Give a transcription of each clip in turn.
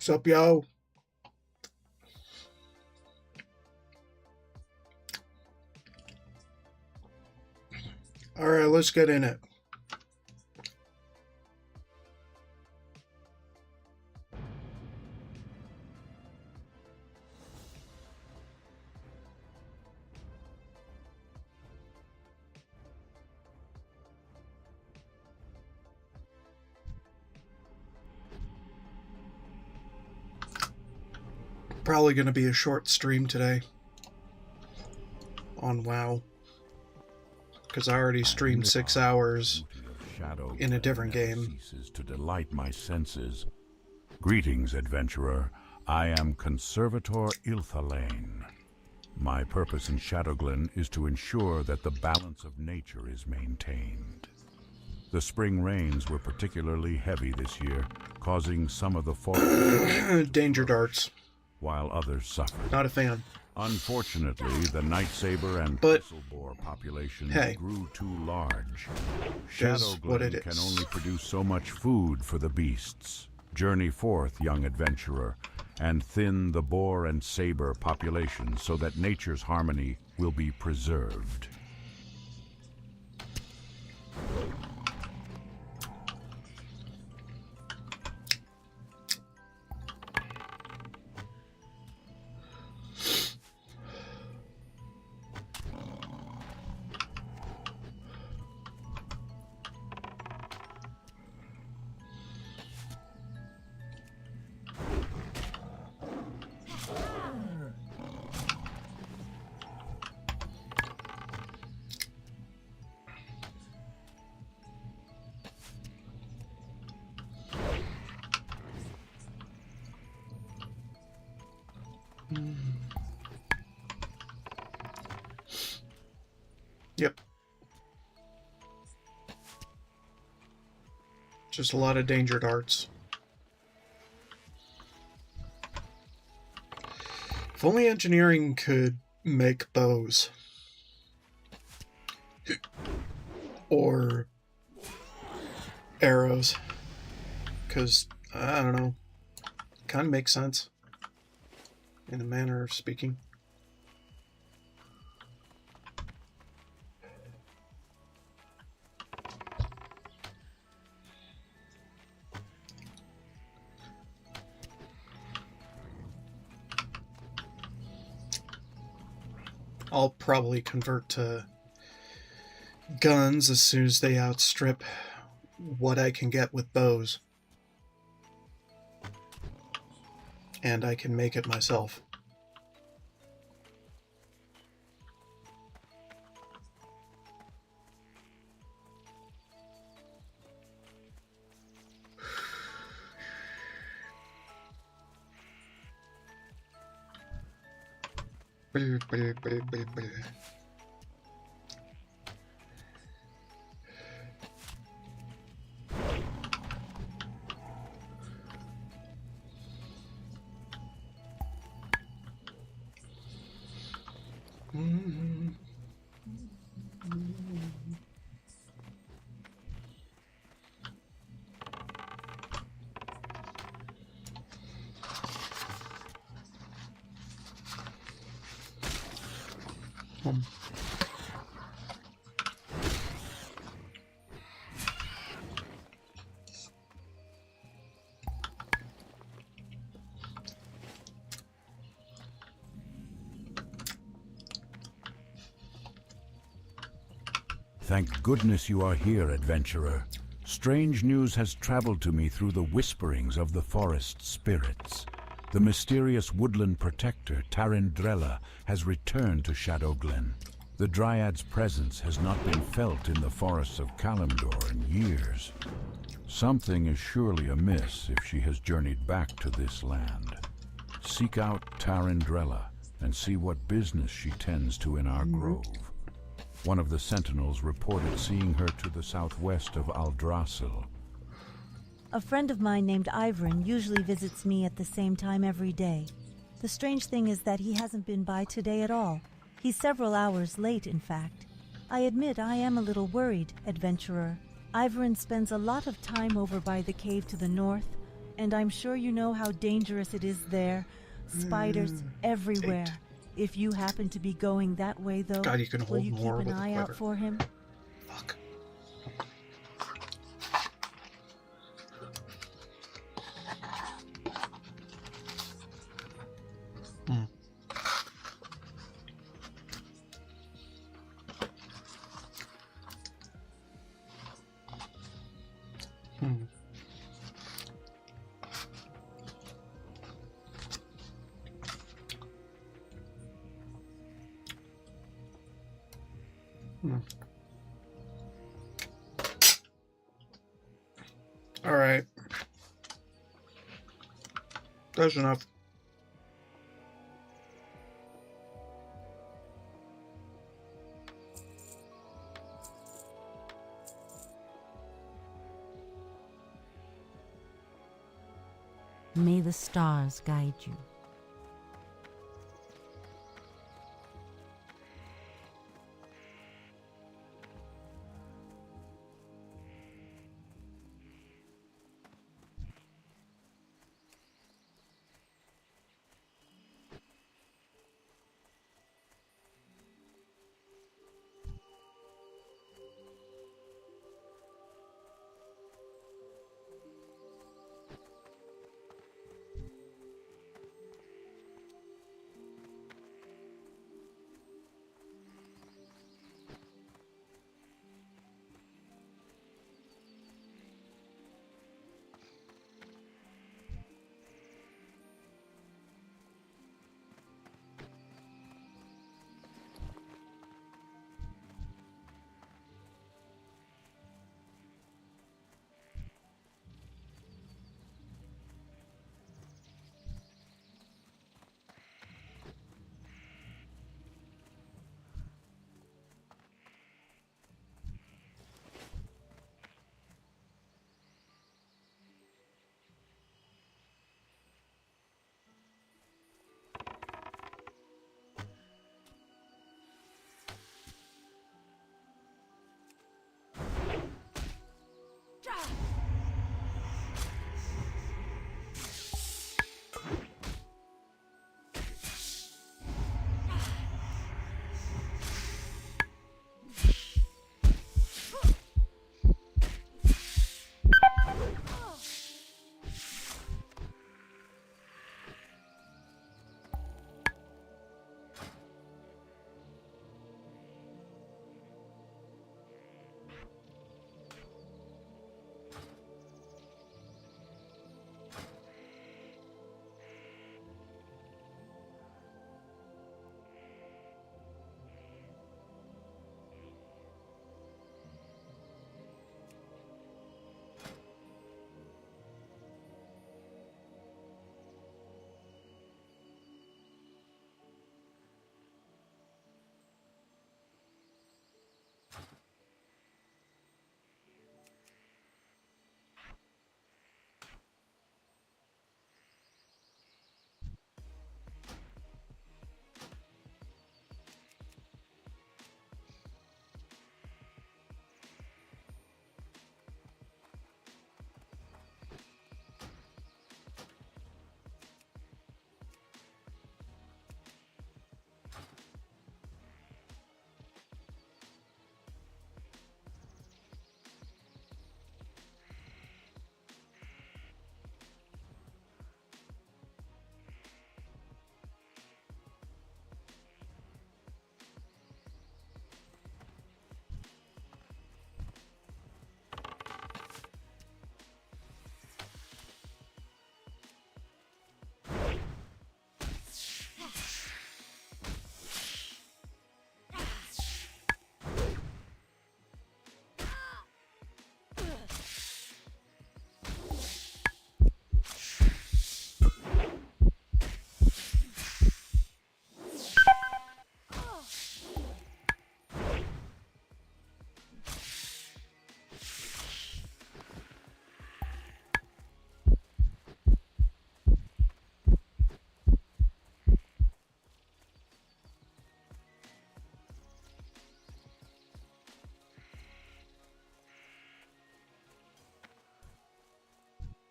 What's up, yo? Alright, let's get in it. Probably going to be a short stream today on WoW, because I already streamed 6 hours in a different game. Ceases to delight my senses. Greetings, adventurer. I am Conservator Ilthalane. My purpose in Shadowglen is to ensure that the balance of nature is maintained. The spring rains were particularly heavy this year, causing some of the forest Danger darts. while others suffered. Not a fan. Unfortunately, the Night Saber and But, Boar populations hey, grew too large. is what it Shadowglen can is. only produce so much food for the beasts. Journey forth, young adventurer, and thin the boar and saber populations so that nature's harmony will be preserved. Yep. Just a lot of danger darts. If only engineering could make bows. Or arrows. Because, I don't know, kind of makes sense. In a manner of speaking. I'll probably convert to guns as soon as they outstrip what I can get with bows. And I can make it myself. Thank goodness you are here, adventurer. Strange news has traveled to me through the whisperings of the forest spirits. The mysterious woodland protector, Tarindrella, has returned to Shadowglen. The Dryad's presence has not been felt in the forests of Kalimdor in years. Something is surely amiss if she has journeyed back to this land. Seek out Tarindrella and see what business she tends to in our grove. One of the sentinels reported seeing her to the southwest of Aldrassil. A friend of mine named Ivrin usually visits me at the same time every day. The strange thing is that he hasn't been by today at all. He's several hours late, in fact. I admit I am a little worried, adventurer. Ivrin spends a lot of time over by the cave to the north, And I'm sure you know how dangerous it is there. Spiders everywhere. 8. If you happen to be going that way, though, God, you can will hold you more keep an with a eye out quiver. for him? Fuck. Hmm. Hmm. Hmm. All right. That's enough. May the stars guide you.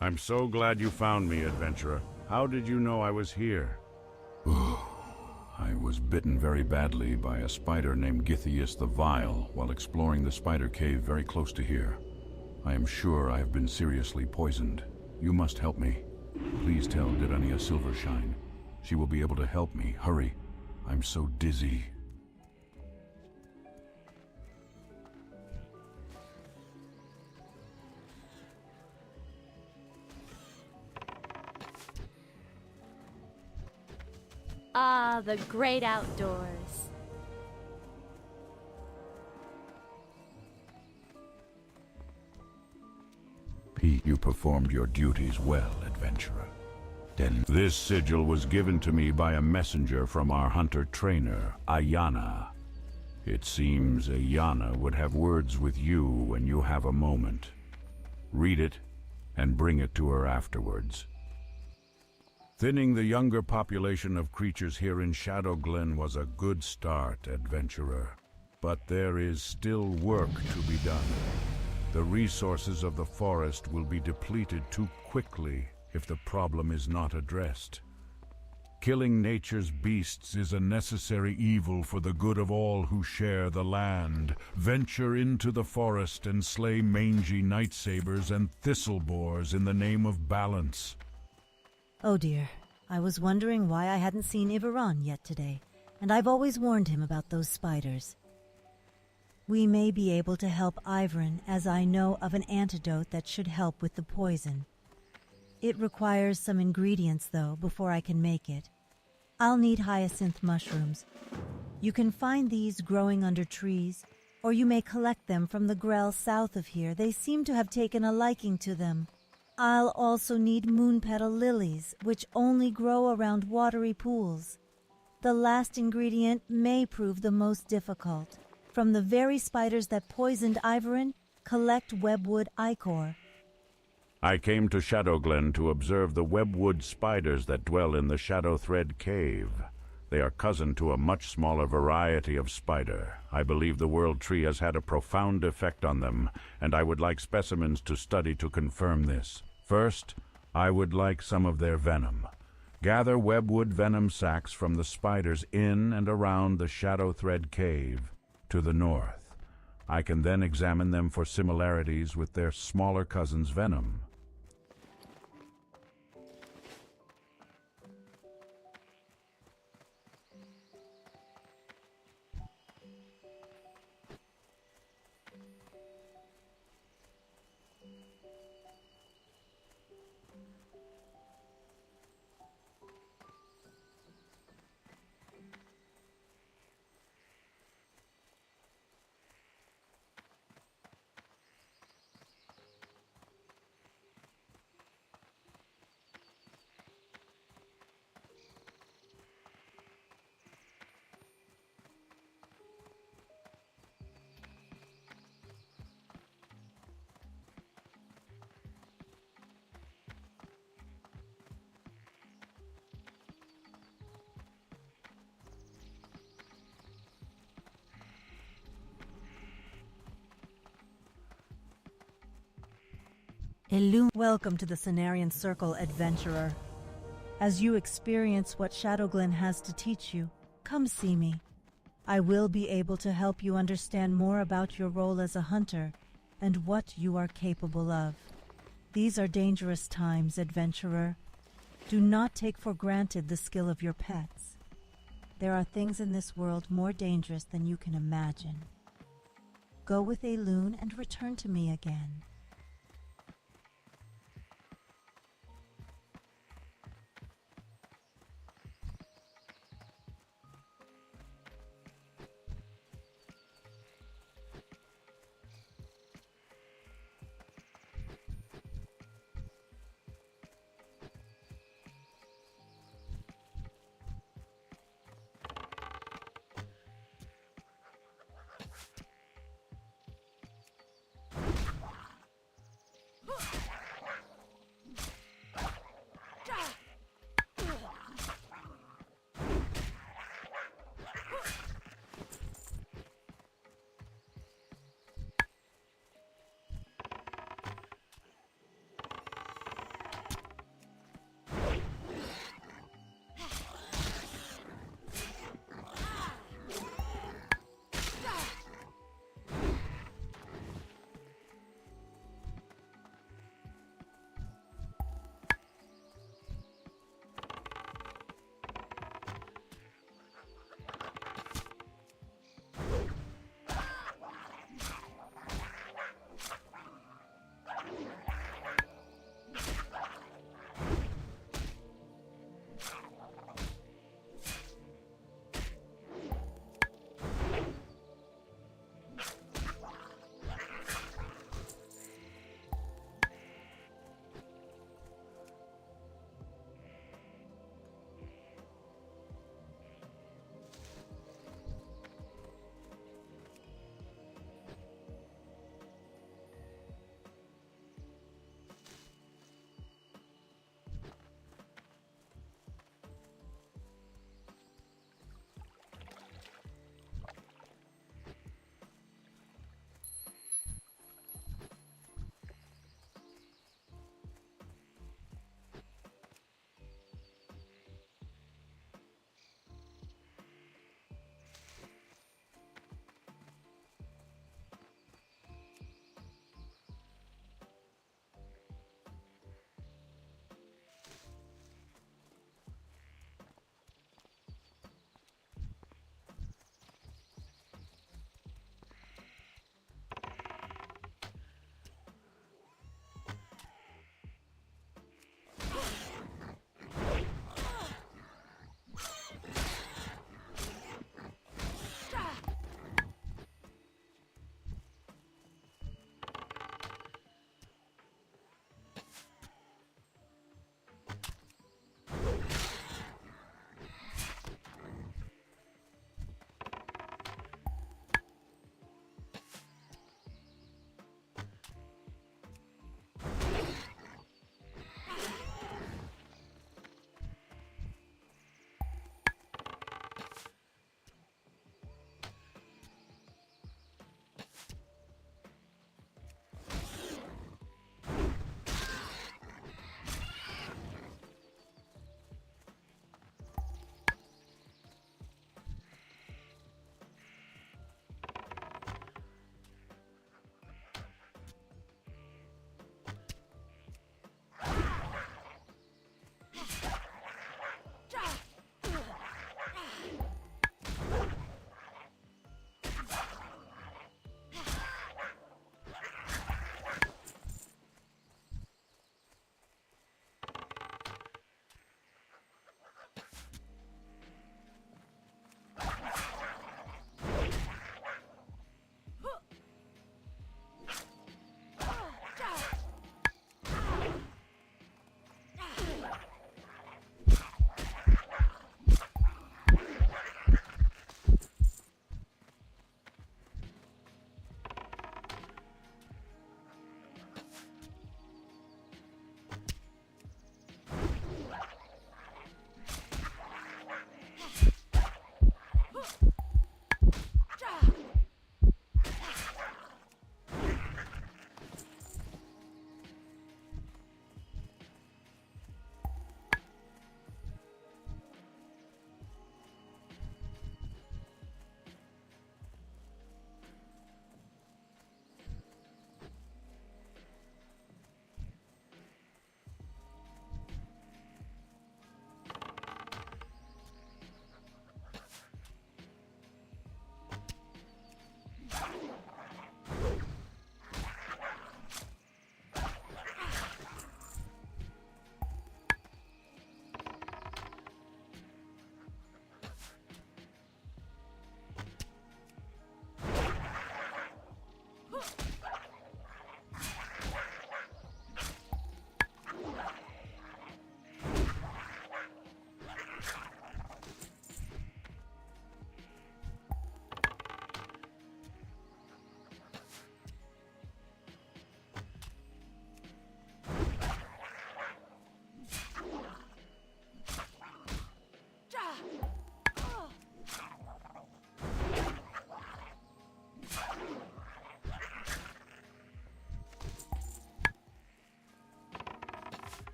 I'm so glad you found me, adventurer. How did you know I was here? I was bitten very badly by a spider named Githias the Vile while exploring the spider cave very close to here. I am sure I have been seriously poisoned. You must help me. Please tell Dirania Silvershine. She will be able to help me. Hurry. I'm so dizzy. Ah, the great outdoors. Pete, you performed your duties well, adventurer. This sigil was given to me by a messenger from our hunter-trainer, Ayana. It seems Ayana would have words with you when you have a moment. Read it, and bring it to her afterwards. Thinning the younger population of creatures here in Shadow Glen was a good start, adventurer. But there is still work to be done. The resources of the forest will be depleted too quickly if the problem is not addressed. Killing nature's beasts is a necessary evil for the good of all who share the land. Venture into the forest and slay mangy night sabers and thistle boars in the name of balance. Oh dear, I was wondering why I hadn't seen Ivaron yet today, and I've always warned him about those spiders. We may be able to help Ivern, as I know of an antidote that should help with the poison. It requires some ingredients, though, before I can make it. I'll need hyacinth mushrooms. You can find these growing under trees, or you may collect them from the Grell south of here. They seem to have taken a liking to them. I'll also need moon-petal lilies, which only grow around watery pools. The last ingredient may prove the most difficult. From the very spiders that poisoned Ivern, collect webwood ichor. I came to Shadow Glen to observe the webwood spiders that dwell in the Shadow Thread Cave. They are cousin to a much smaller variety of spider. I believe the World Tree has had a profound effect on them, and I would like specimens to study to confirm this. First, I would like some of their venom. Gather webwood venom sacs from the spiders in and around the Shadow Thread Cave to the north. I can then examine them for similarities with their smaller cousin's venom. Welcome to the Cenarian Circle, adventurer. As you experience what Shadowglen has to teach you, come see me. I will be able to help you understand more about your role as a hunter and what you are capable of. These are dangerous times, adventurer. Do not take for granted the skill of your pets. There are things in this world more dangerous than you can imagine. Go with Elune and return to me again.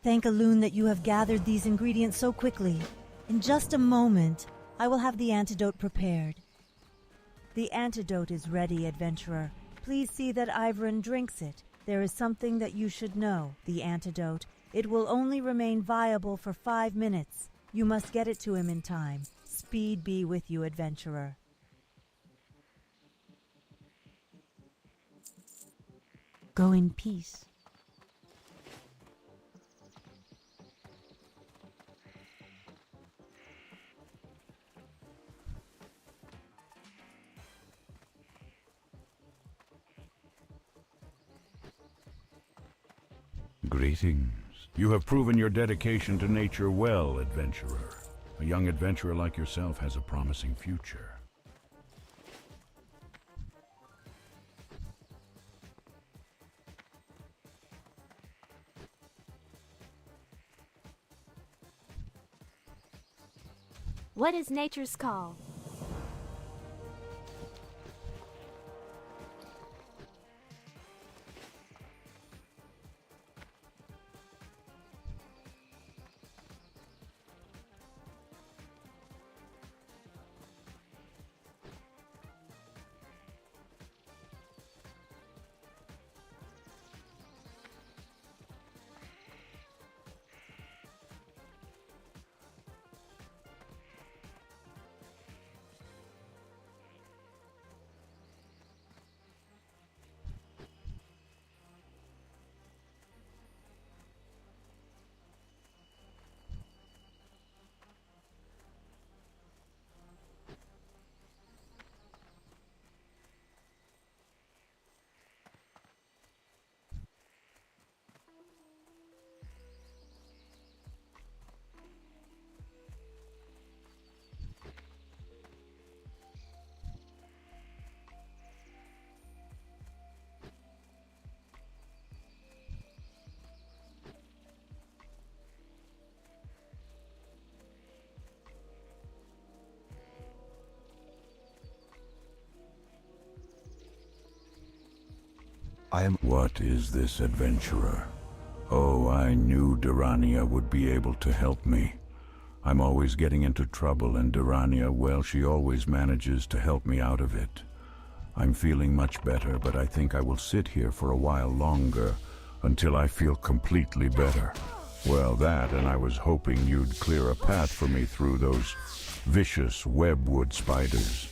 Thank Alun that you have gathered these ingredients so quickly. In just a moment, I will have the antidote prepared. The antidote is ready, adventurer. Please see that Ivran drinks it. There is something that you should know. The antidote. It will only remain viable for 5 minutes. You must get it to him in time. Speed be with you, adventurer. Go in peace. Greetings. You have proven your dedication to nature well, adventurer. A young adventurer like yourself has a promising future. What is nature's call? What is this, adventurer? Oh, I knew Durania would be able to help me. I'm always getting into trouble, and Durania, well, she always manages to help me out of it. I'm feeling much better, but I think I will sit here for a while longer until I feel completely better. Well, that, and I was hoping you'd clear a path for me through those vicious webwood spiders.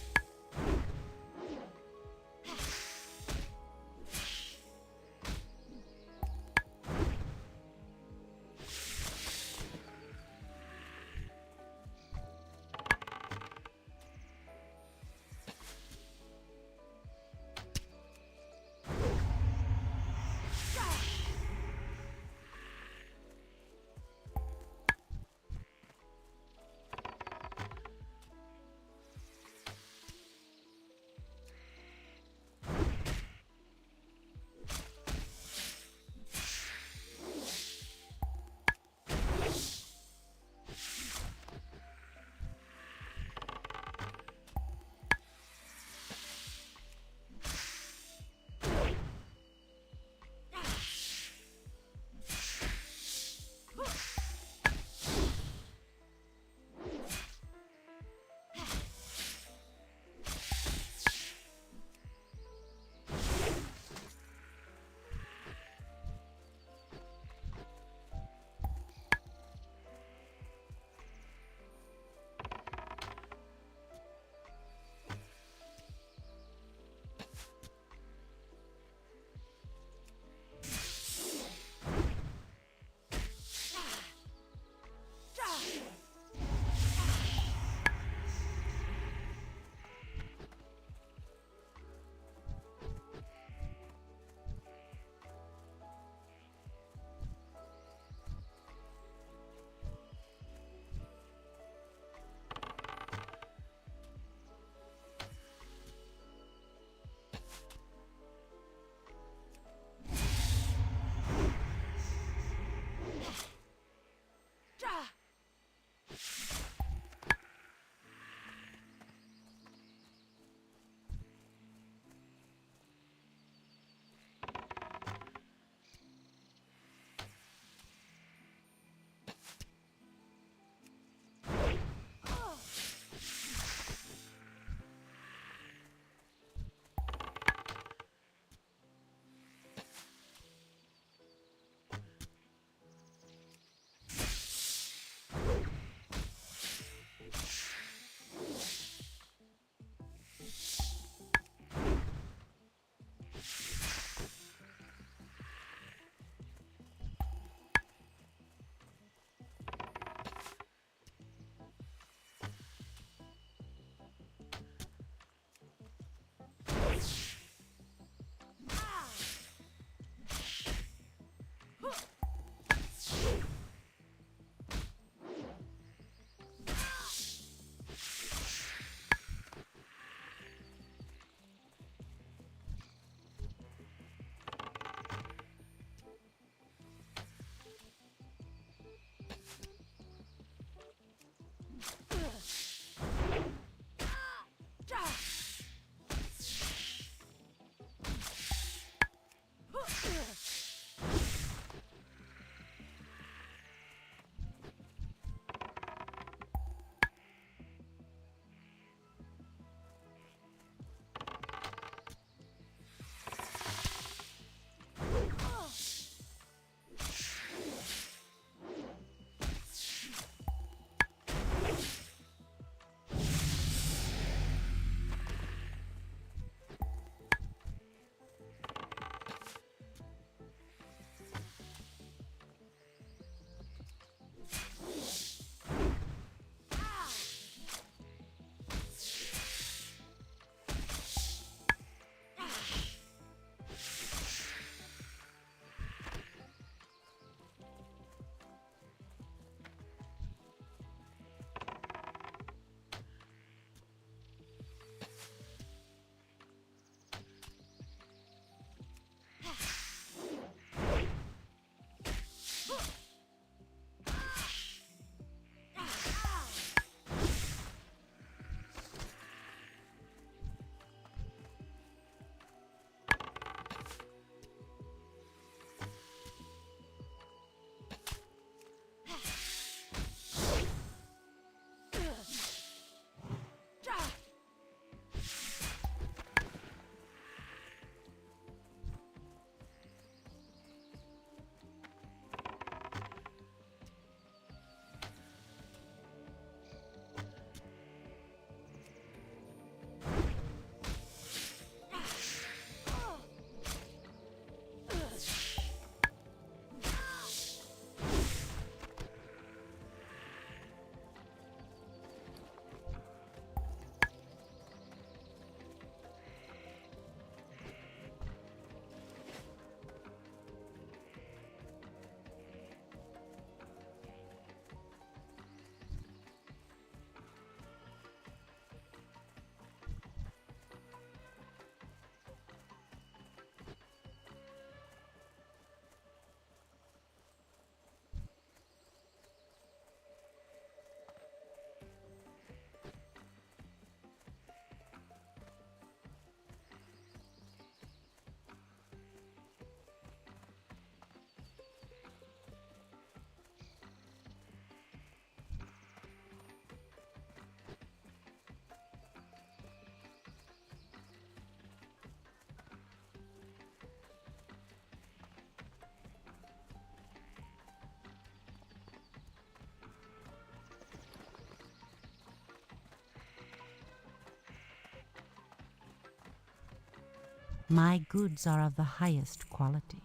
My goods are of the highest quality.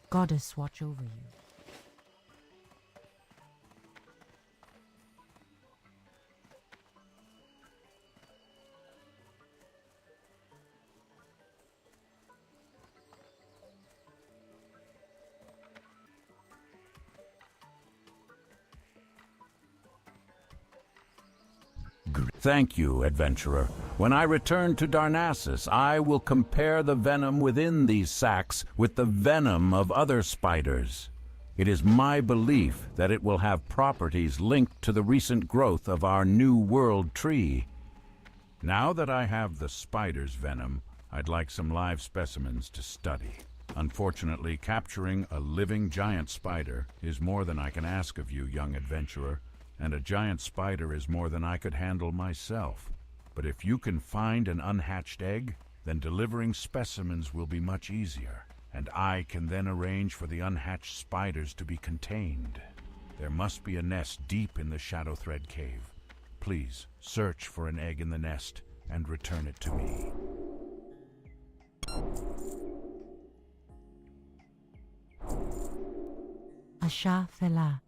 Goddess watch over you. Thank you, adventurer. When I return to Darnassus, I will compare the venom within these sacs with the venom of other spiders. It is my belief that it will have properties linked to the recent growth of our New World tree. Now that I have the spider's venom, I'd like some live specimens to study. Unfortunately, capturing a living giant spider is more than I can ask of you, young adventurer. And a giant spider is more than I could handle myself. But if you can find an unhatched egg, then delivering specimens will be much easier, and I can then arrange for the unhatched spiders to be contained. There must be a nest deep in the Shadow Thread Cave. Please, search for an egg in the nest and return it to me. Asha Fela.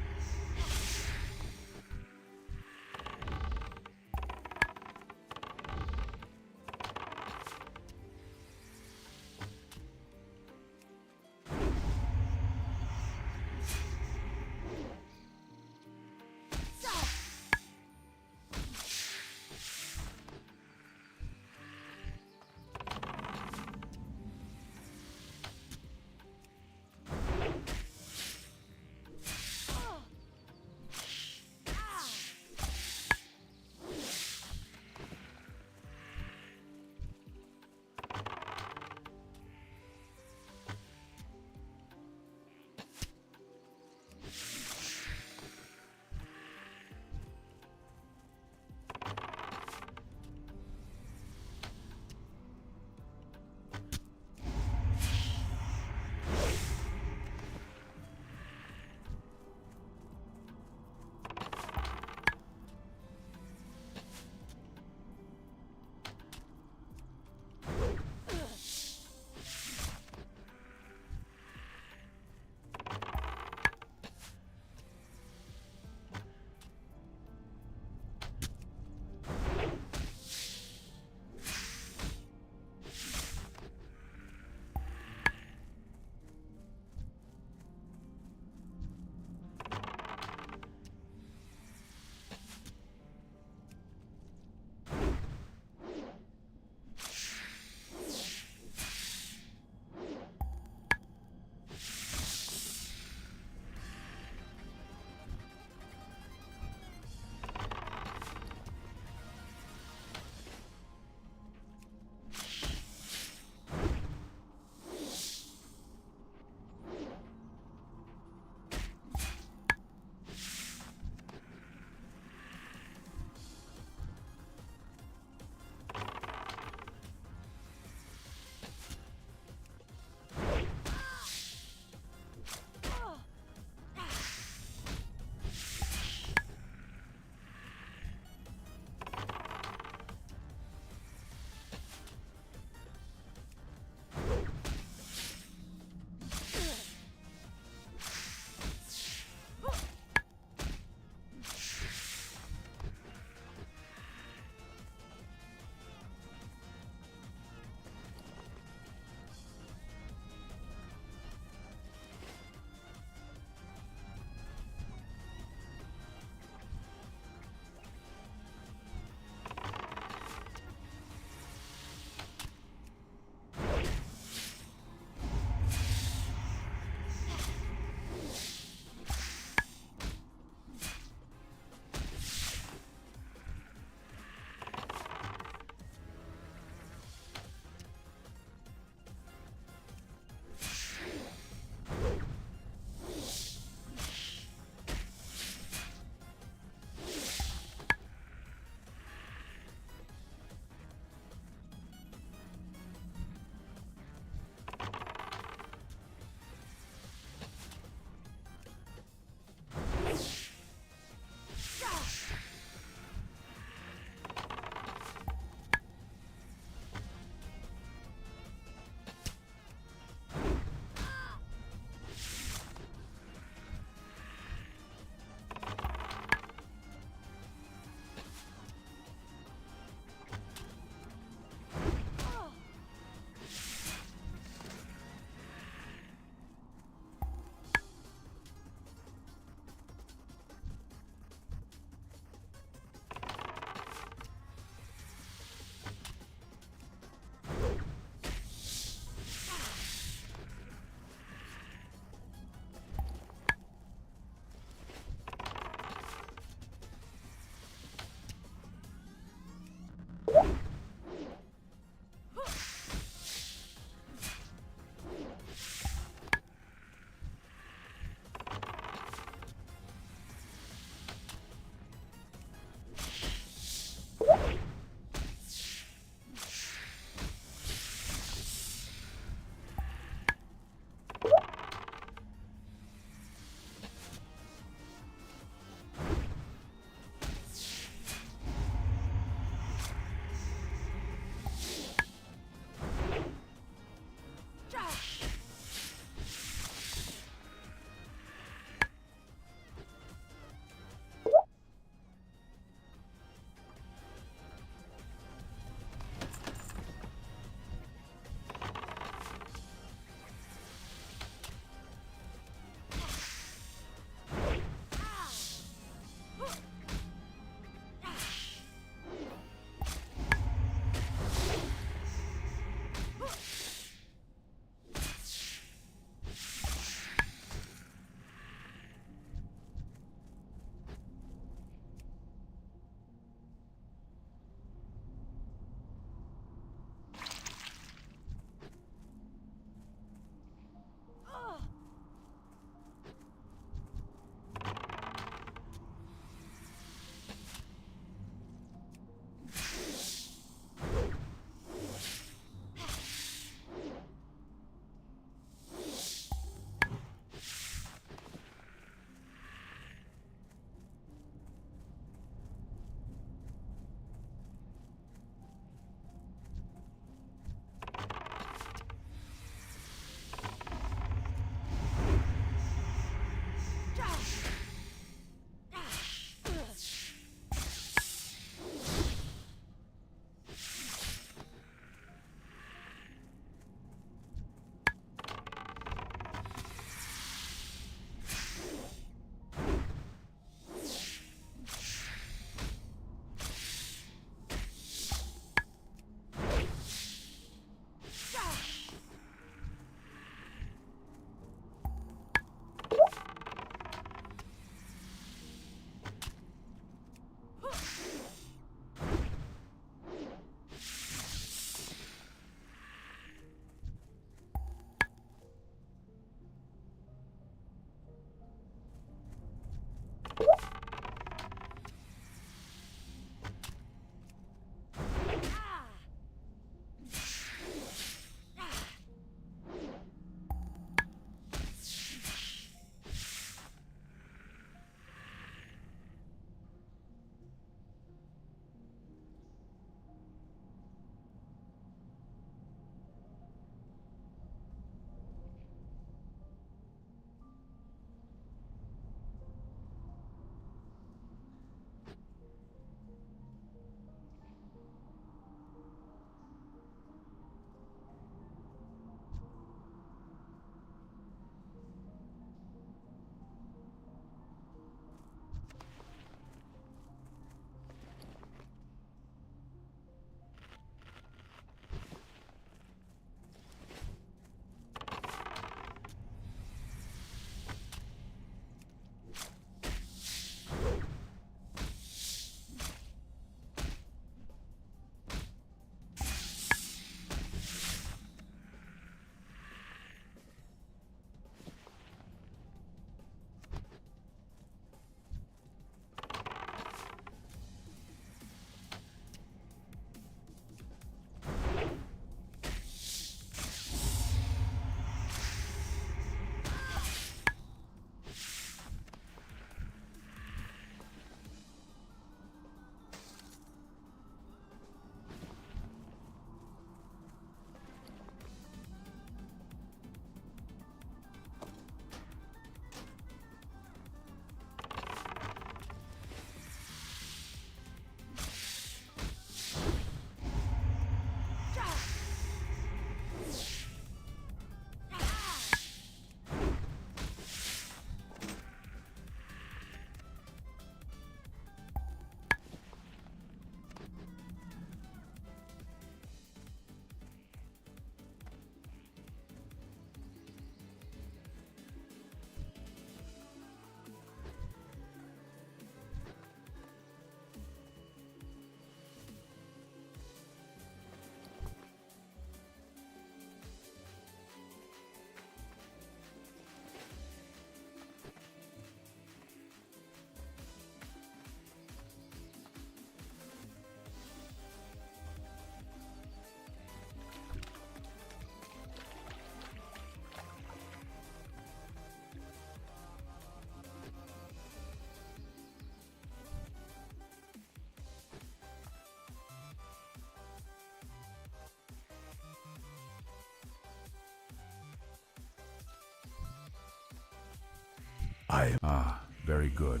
Very good.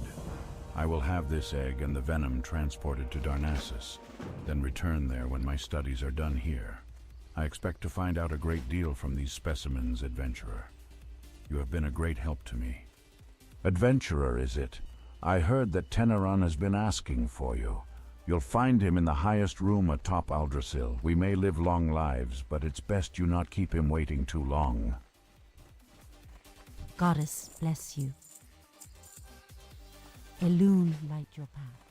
I will have this egg and the venom transported to Darnassus, then return there when my studies are done here. I expect to find out a great deal from these specimens, adventurer. You have been a great help to me. Adventurer, is it? I heard that Teneron has been asking for you. You'll find him in the highest room atop Aldrassil. We may live long lives, but it's best you not keep him waiting too long. Goddess bless you. Elune light your path.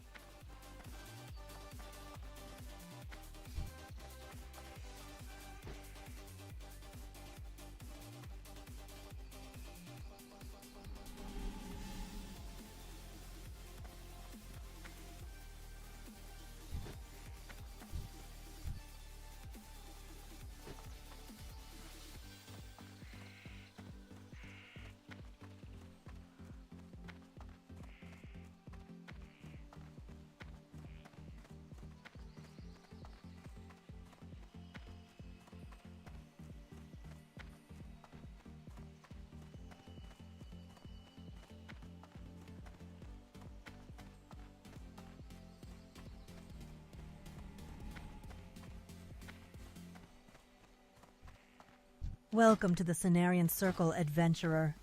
Welcome to the Cenarian Circle, adventurer.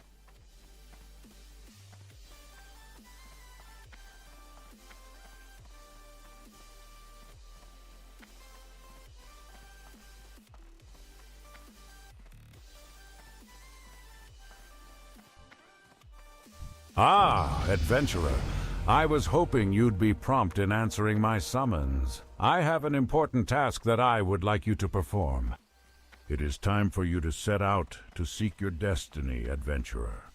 Ah, adventurer. I was hoping you'd be prompt in answering my summons. I have an important task that I would like you to perform. It is time for you to set out to seek your destiny, adventurer.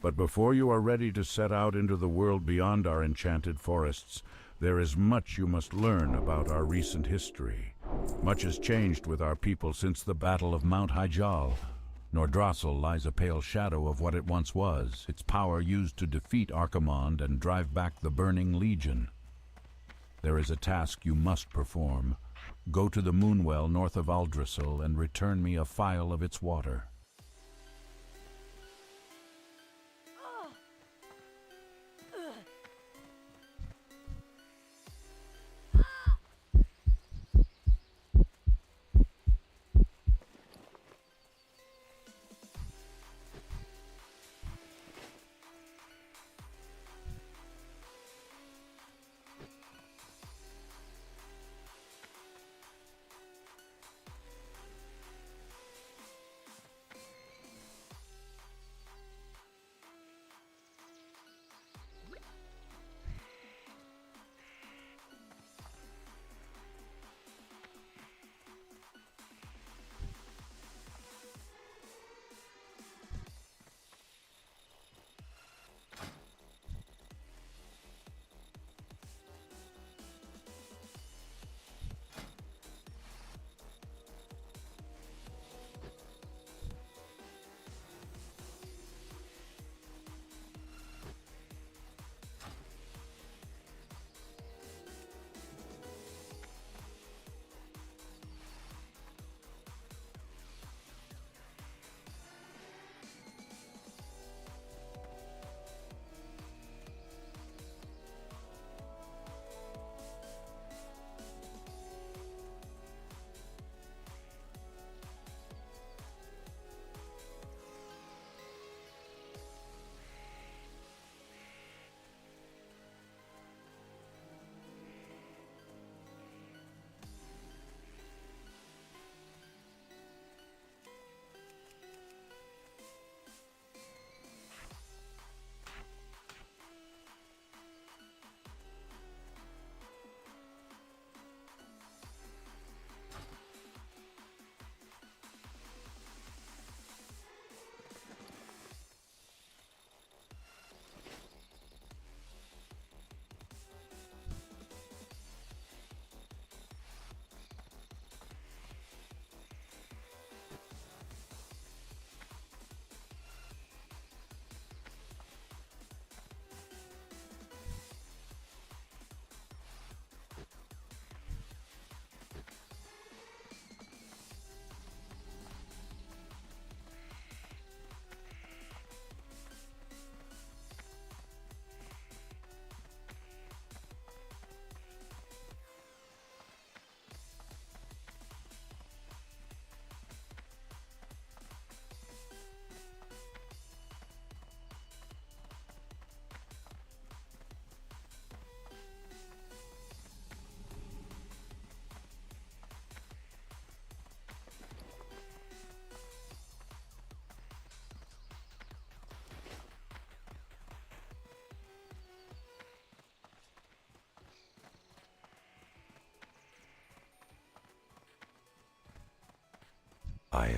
But before you are ready to set out into the world beyond our enchanted forests, there is much you must learn about our recent history. Much has changed with our people since the Battle of Mount Hyjal. Nordrassil lies a pale shadow of what it once was, its power used to defeat Archimonde and drive back the Burning Legion. There is a task you must perform. Go to the Moonwell north of Aldrassil and return me a phial of its water.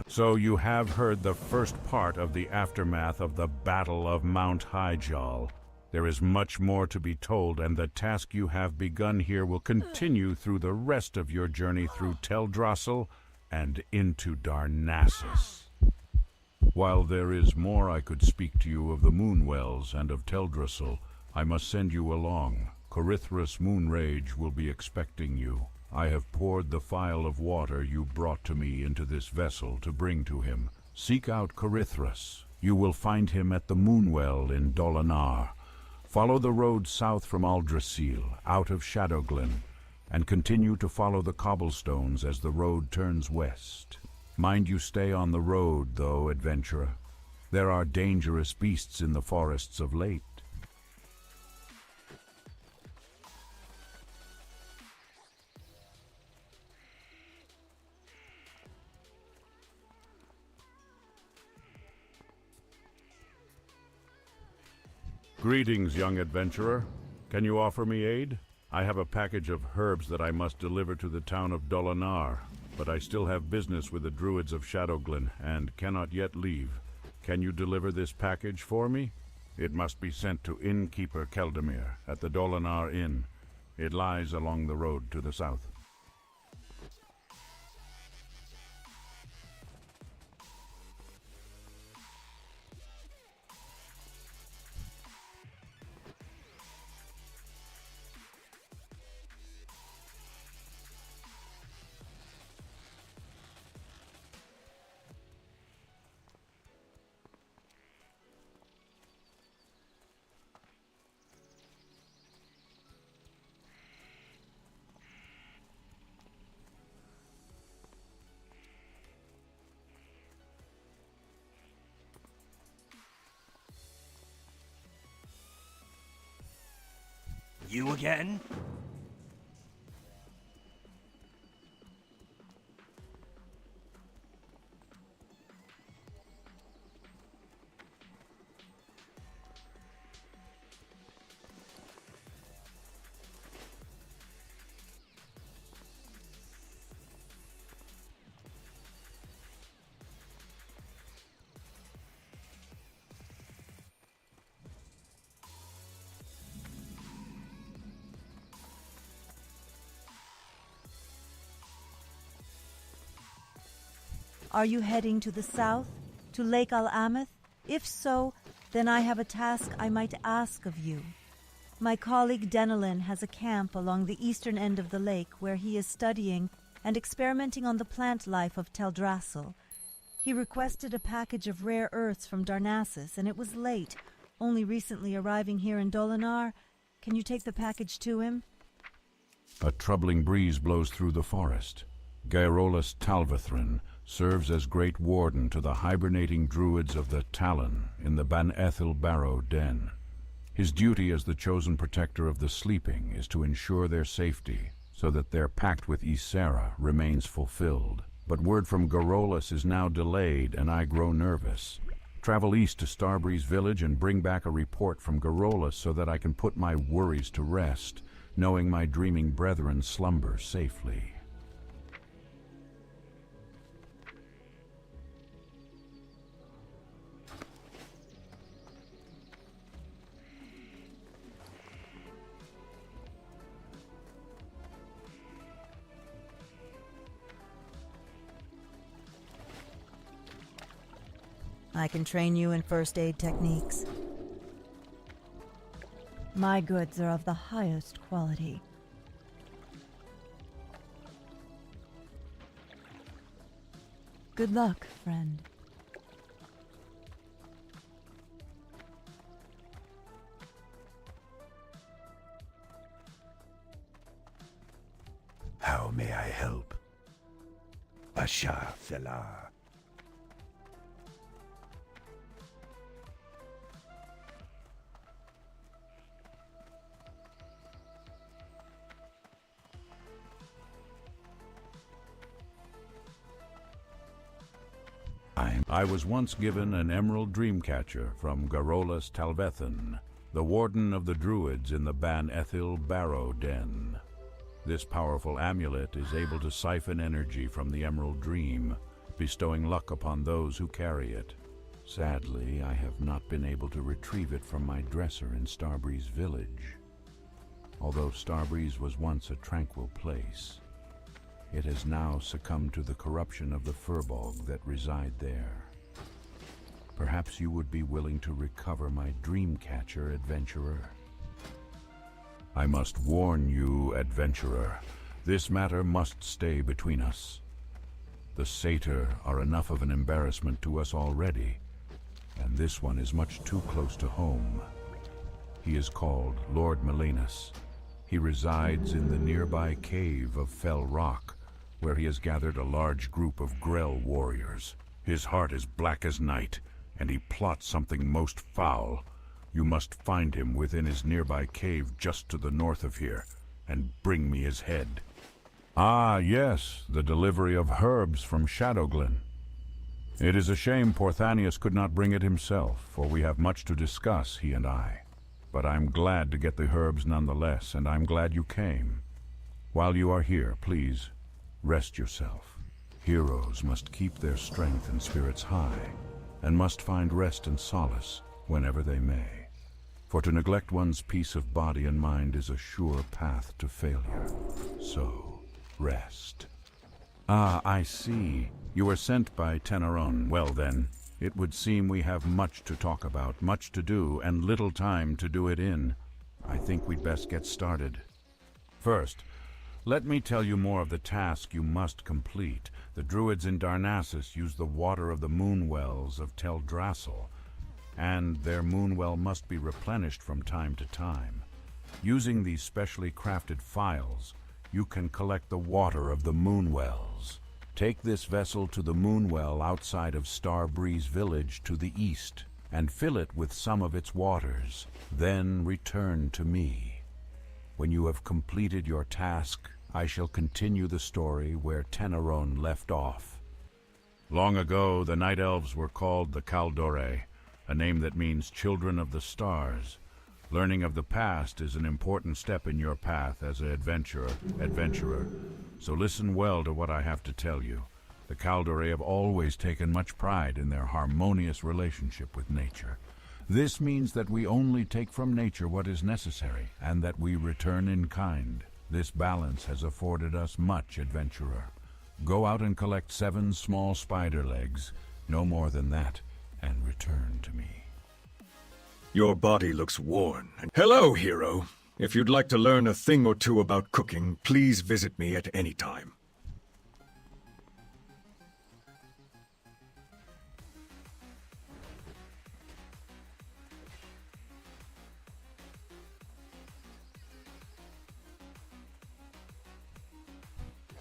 So you have heard the first part of the aftermath of the Battle of Mount Hyjal. There is much more to be told, and the task you have begun here will continue through the rest of your journey through Teldrassil and into Darnassus. While there is more I could speak to you of the Moonwells and of Teldrassil, I must send you along. Corithra's Moonrage will be expecting you. I have poured the phial of water you brought to me into this vessel to bring to him. Seek out Corithras. You will find him at the Moonwell in Dolinar. Follow the road south from Aldrassil, out of Shadowglen, and continue to follow the cobblestones as the road turns west. Mind you stay on the road, though, adventurer. There are dangerous beasts in the forests of late. Greetings, young adventurer. Can you offer me aid? I have a package of herbs that I must deliver to the town of Dolinar, but I still have business with the druids of Shadowglen and cannot yet leave. Can you deliver this package for me? It must be sent to Innkeeper Keldamir at the Dolinar Inn. It lies along the road to the south. You again? Are you heading to the south, to Lake Al-Ameth? If so, then I have a task I might ask of you. My colleague Denelin has a camp along the eastern end of the lake where he is studying and experimenting on the plant life of Teldrassil. He requested a package of rare earths from Darnassus, and it was late, only recently arriving here in Dolinar. Can you take the package to him? A troubling breeze blows through the forest. Gaerolus Talvathrin serves as Great Warden to the hibernating druids of the Talon in the Ban Ethel Barrow Den. His duty as the chosen protector of the sleeping is to ensure their safety, so that their pact with Ysera remains fulfilled. But word from Gaerolus is now delayed, and I grow nervous. Travel east to Starbreeze village and bring back a report from Gaerolus so that I can put my worries to rest, knowing my dreaming brethren slumber safely. I can train you in first aid techniques. My goods are of the highest quality. Good luck, friend. How may I help? Bashar Felar. I was once given an emerald dreamcatcher from Gaerolus Talvethan, the warden of the druids in the Ban Ethel Barrow Den. This powerful amulet is able to siphon energy from the emerald dream, bestowing luck upon those who carry it. Sadly, I have not been able to retrieve it from my dresser in Starbreeze Village. Although Starbreeze was once a tranquil place, it has now succumbed to the corruption of the Furbolg that reside there. Perhaps you would be willing to recover my Dreamcatcher, adventurer. I must warn you, adventurer, this matter must stay between us. The Satyr are enough of an embarrassment to us already, and this one is much too close to home. He is called Lord Melanus. He resides in the nearby cave of Fell Rock, where he has gathered a large group of Grell warriors. His heart is black as night, and he plots something most foul. You must find him within his nearby cave just to the north of here, and bring me his head. Ah, yes, the delivery of herbs from Shadowglen. It is a shame Porthanius could not bring it himself, for we have much to discuss, he and I. But I'm glad to get the herbs nonetheless, and I'm glad you came. While you are here, please, rest yourself. Heroes must keep their strength and spirits high, and must find rest and solace whenever they may. For to neglect one's peace of body and mind is a sure path to failure. So, rest. Ah, I see. You were sent by Teneron. Well then, it would seem we have much to talk about, much to do, and little time to do it in. I think we'd best get started. First, let me tell you more of the task you must complete. The druids in Darnassus use the water of the moonwells of Teldrassil, and their moonwell must be replenished from time to time. Using these specially crafted phials, you can collect the water of the moonwells. Take this vessel to the moonwell outside of Starbreeze Village to the east, and fill it with some of its waters. Then return to me. When you have completed your task, I shall continue the story where Teneron left off. Long ago, the Night Elves were called the Kaldore, a name that means children of the stars. Learning of the past is an important step in your path as an adventurer. So listen well to what I have to tell you. The Kaldore have always taken much pride in their harmonious relationship with nature. This means that we only take from nature what is necessary, and that we return in kind. This balance has afforded us much, adventurer. Go out and collect 7 small spider legs, no more than that, and return to me. Your body looks worn. Hello, hero. If you'd like to learn a thing or two about cooking, please visit me at any time.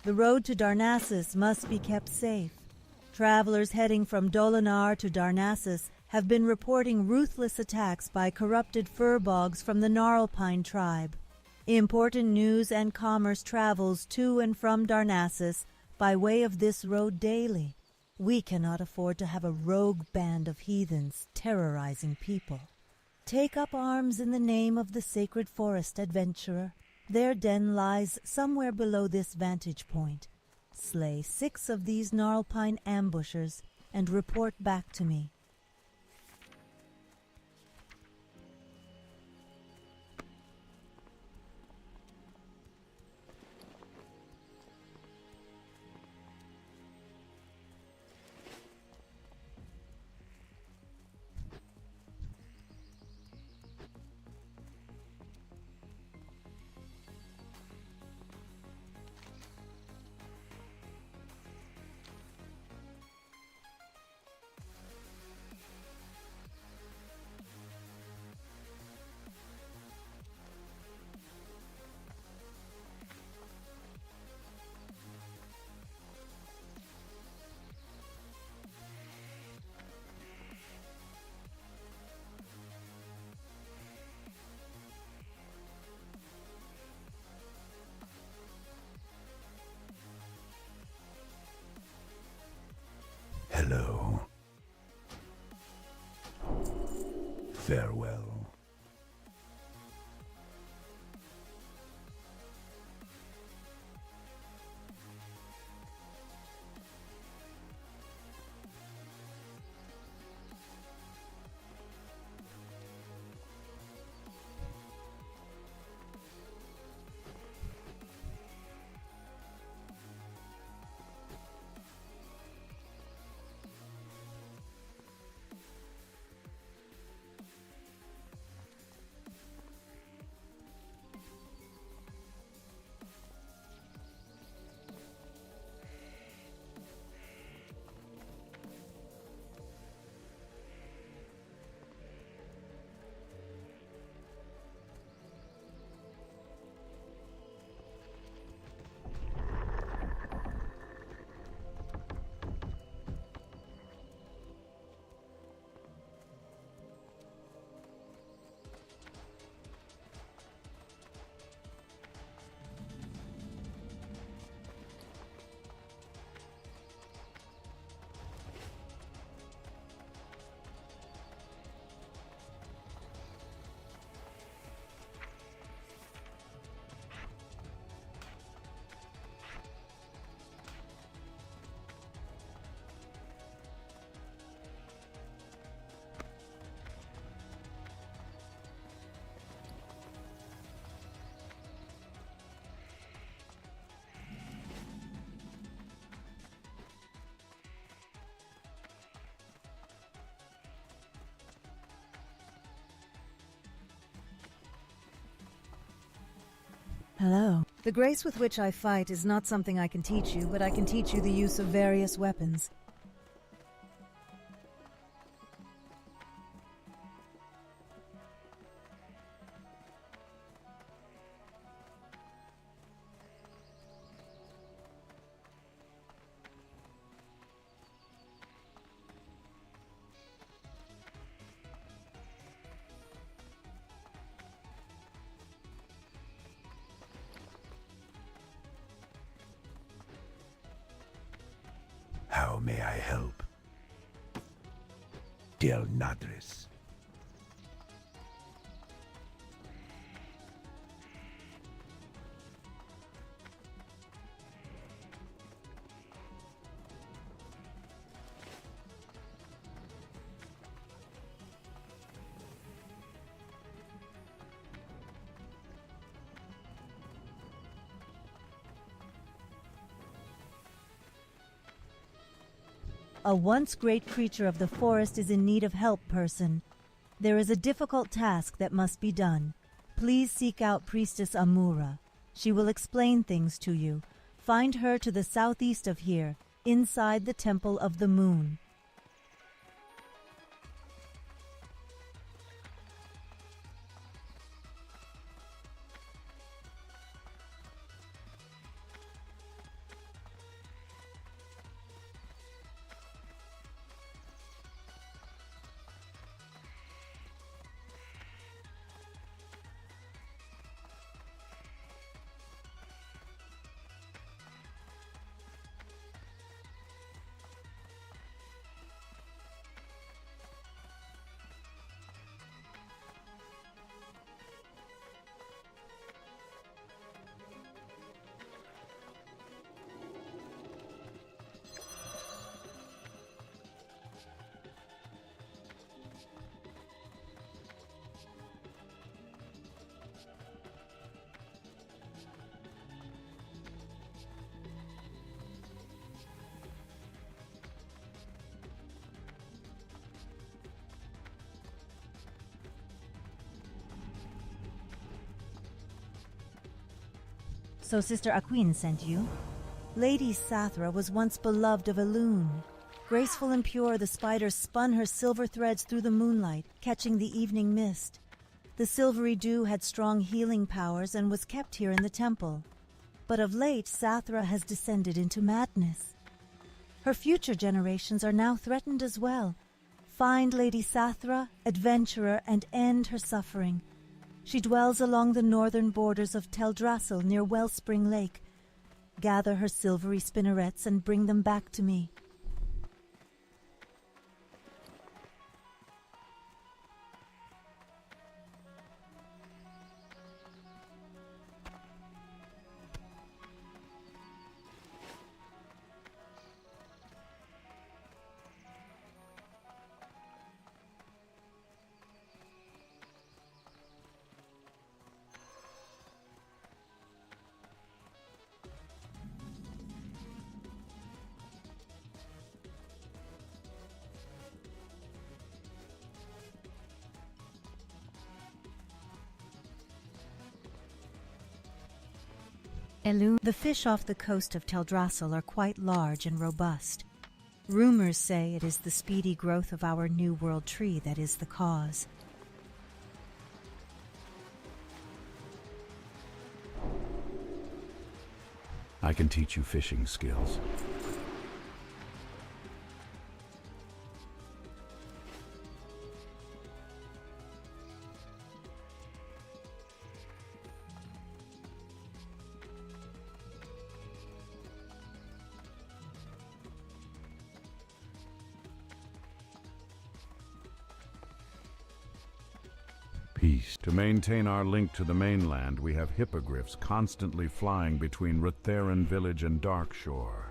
The road to Darnassus must be kept safe. Travelers heading from Dolinar to Darnassus have been reporting ruthless attacks by corrupted furbogs from the Gnarlpine tribe. Important news and commerce travels to and from Darnassus by way of this road daily. We cannot afford to have a rogue band of heathens terrorizing people. Take up arms in the name of the sacred forest, adventurer. Their den lies somewhere below this vantage point. Slay 6 of these Gnarlpine ambushers and report back to me. Hello. Farewell. Hello. The grace with which I fight is not something I can teach you, but I can teach you the use of various weapons. How may I help? Del Nadres. A once great creature of the forest is in need of help, person. There is a difficult task that must be done. Please seek out Priestess Amura. She will explain things to you. Find her to the southeast of here, inside the Temple of the Moon. So Sister Aquin sent you? Lady Sathra was once beloved of Elune. Graceful and pure, the spider spun her silver threads through the moonlight, catching the evening mist. The silvery dew had strong healing powers and was kept here in the temple. But of late, Sathra has descended into madness. Her future generations are now threatened as well. Find Lady Sathra, adventurer, and end her suffering. She dwells along the northern borders of Teldrassil near Wellspring Lake. Gather her silvery spinnerets and bring them back to me. The fish off the coast of Teldrassil are quite large and robust. Rumors say it is the speedy growth of our New World tree that is the cause. I can teach you fishing skills. Peace. To maintain our link to the mainland, we have hippogriffs constantly flying between Rutheran village and Darkshore.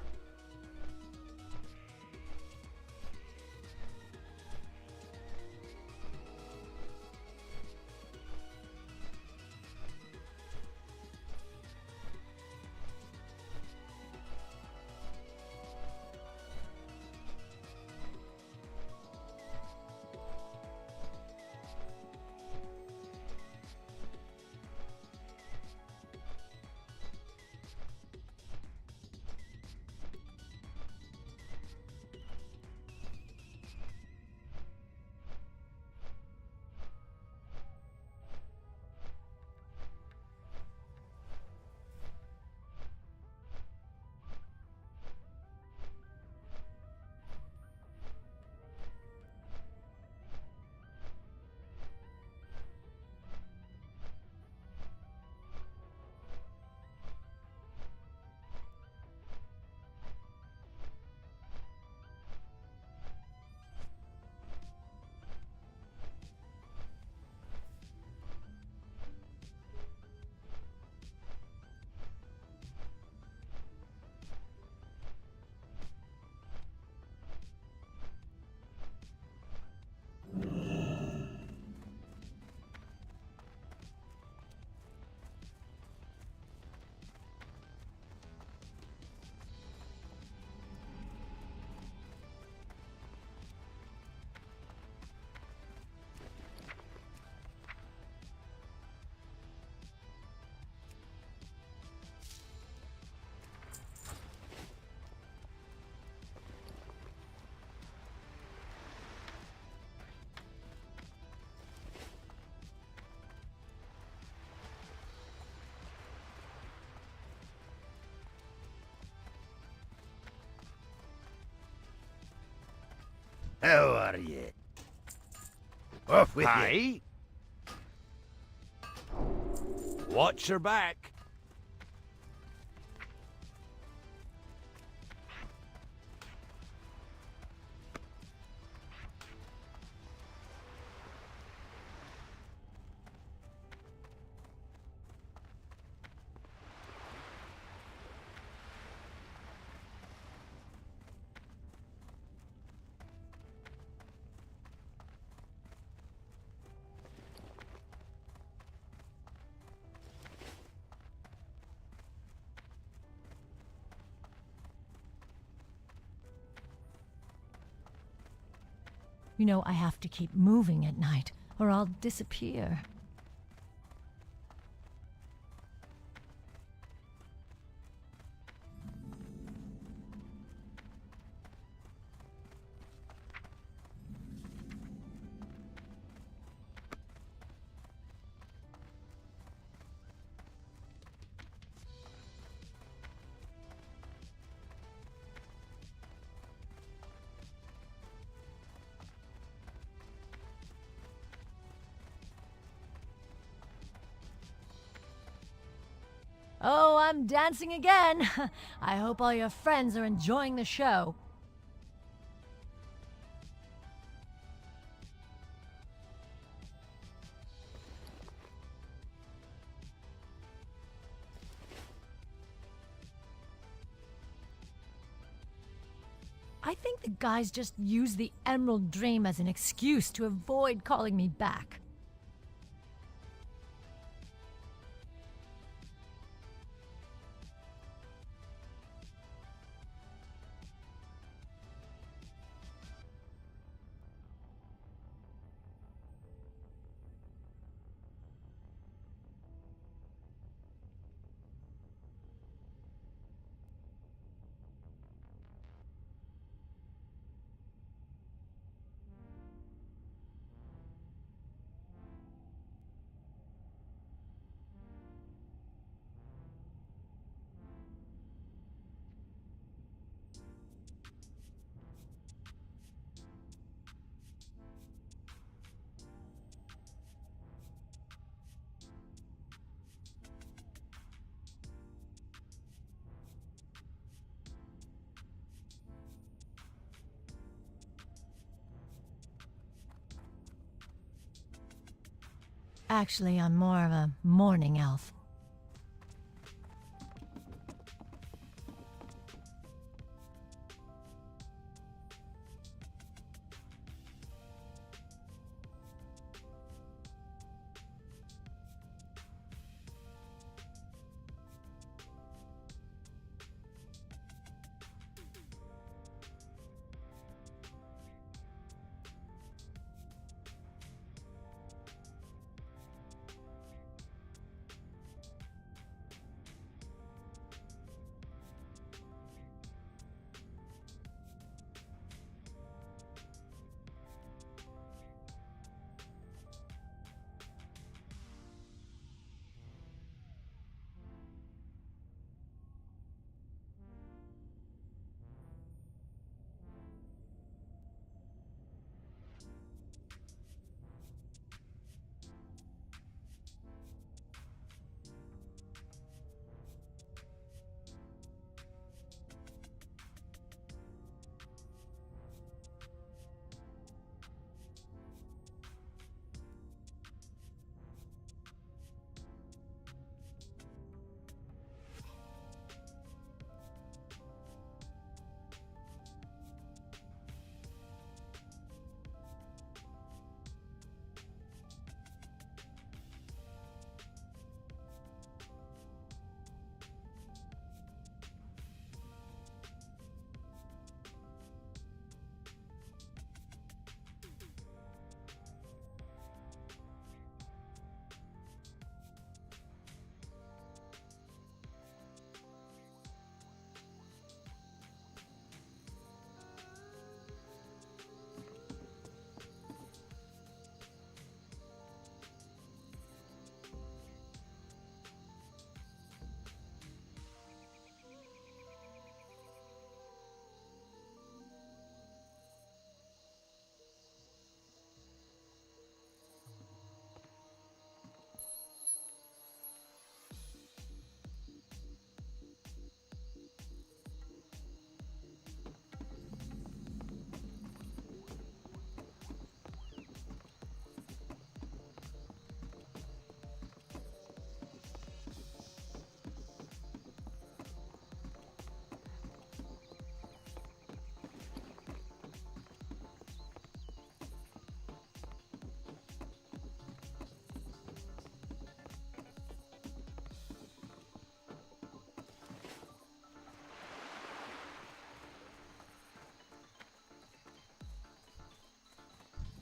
How are ye? Off with Hi. ye. Watch your back. You know, I have to keep moving at night, or I'll disappear. Oh, I'm dancing again. I hope all your friends are enjoying the show. I think the guys just use the Emerald Dream as an excuse to avoid calling me back. Actually, I'm more of a morning elf.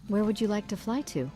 Where would you like to fly to?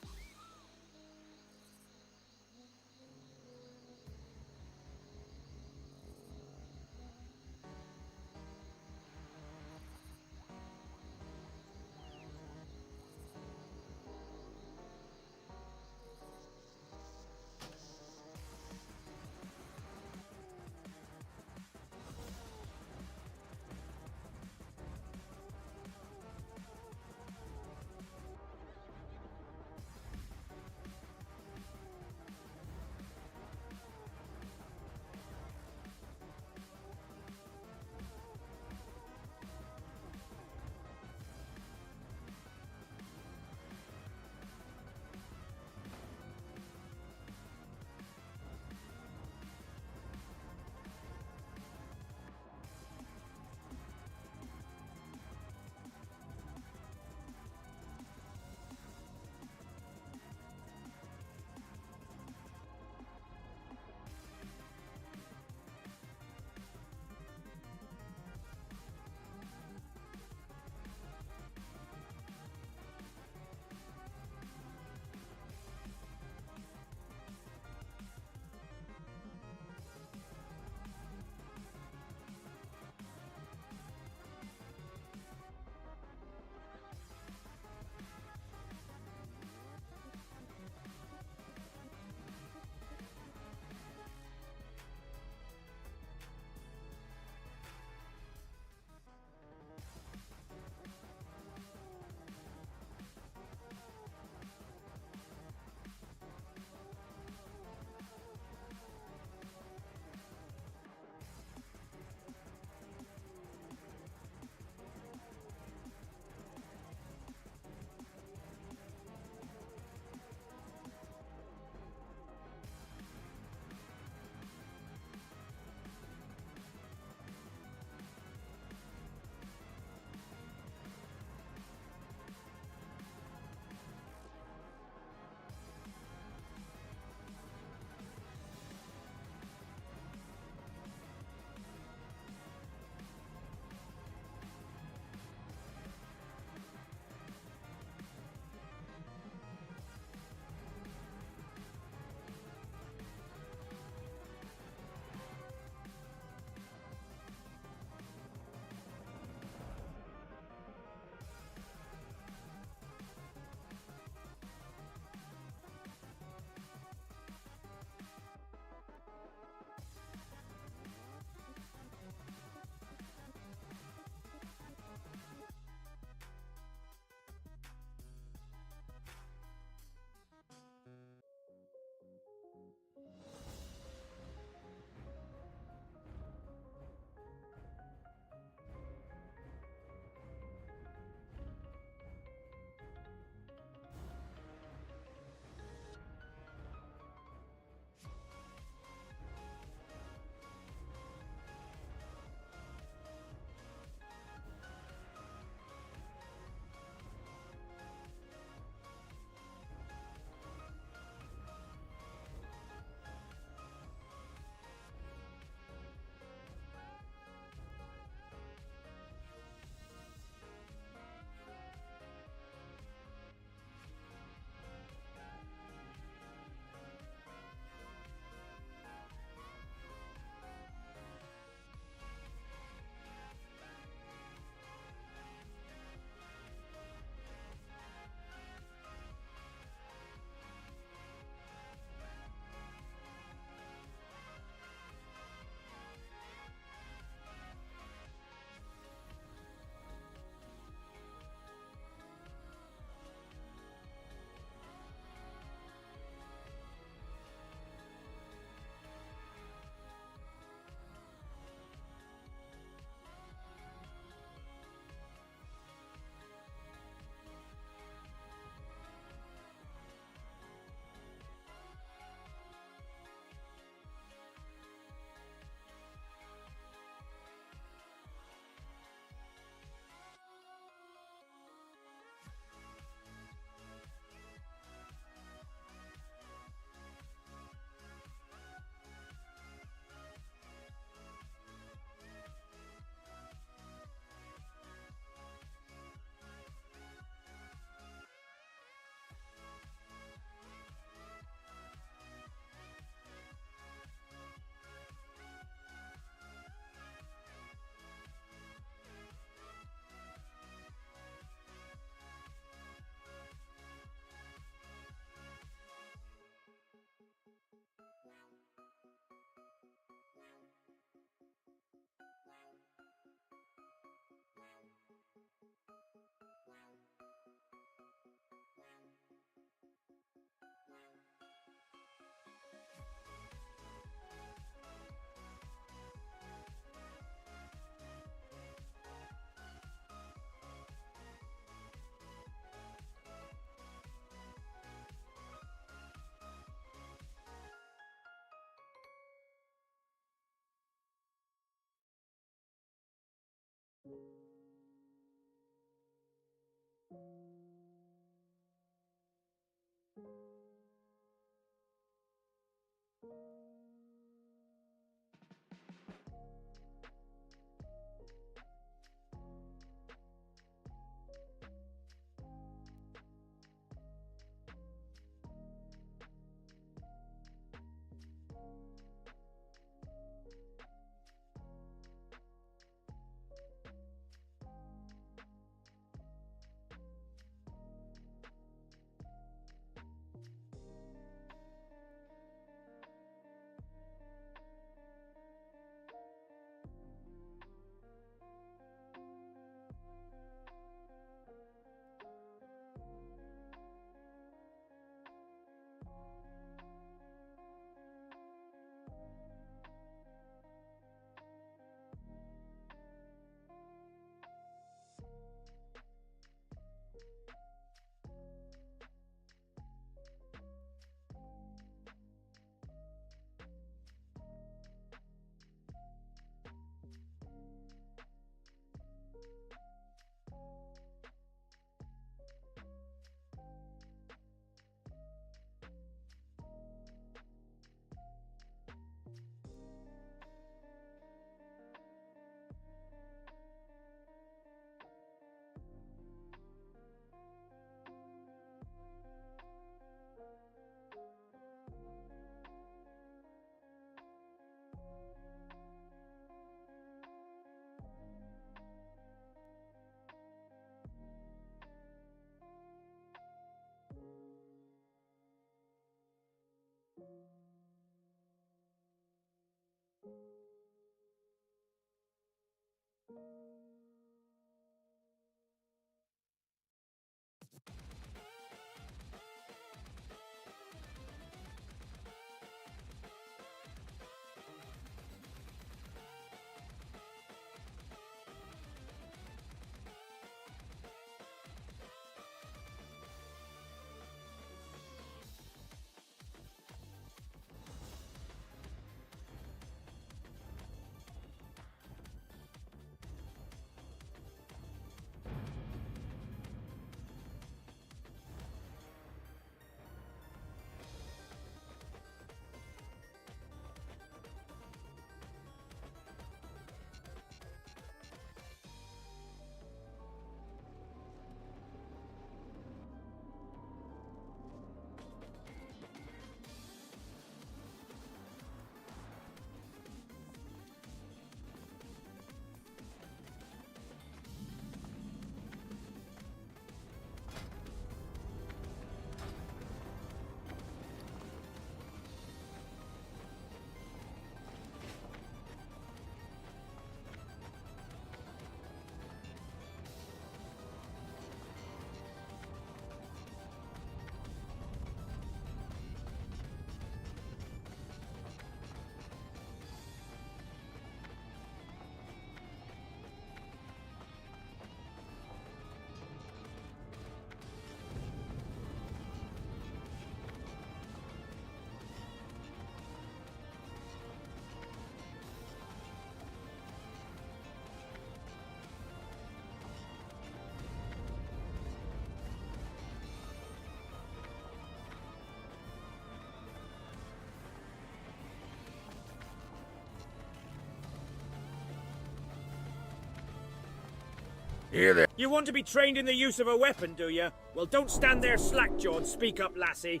Here there. You want to be trained in the use of a weapon, do you? Well, don't stand there slack-jawed. Speak up, lassie.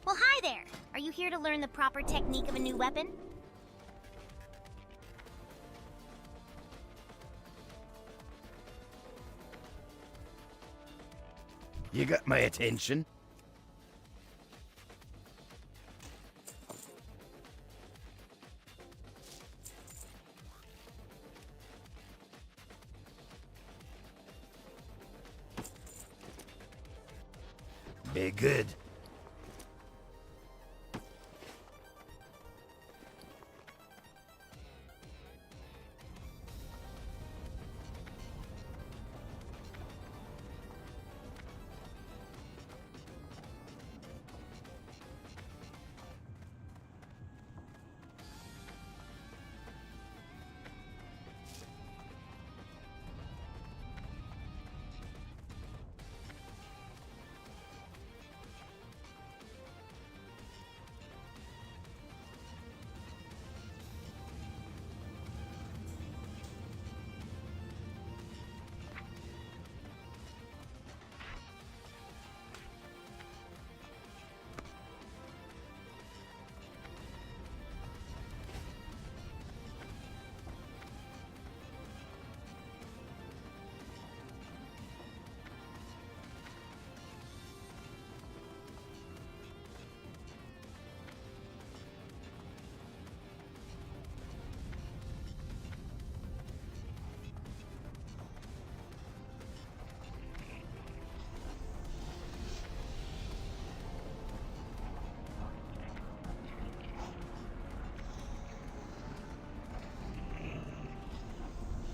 Well, hi there. Are you here to learn the proper technique of a new weapon? You got my attention. Be good.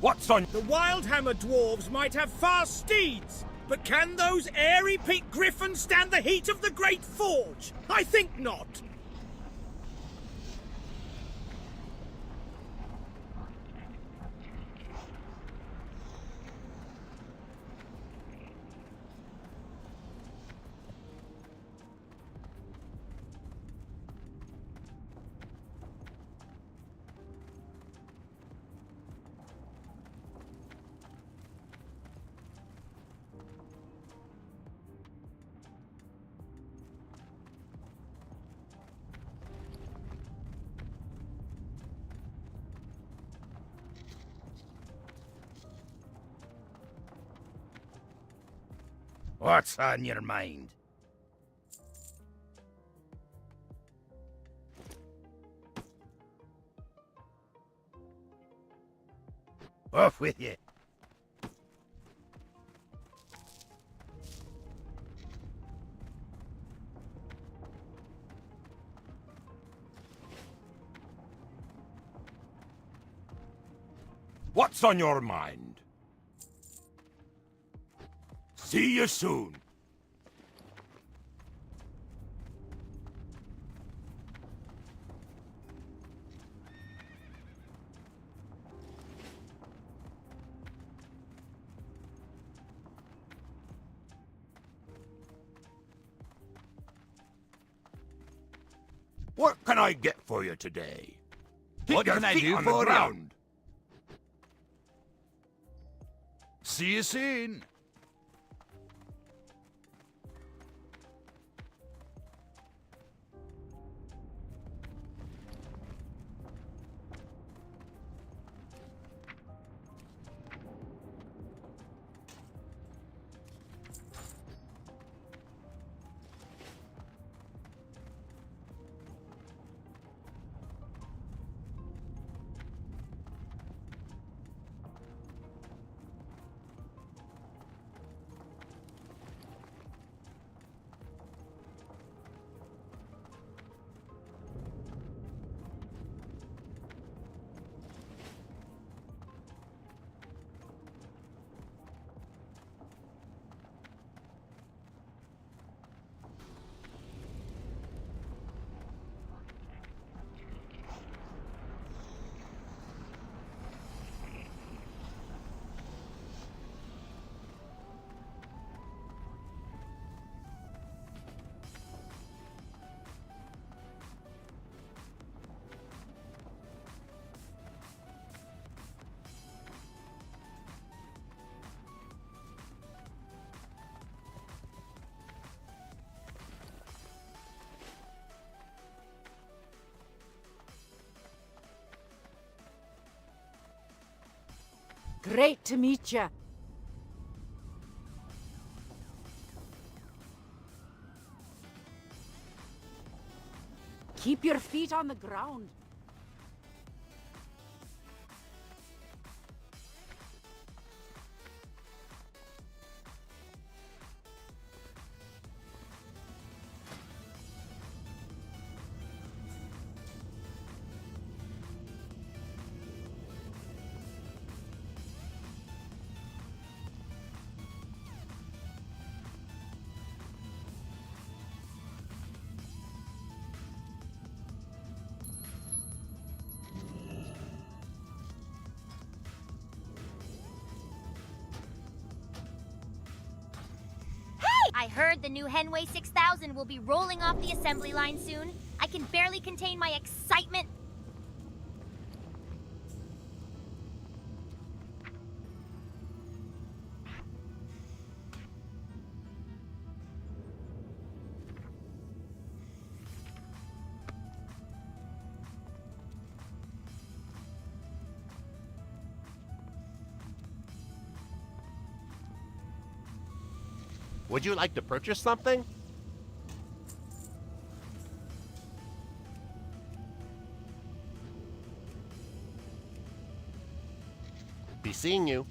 What's on? The Wildhammer dwarves might have fast steeds, but can those airy-peaked griffins stand the heat of the Great Forge? I think not. What's on your mind? Off with you. What's on your mind? See you soon. What can I get for you today? What can I do for you? See you soon. Great to meet you. Keep your feet on the ground. I heard the new Henway 6000 will be rolling off the assembly line soon. I can barely contain my excitement. Would you like to purchase something? Be seeing you.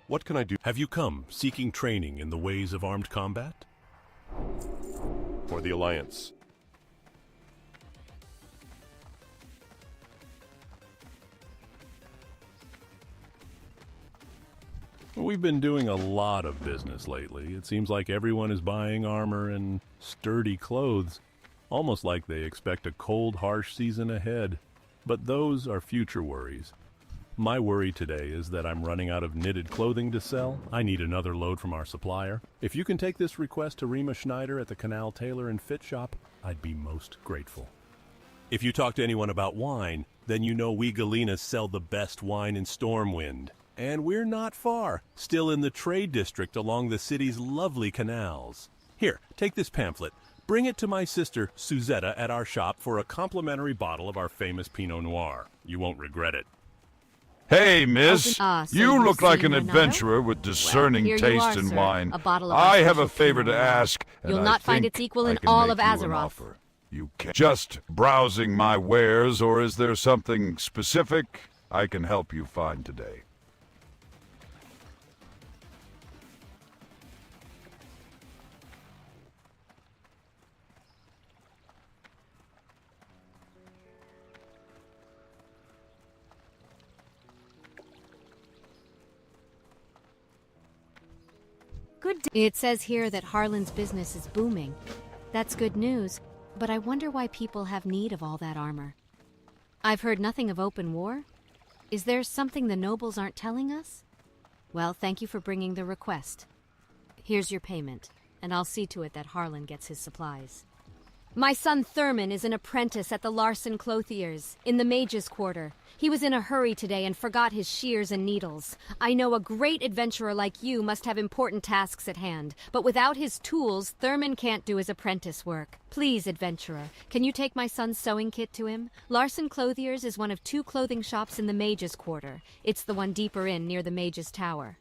What can I do? Have you come seeking training in the ways of armed combat? For the Alliance. We've been doing a lot of business lately. It seems like everyone is buying armor and sturdy clothes, almost like they expect a cold, harsh season ahead. But those are future worries. My worry today is that I'm running out of knitted clothing to sell. I need another load from our supplier. If you can take this request to Rima Schneider at the Canal Tailor and Fit Shop, I'd be most grateful. If you talk to anyone about wine, then you know we Galenas sell the best wine in Stormwind. And we're not far, still in the trade district along the city's lovely canals. Here, take this pamphlet. Bring it to my sister, Suzetta, at our shop for a complimentary bottle of our famous Pinot Noir. You won't regret it. Hey, miss. So you look like an Renato? adventurer with discerning Here you taste are, in sir. wine. A bottle of I our have a special favor to Pinot Noir. ask, and You'll I not find think its equal I in can all make of you an Azeroth. offer. You can just browsing my wares, or is there something specific I can help you find today? It says here that Harlan's business is booming. That's good news, but I wonder why people have need of all that armor. I've heard nothing of open war. Is there something the nobles aren't telling us? Well, thank you for bringing the request. Here's your payment, and I'll see to it that Harlan gets his supplies. My son Thurman is an apprentice at the Larson Clothiers, in the Mage's Quarter. He was in a hurry today and forgot his shears and needles. I know a great adventurer like you must have important tasks at hand, but without his tools, Thurman can't do his apprentice work. Please, adventurer, can you take my son's sewing kit to him? Larson Clothiers is one of 2 clothing shops in the Mage's Quarter. It's the one deeper in near the Mage's Tower.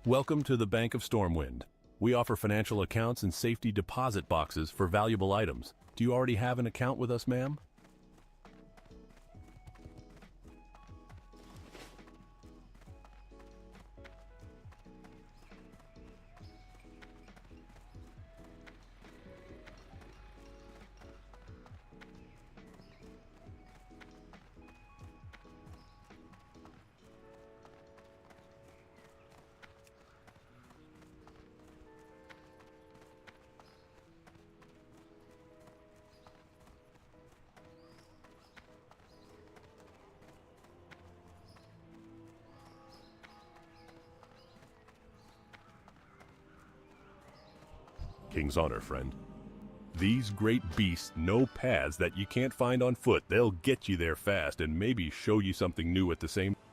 Welcome to the Bank of Stormwind. We offer financial accounts and safety deposit boxes for valuable items. Do you already have an account with us, ma'am? King's honor, friend. These great beasts know paths that you can't find on foot. They'll get you there fast and maybe show you something new at the same time.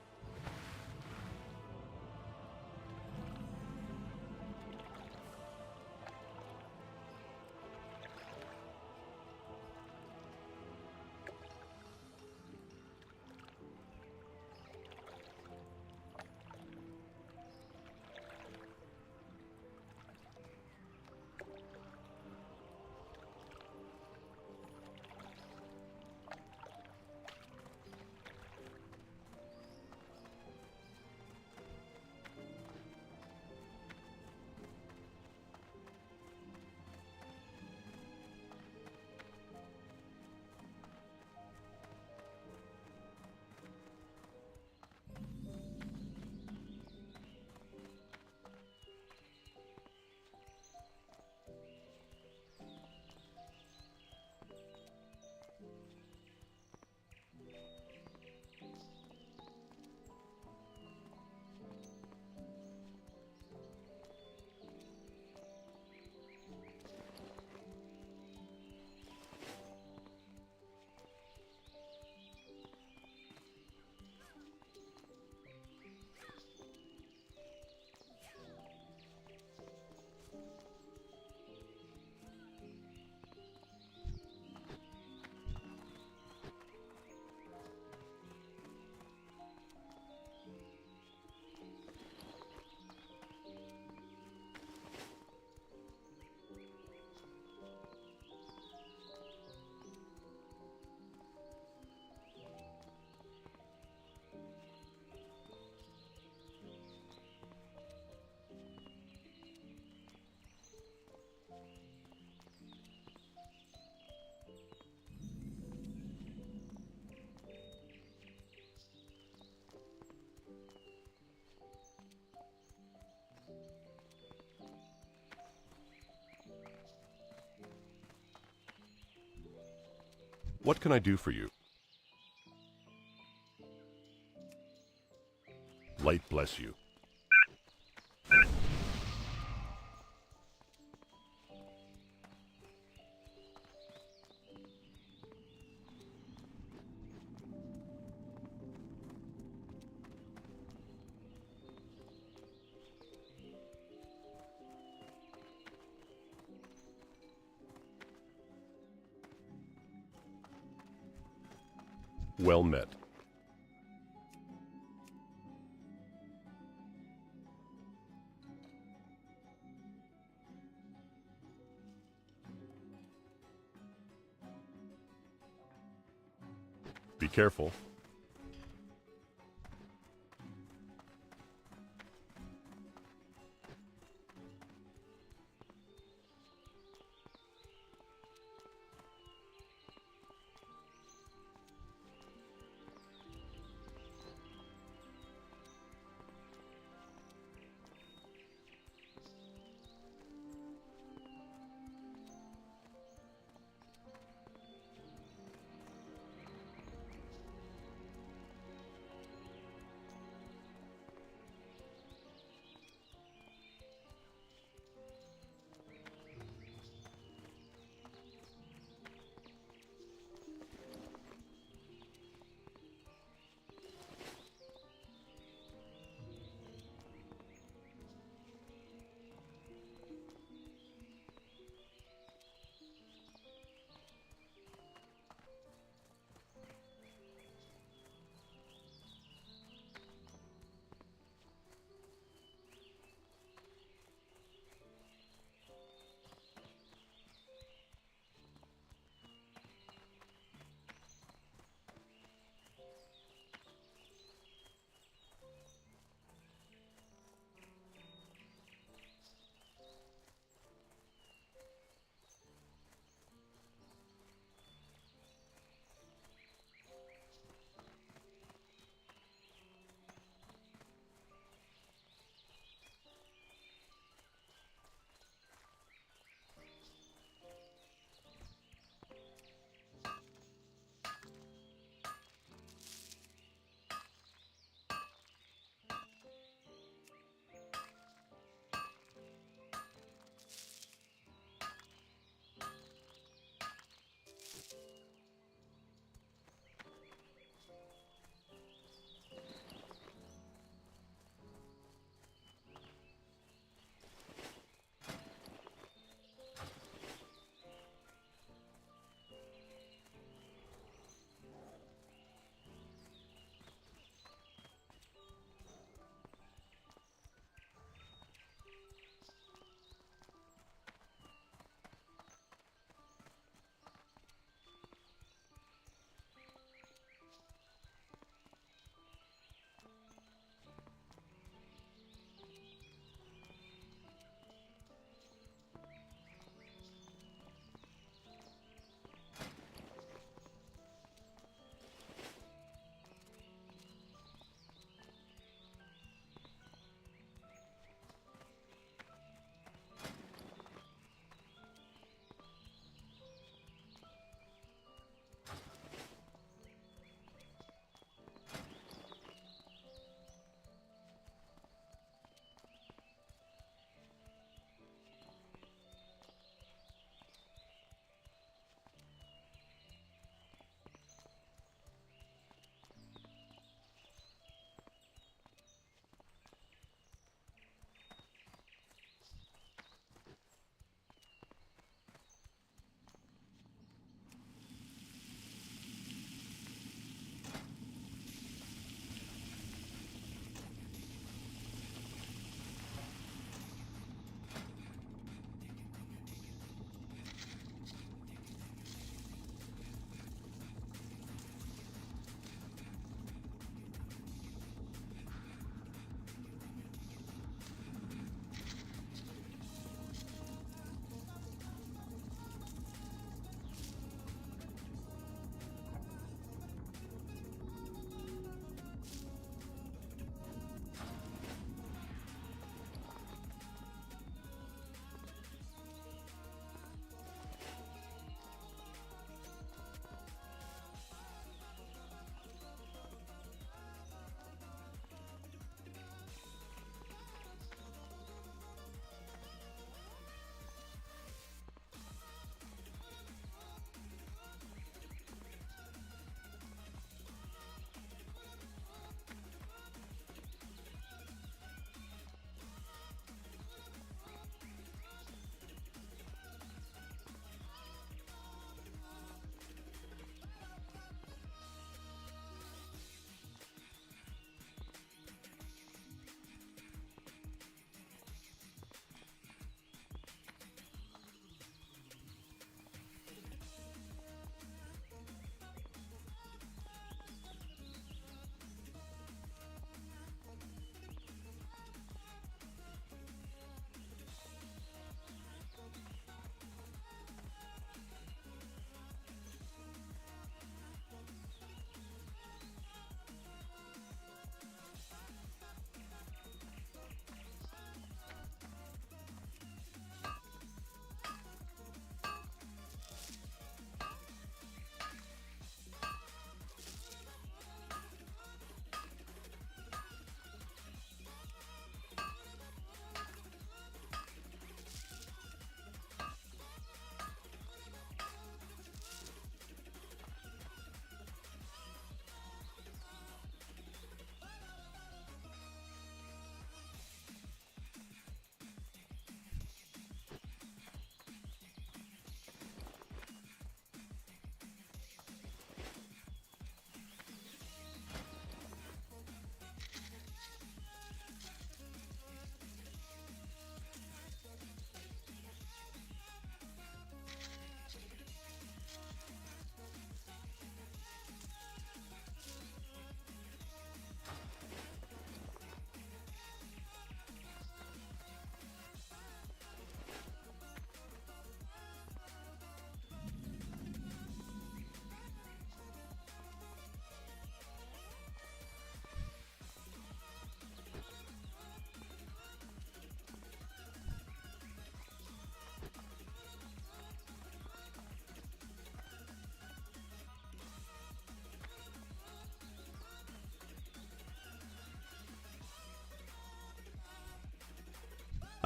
What can I do for you? Light bless you. Well met. Be careful.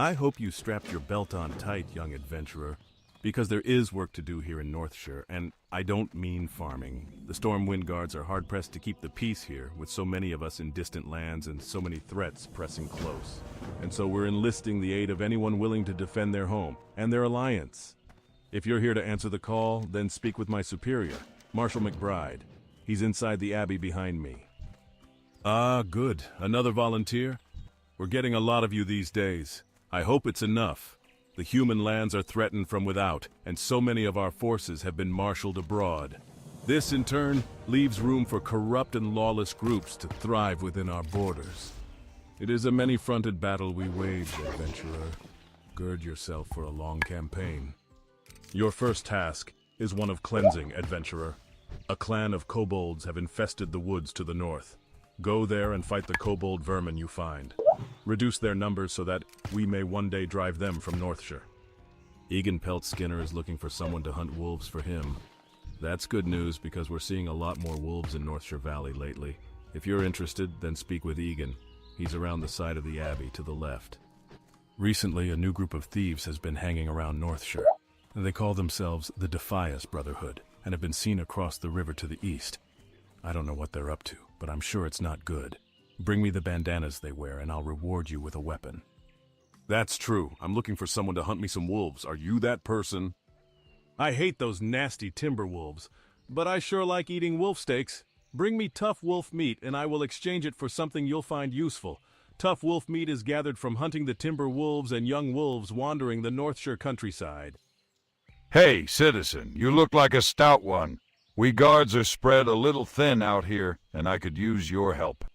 I hope you strapped your belt on tight, young adventurer, because there is work to do here in Northshire, and I don't mean farming. The Stormwind Guards are hard-pressed to keep the peace here, with so many of us in distant lands and so many threats pressing close. And so we're enlisting the aid of anyone willing to defend their home and their alliance. If you're here to answer the call, then speak with my superior, Marshal McBride. He's inside the abbey behind me. Ah, good. Another volunteer? We're getting a lot of you these days. I hope it's enough. The human lands are threatened from without, and so many of our forces have been marshaled abroad. This, in turn, leaves room for corrupt and lawless groups to thrive within our borders. It is a many-fronted battle we wage, adventurer. Gird yourself for a long campaign. Your first task is one of cleansing, adventurer. A clan of kobolds have infested the woods to the north. Go there and fight the kobold vermin you find. Reduce their numbers so that we may one day drive them from Northshire. Egan Peltskinner is looking for someone to hunt wolves for him. That's good news because we're seeing a lot more wolves in Northshire Valley lately. If you're interested, then speak with Egan. He's around the side of the abbey to the left. Recently, a new group of thieves has been hanging around Northshire. They call themselves the Defias Brotherhood and have been seen across the river to the east. I don't know what they're up to, but I'm sure it's not good. Bring me the bandanas they wear, and I'll reward you with a weapon. That's true. I'm looking for someone to hunt me some wolves. Are you that person? I hate those nasty timber wolves, but I sure like eating wolf steaks. Bring me tough wolf meat, and I will exchange it for something you'll find useful. Tough wolf meat is gathered from hunting the timber wolves and young wolves wandering the Northshire countryside. Hey, citizen, you look like a stout one. We guards are spread a little thin out here, and I could use your help.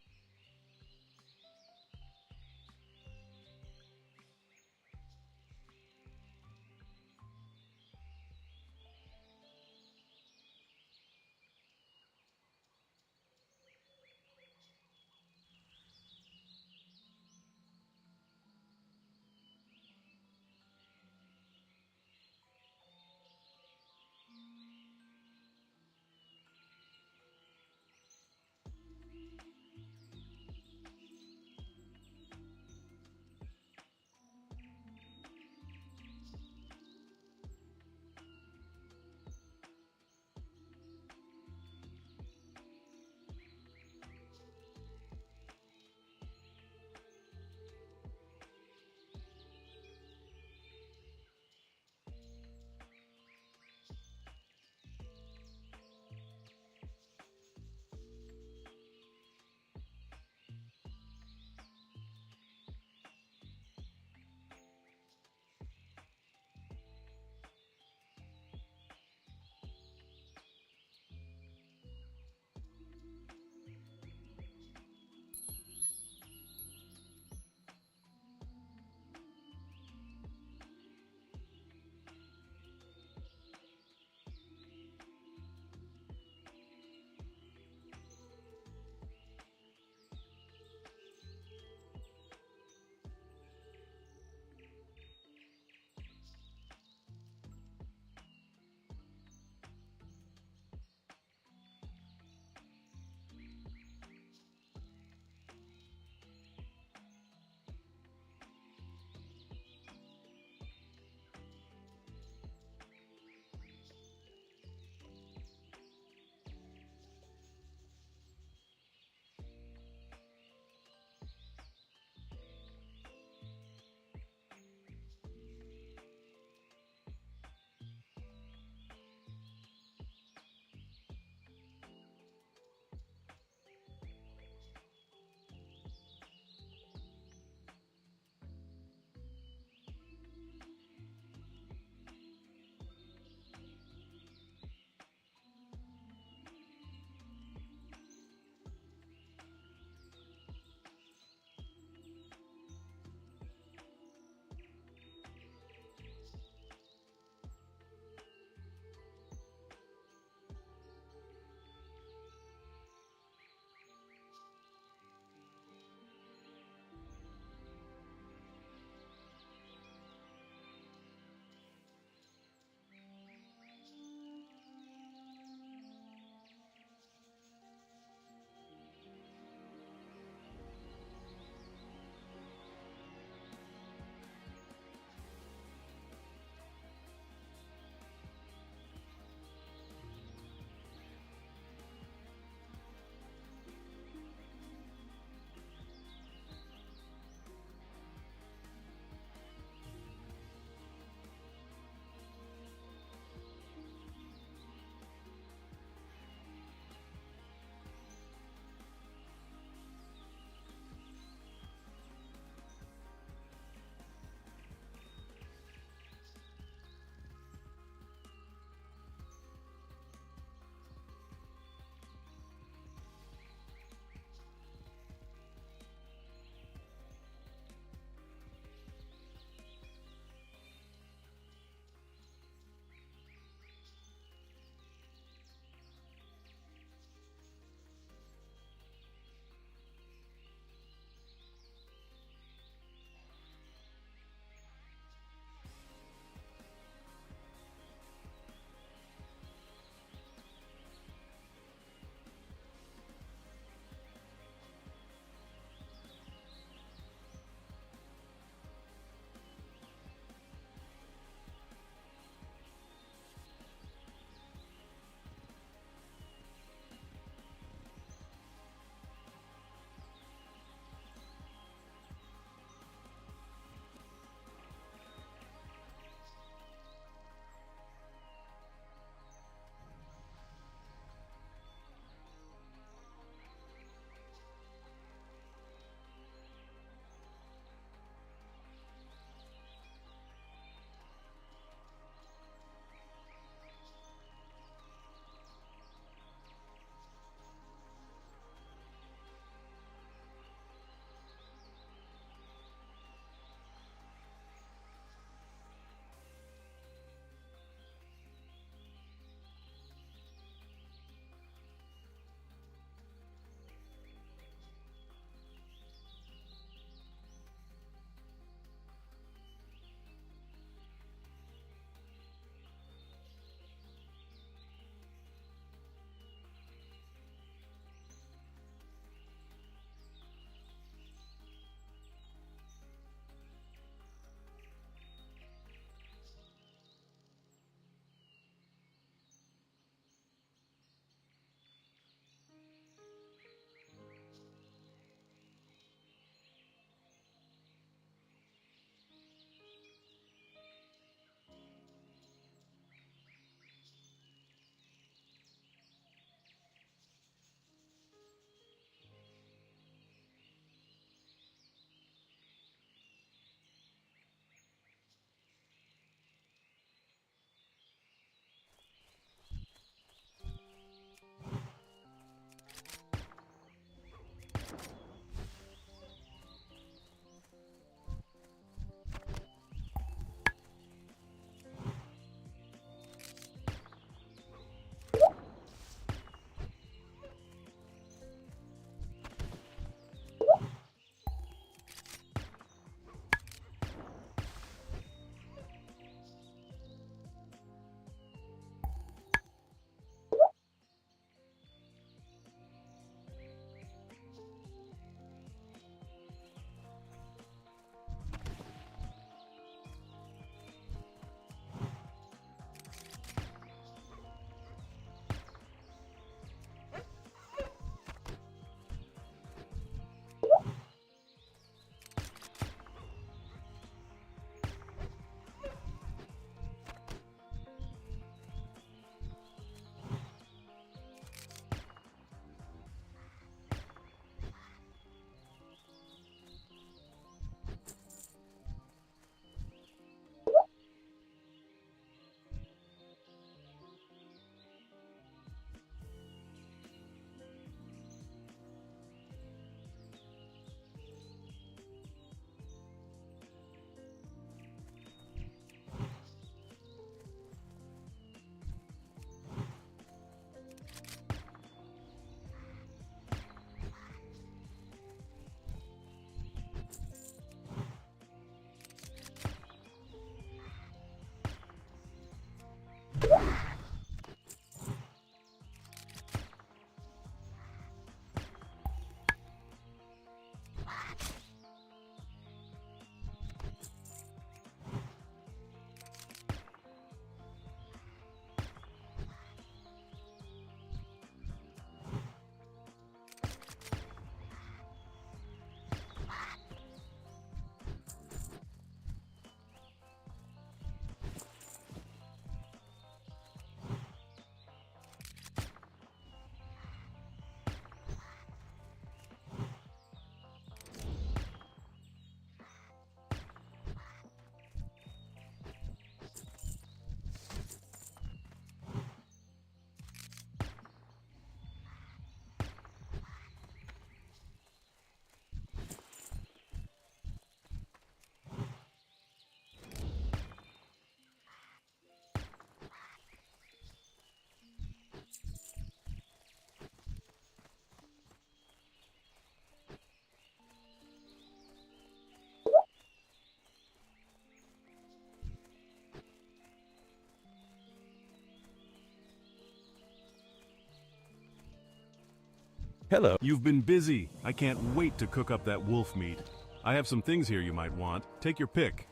Hello. You've been busy. I can't wait to cook up that wolf meat. I have some things here you might want. Take your pick.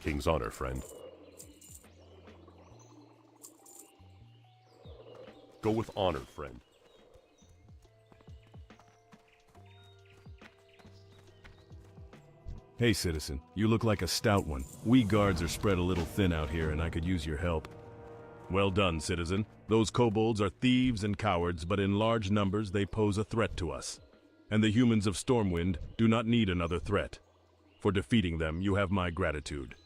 King's honor, friend. Go with honor, friend. Hey, citizen. You look like a stout one. We guards are spread a little thin out here, and I could use your help. Well done, citizen. Those kobolds are thieves and cowards, but in large numbers they pose a threat to us. And the humans of Stormwind do not need another threat. For defeating them, you have my gratitude.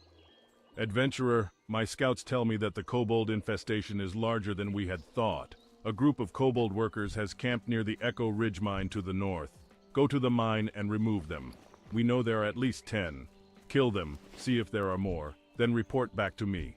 Adventurer, my scouts tell me that the kobold infestation is larger than we had thought. A group of kobold workers has camped near the Echo Ridge mine to the north. Go to the mine and remove them. We know there are at least 10. Kill them, see if there are more, then report back to me.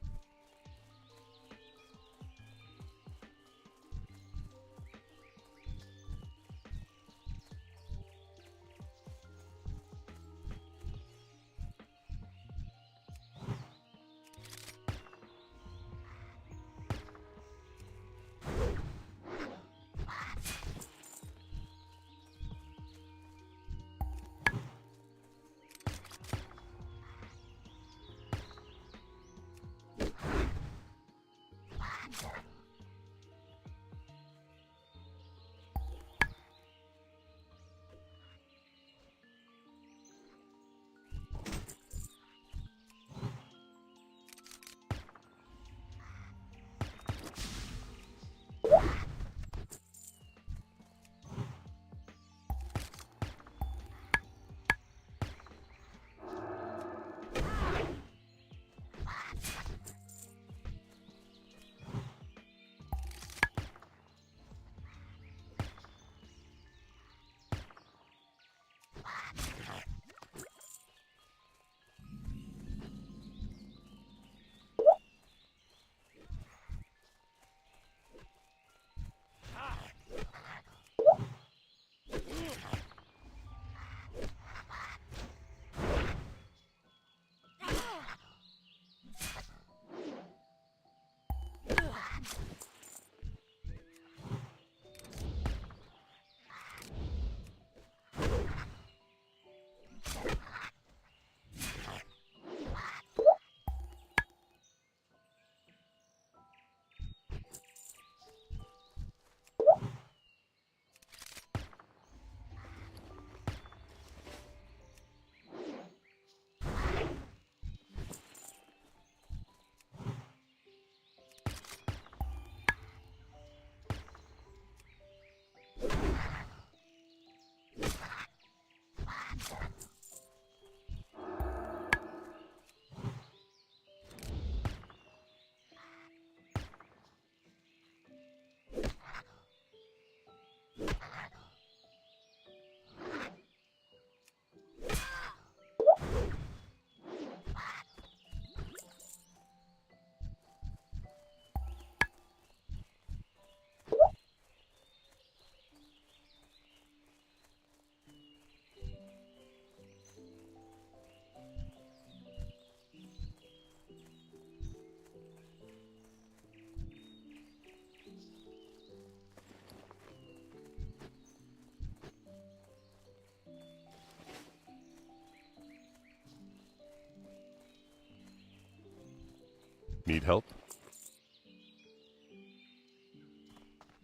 Need help?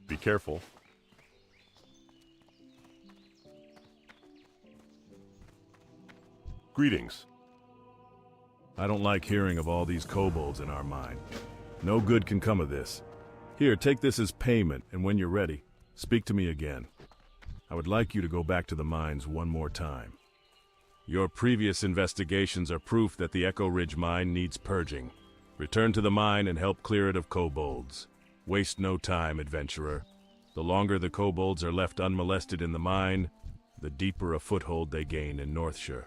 Be careful. Greetings. I don't like hearing of all these kobolds in our mine. No good can come of this. Here, take this as payment, and when you're ready, speak to me again. I would like you to go back to the mines one more time. Your previous investigations are proof that the Echo Ridge mine needs purging. Return to the mine and help clear it of kobolds. Waste no time, adventurer. The longer the kobolds are left unmolested in the mine, the deeper a foothold they gain in Northshire.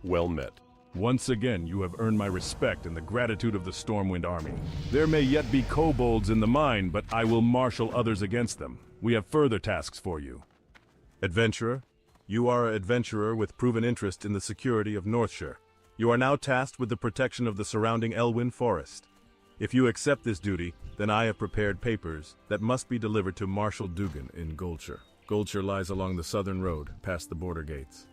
Well met. Once again, you have earned my respect and the gratitude of the Stormwind Army. There may yet be kobolds in the mine, but I will marshal others against them. We have further tasks for you. Adventurer, you are an adventurer with proven interest in the security of Northshire. You are now tasked with the protection of the surrounding Elwyn Forest. If you accept this duty, then I have prepared papers that must be delivered to Marshal Dugan in Goldshire. Goldshire lies along the southern road, past the border gates.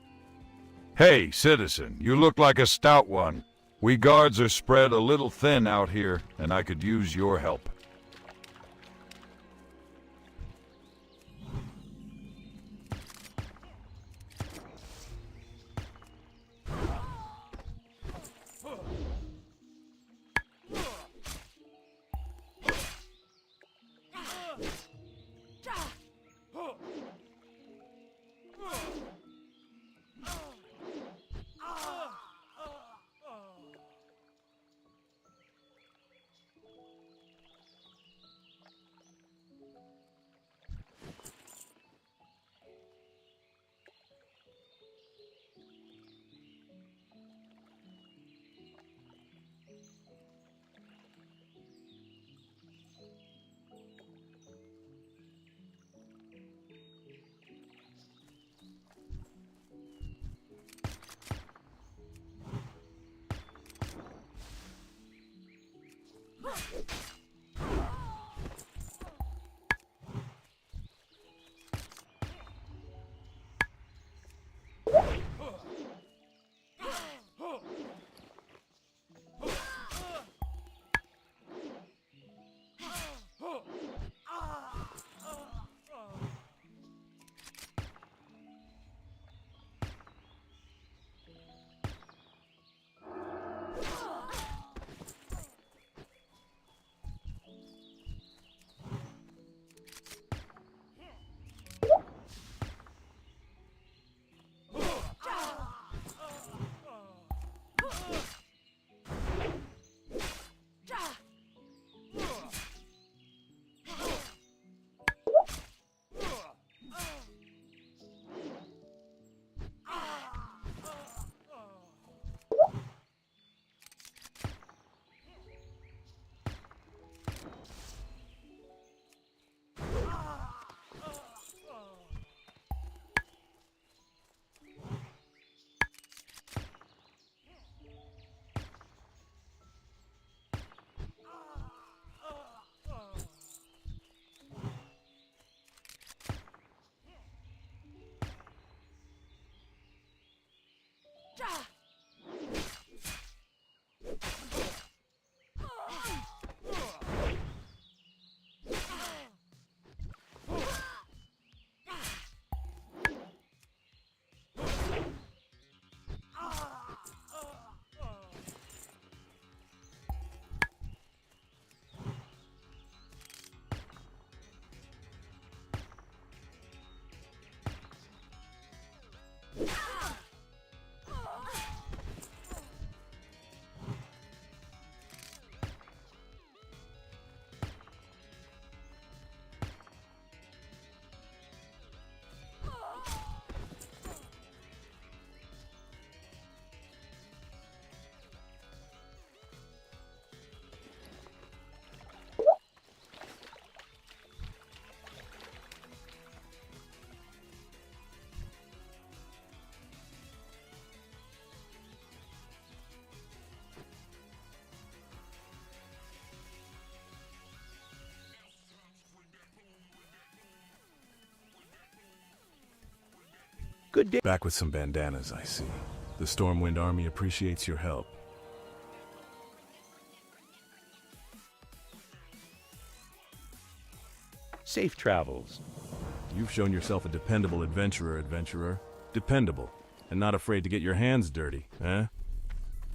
Hey, citizen, you look like a stout one. We guards are spread a little thin out here, and I could use your help. Good day. Back with some bandanas, I see. The Stormwind Army appreciates your help. Safe travels. You've shown yourself a dependable adventurer. Dependable, and not afraid to get your hands dirty, eh?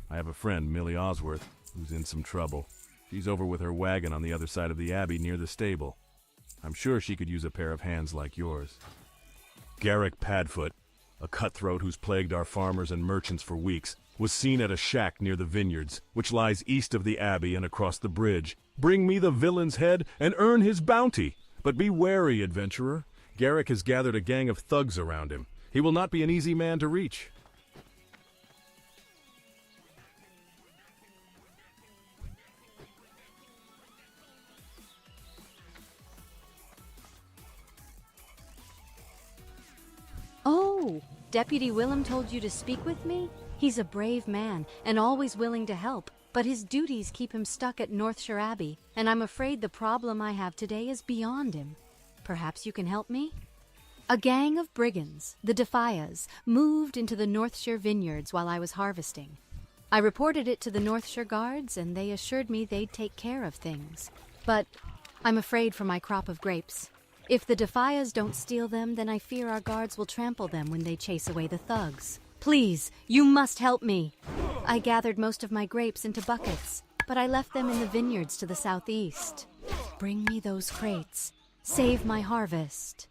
I have a friend, Millie Osworth, who's in some trouble. She's over with her wagon on the other side of the abbey near the stable. I'm sure she could use a pair of hands like yours. Garrick Padfoot, a cutthroat who's plagued our farmers and merchants for weeks, was seen at a shack near the vineyards, which lies east of the abbey and across the bridge. Bring me the villain's head and earn his bounty. But be wary, adventurer. Garrick has gathered a gang of thugs around him. He will not be an easy man to reach. Deputy Willem told you to speak with me? He's a brave man and always willing to help, but his duties keep him stuck at Northshire Abbey, and I'm afraid the problem I have today is beyond him. Perhaps you can help me? A gang of brigands, the Defias, moved into the Northshire vineyards while I was harvesting. I reported it to the Northshire Guards, and they assured me they'd take care of things. But I'm afraid for my crop of grapes. If the Defias don't steal them, then I fear our guards will trample them when they chase away the thugs. Please, you must help me. I gathered most of my grapes into buckets, but I left them in the vineyards to the southeast. Bring me those crates. Save my harvest.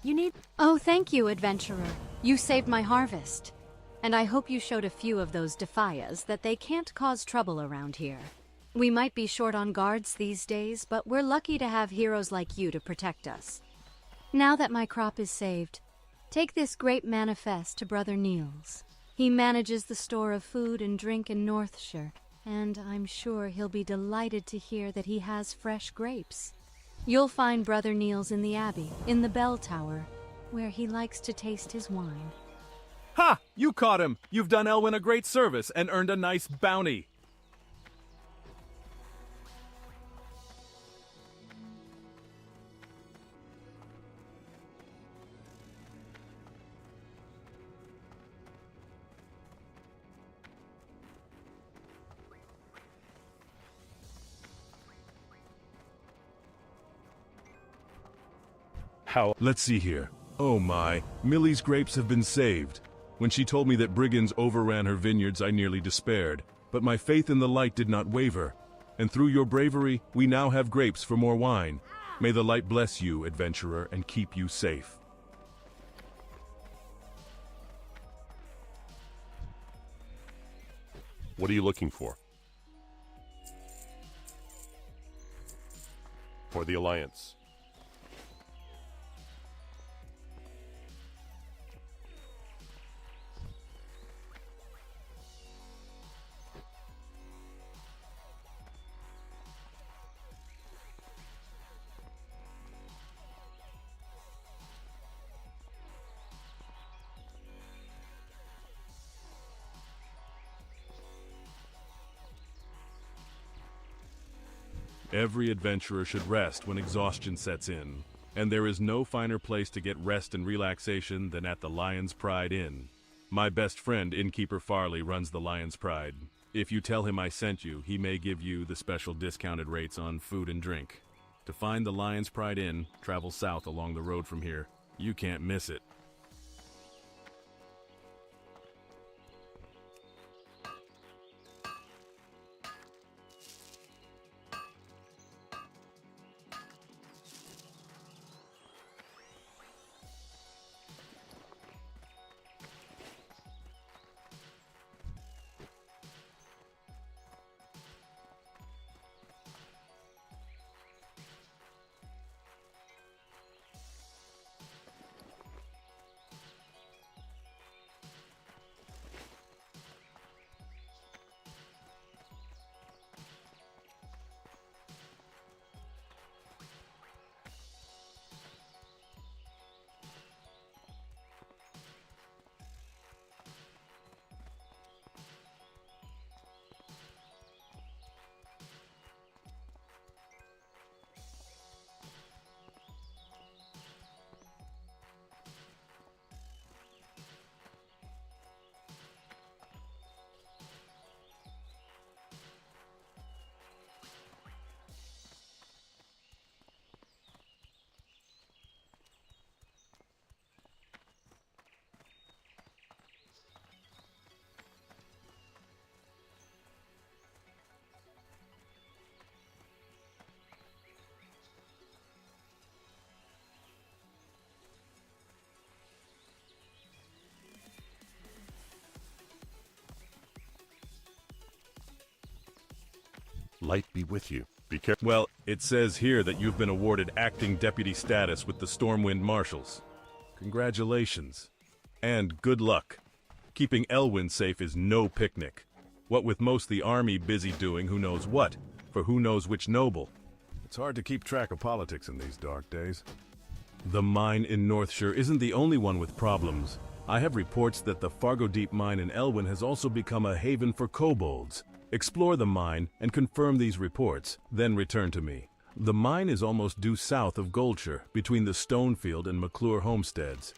You need... Oh, thank you, adventurer. You saved my harvest. And I hope you showed a few of those defias that they can't cause trouble around here. We might be short on guards these days, but we're lucky to have heroes like you to protect us. Now that my crop is saved, take this great manifest to Brother Niels. He manages the store of food and drink in Northshire, and I'm sure he'll be delighted to hear that he has fresh grapes. You'll find Brother Niels in the Abbey, in the bell tower, where he likes to taste his wine. Ha! You caught him! You've done Elwyn a great service and earned a nice bounty. How? Let's see here. Oh my, Millie's grapes have been saved. When she told me that brigands overran her vineyards, I nearly despaired. But my faith in the light did not waver. And through your bravery, we now have grapes for more wine. May the light bless you, adventurer, and keep you safe. What are you looking for? For the Alliance. Every adventurer should rest when exhaustion sets in, and there is no finer place to get rest and relaxation than at the Lion's Pride Inn. My best friend, Innkeeper Farley, runs the Lion's Pride. If you tell him I sent you, he may give you the special discounted rates on food and drink. To find the Lion's Pride Inn, travel south along the road from here. You can't miss it. Light be with you. Be careful. Well, it says here that you've been awarded acting deputy status with the Stormwind Marshals. Congratulations. And good luck. Keeping Elwyn safe is no picnic. What with most the army busy doing who knows what, for who knows which noble. It's hard to keep track of politics in these dark days. The mine in Northshire isn't the only one with problems. I have reports that the Fargo Deep mine in Elwyn has also become a haven for kobolds. Explore the mine and confirm these reports, then return to me. The mine is almost due south of Goldshire, between the Stonefield and McClure homesteads.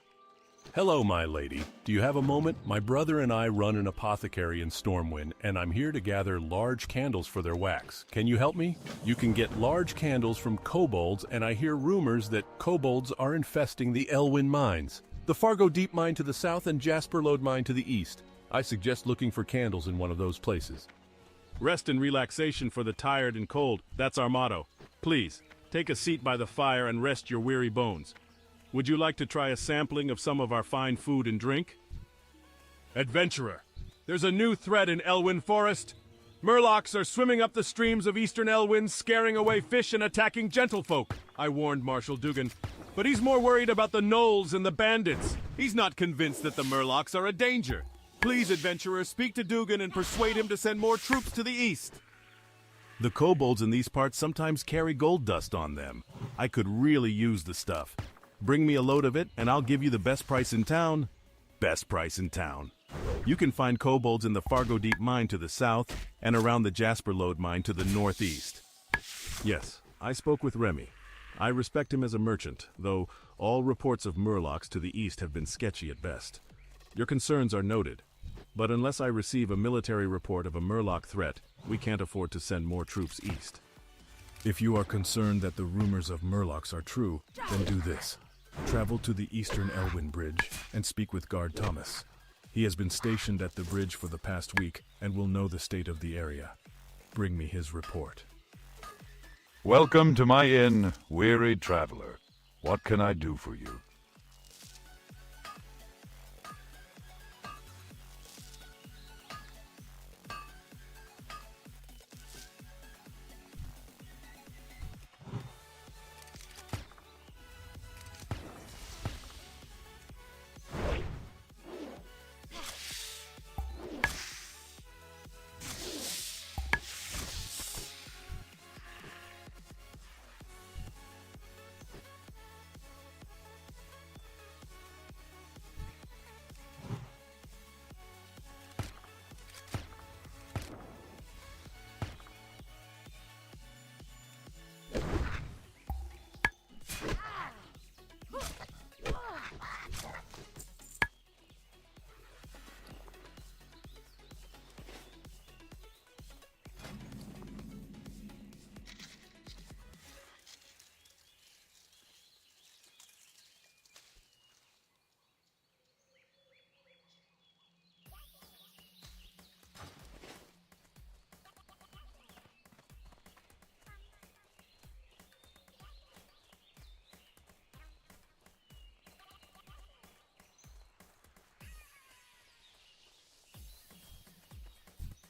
Hello, my lady. Do you have a moment? My brother and I run an apothecary in Stormwind, and I'm here to gather large candles for their wax. Can you help me? You can get large candles from kobolds, and I hear rumors that kobolds are infesting the Elwyn mines. The Fargo Deep mine to the south and Jasper Lode mine to the east. I suggest looking for candles in one of those places. Rest and relaxation for the tired and cold, that's our motto. Please, take a seat by the fire and rest your weary bones. Would you like to try a sampling of some of our fine food and drink? Adventurer, there's a new threat in Elwyn Forest. Murlocs are swimming up the streams of eastern Elwyn, scaring away fish and attacking gentlefolk, I warned Marshal Dugan. But he's more worried about the gnolls and the bandits. He's not convinced that the Murlocs are a danger. Please, adventurer, speak to Dugan and persuade him to send more troops to the east. The kobolds in these parts sometimes carry gold dust on them. I could really use the stuff. Bring me a load of it, and I'll give you the best price in town. Best price in town. You can find kobolds in the Fargo Deep Mine to the south, and around the Jasper Lode Mine to the northeast. Yes, I spoke with Remy. I respect him as a merchant, though all reports of Murlocs to the east have been sketchy at best. Your concerns are noted, but unless I receive a military report of a Murloc threat, we can't afford to send more troops east. If you are concerned that the rumors of Murlocs are true, then do this. Travel to the eastern Elwyn Bridge and speak with Guard Thomas. He has been stationed at the bridge for the past week and will know the state of the area. Bring me his report. Welcome to my inn, weary traveler. What can I do for you?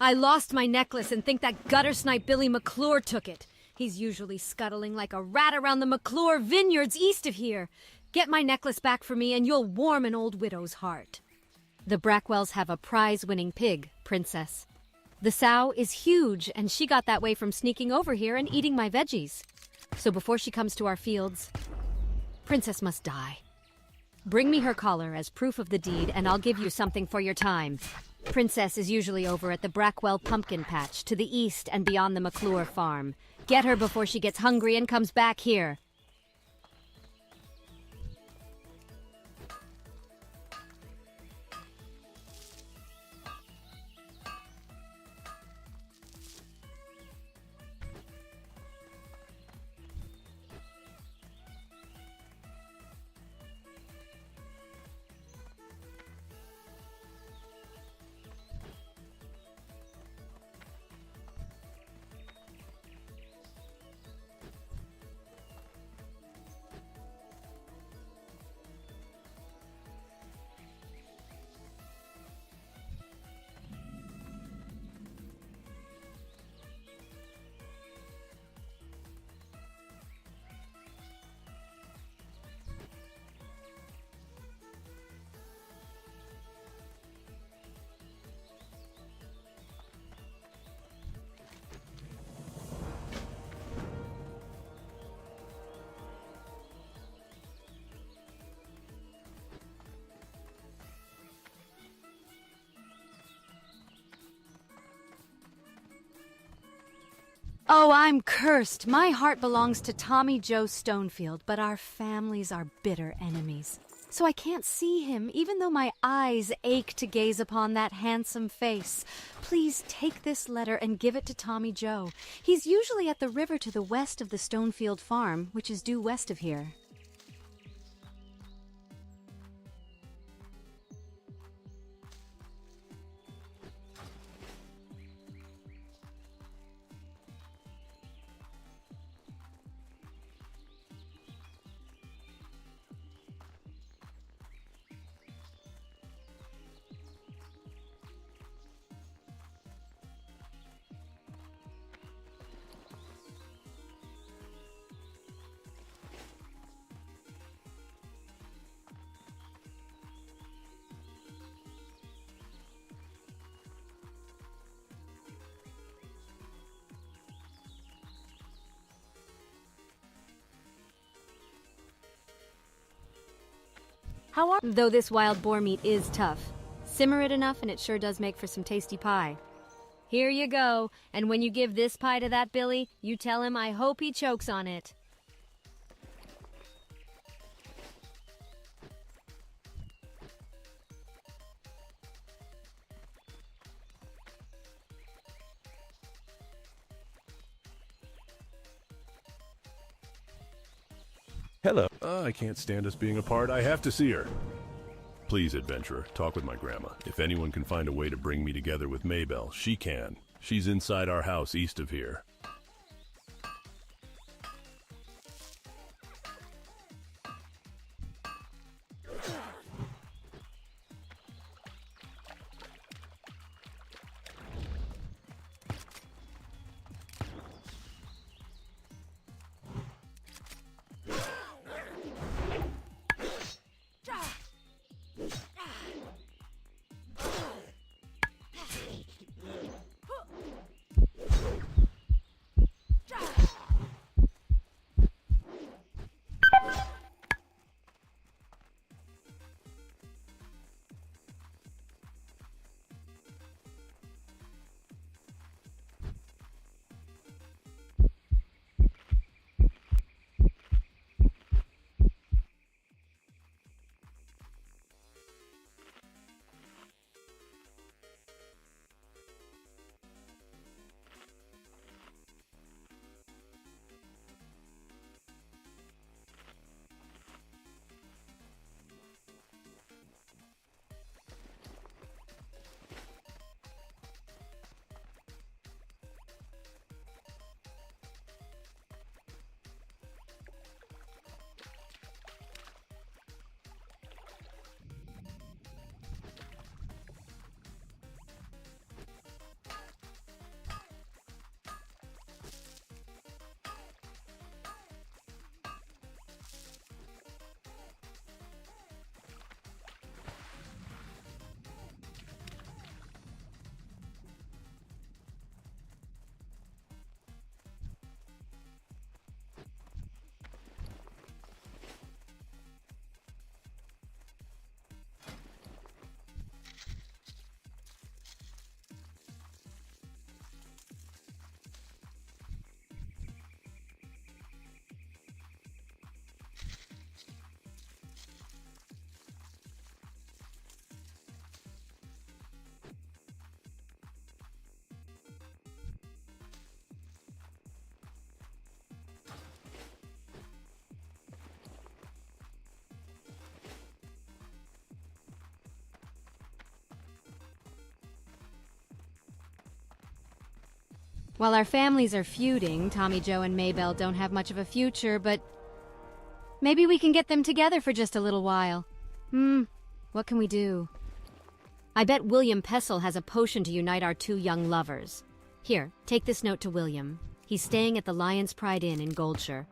I lost my necklace and think that gutter snipe Billy McClure took it. He's usually scuttling like a rat around the McClure vineyards east of here. Get my necklace back for me and you'll warm an old widow's heart. The Brackwells have a prize-winning pig, Princess. The sow is huge, and she got that way from sneaking over here and eating my veggies. So before she comes to our fields, Princess must die. Bring me her collar as proof of the deed, and I'll give you something for your time. Princess is usually over at the Brackwell pumpkin patch to the east and beyond the McClure farm. Get her before she gets hungry and comes back here. Oh, I'm cursed. My heart belongs to Tommy Joe Stonefield, but our families are bitter enemies. So I can't see him, even though my eyes ache to gaze upon that handsome face. Please take this letter and give it to Tommy Joe. He's usually at the river to the west of the Stonefield farm, which is due west of here. How are— Though this wild boar meat is tough. Simmer it enough and it sure does make for some tasty pie. Here you go, and when you give this pie to that Billy, you tell him I hope he chokes on it. Hello. I can't stand us being apart. I have to see her. Please, adventurer, talk with my grandma. If anyone can find a way to bring me together with Maybelle, she can. She's inside our house east of here. While our families are feuding, Tommy Joe and Maybelle don't have much of a future, but maybe we can get them together for just a little while. What can we do? I bet William Pessel has a potion to unite our two young lovers. Here, take this note to William. He's staying at the Lion's Pride Inn in Goldshire.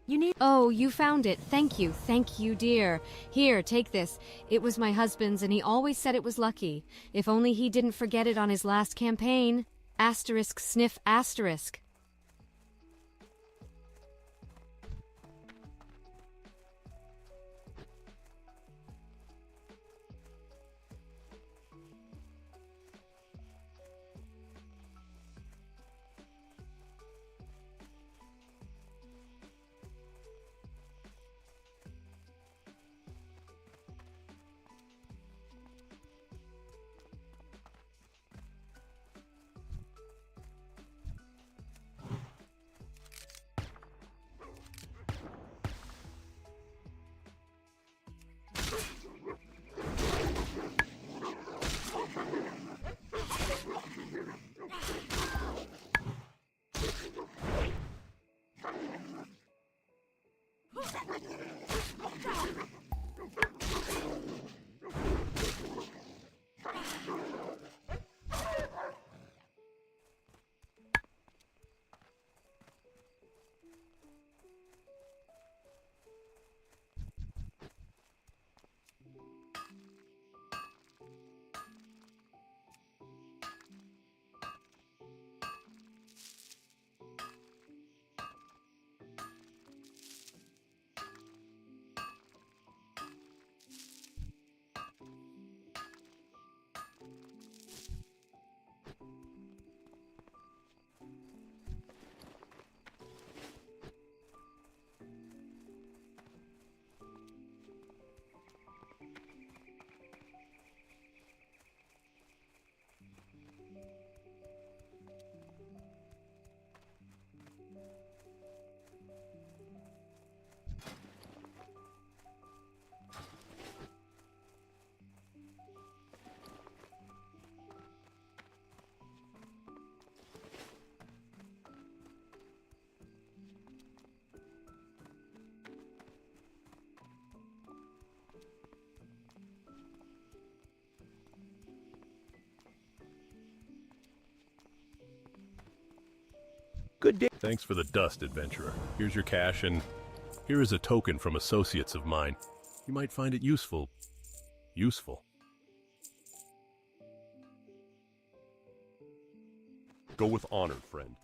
You need— Oh, you found it. Thank you. Thank you, dear. Here, take this. It was my husband's, and he always said it was lucky. If only he didn't forget it on his last campaign. Asterisk sniff asterisk. Good day. Thanks for the dust, adventurer. Here's your cash, and here is a token from associates of mine. You might find it useful. Useful. Go with honor, friend.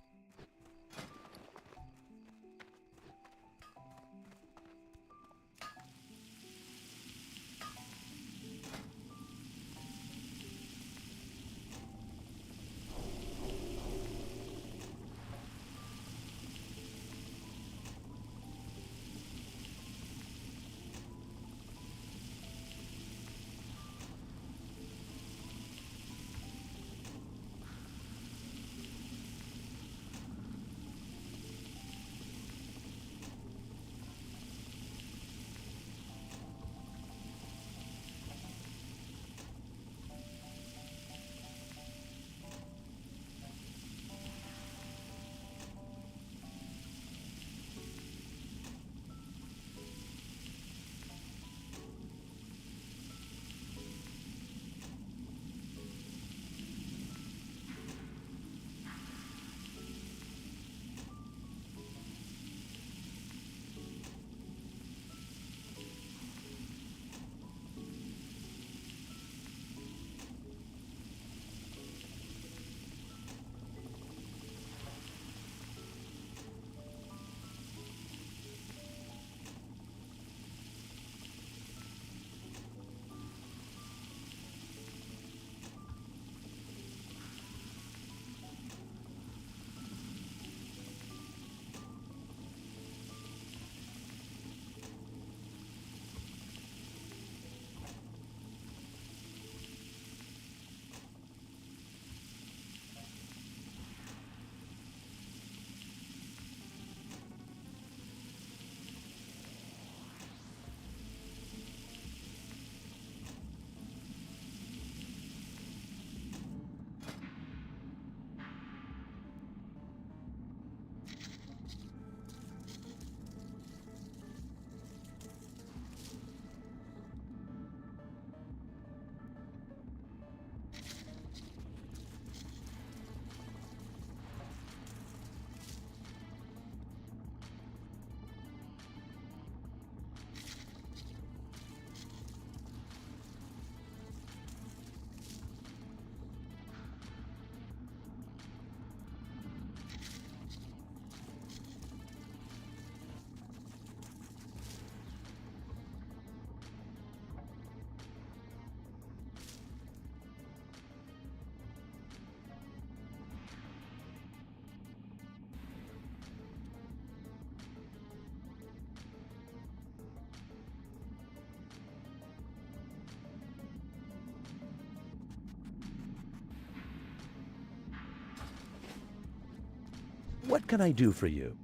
What can I do for you?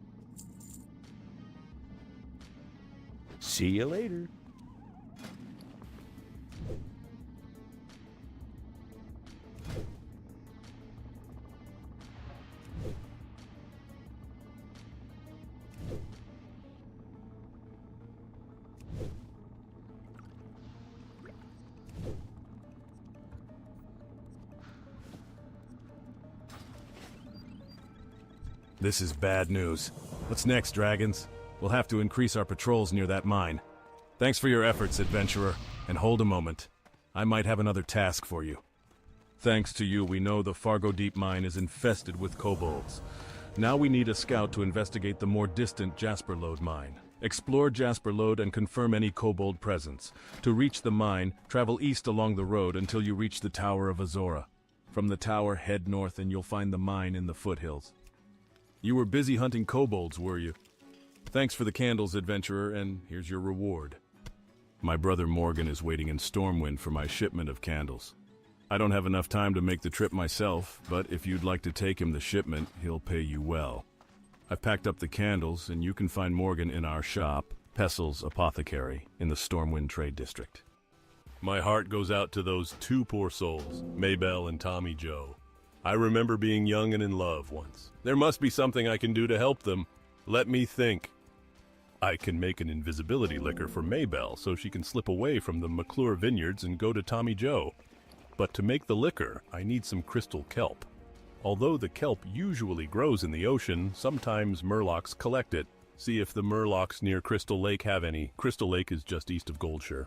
See you later. This is bad news. What's next, dragons? We'll have to increase our patrols near that mine. Thanks for your efforts, adventurer. And hold a moment. I might have another task for you. Thanks to you, we know the Fargo Deep Mine is infested with kobolds. Now we need a scout to investigate the more distant Jasper Lode mine. Explore Jasper Lode and confirm any kobold presence. To reach the mine, travel east along the road until you reach the Tower of Azora. From the tower, head north and you'll find the mine in the foothills. You were busy hunting kobolds, were you? Thanks for the candles, adventurer, and here's your reward. My brother Morgan is waiting in Stormwind for my shipment of candles. I don't have enough time to make the trip myself, but if you'd like to take him the shipment, he'll pay you well. I've packed up the candles, and you can find Morgan in our shop, Pessel's Apothecary, in the Stormwind Trade District. My heart goes out to those two poor souls, Maybelle and Tommy Joe. I remember being young and in love once. There must be something I can do to help them. Let me think. I can make an invisibility liquor for Maybelle so she can slip away from the McClure vineyards and go to Tommy Joe. But to make the liquor, I need some crystal kelp. Although the kelp usually grows in the ocean, sometimes murlocs collect it. See if the murlocs near Crystal Lake have any. Crystal Lake is just east of Goldshire.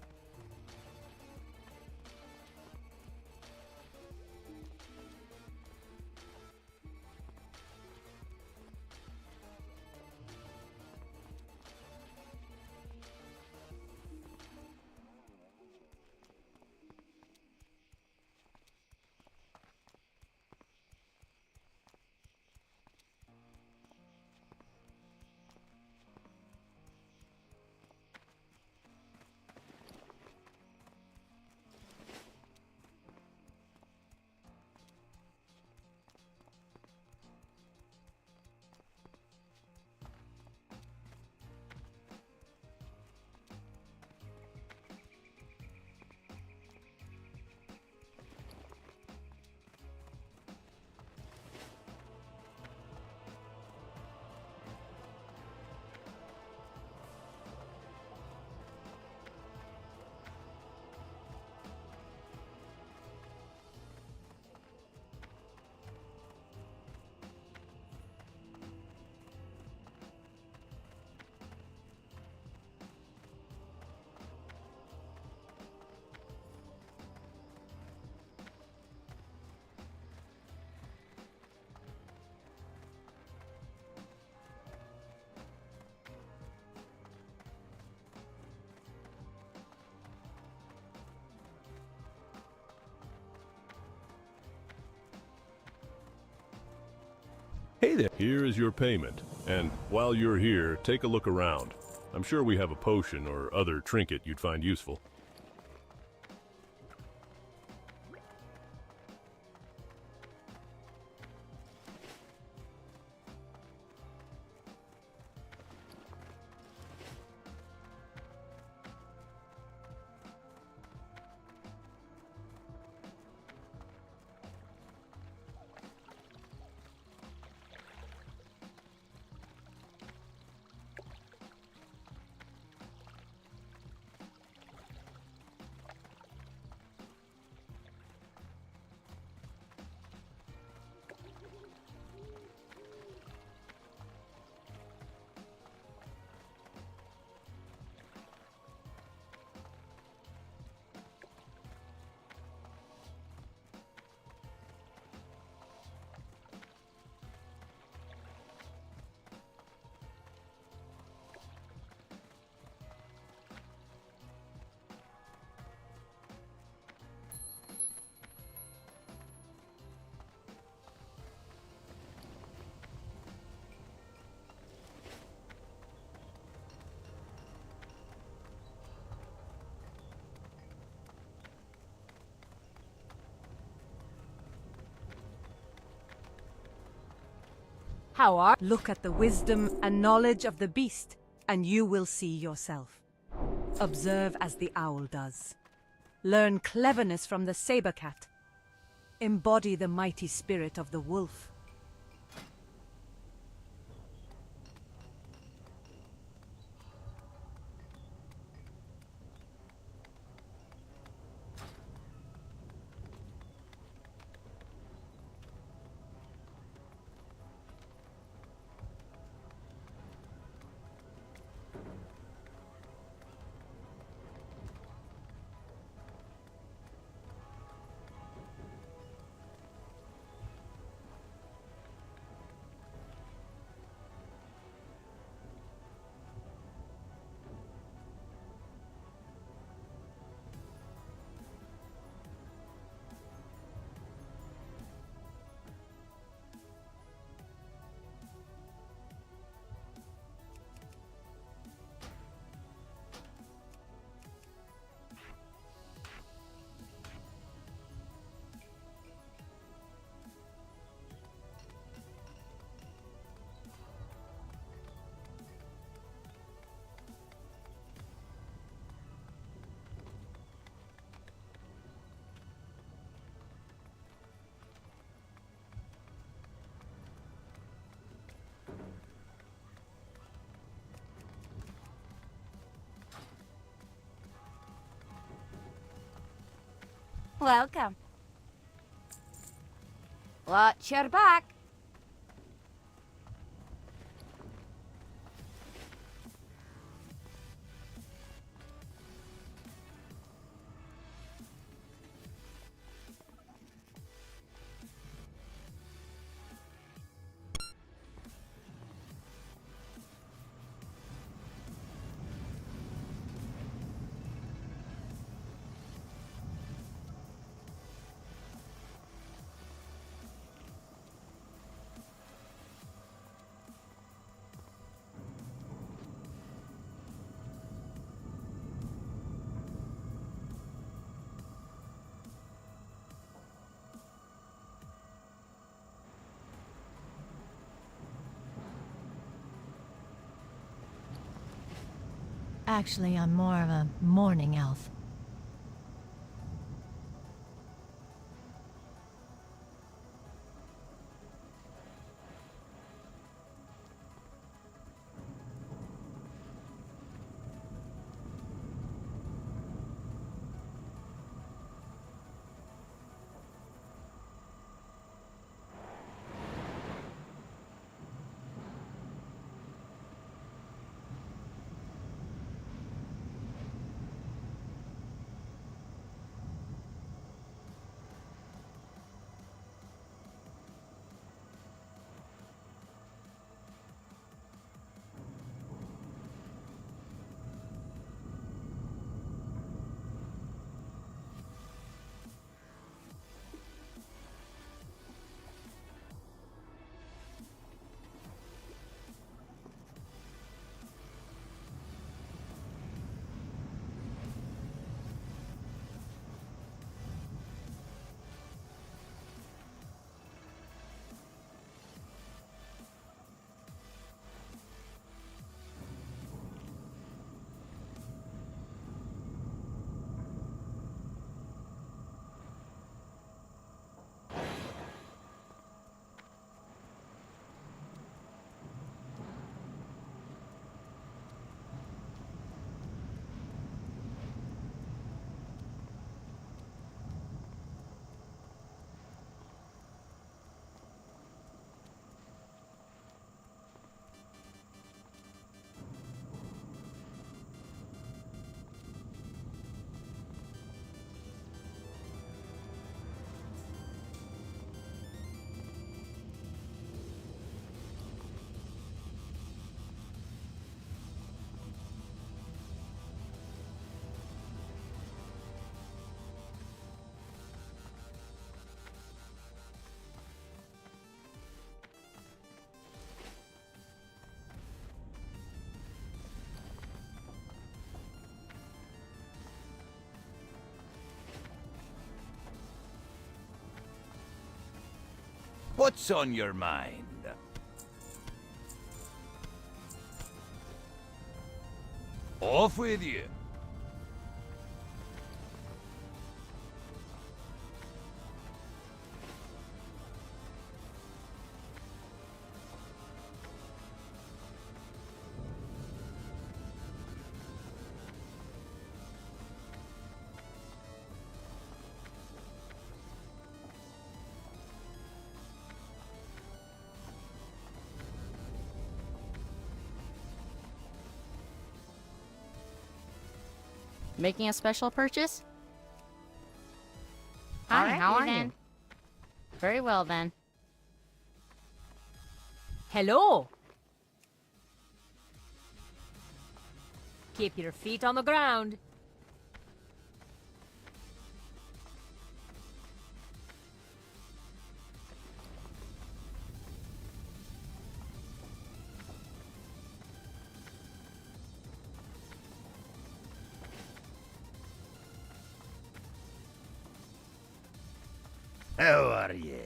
Hey there. Here is your payment. And while you're here, take a look around. I'm sure we have a potion or other trinket you'd find useful. How are? Look at the wisdom and knowledge of the beast, and you will see yourself. Observe as the owl does. Learn cleverness from the saber cat. Embody the mighty spirit of the wolf. Welcome. Watch your back. Actually, I'm more of a morning elf. What's on your mind? Off with you. Making a special purchase? Hi, Hi, how are then. you? Very well then. Hello! Keep your feet on the ground. How are you?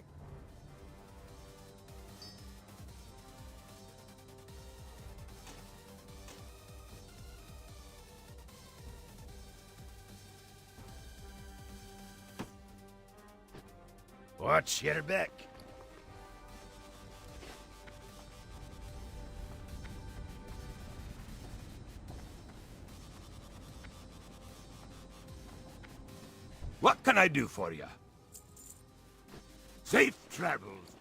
Watch your back. What can I do for you? Safe travels.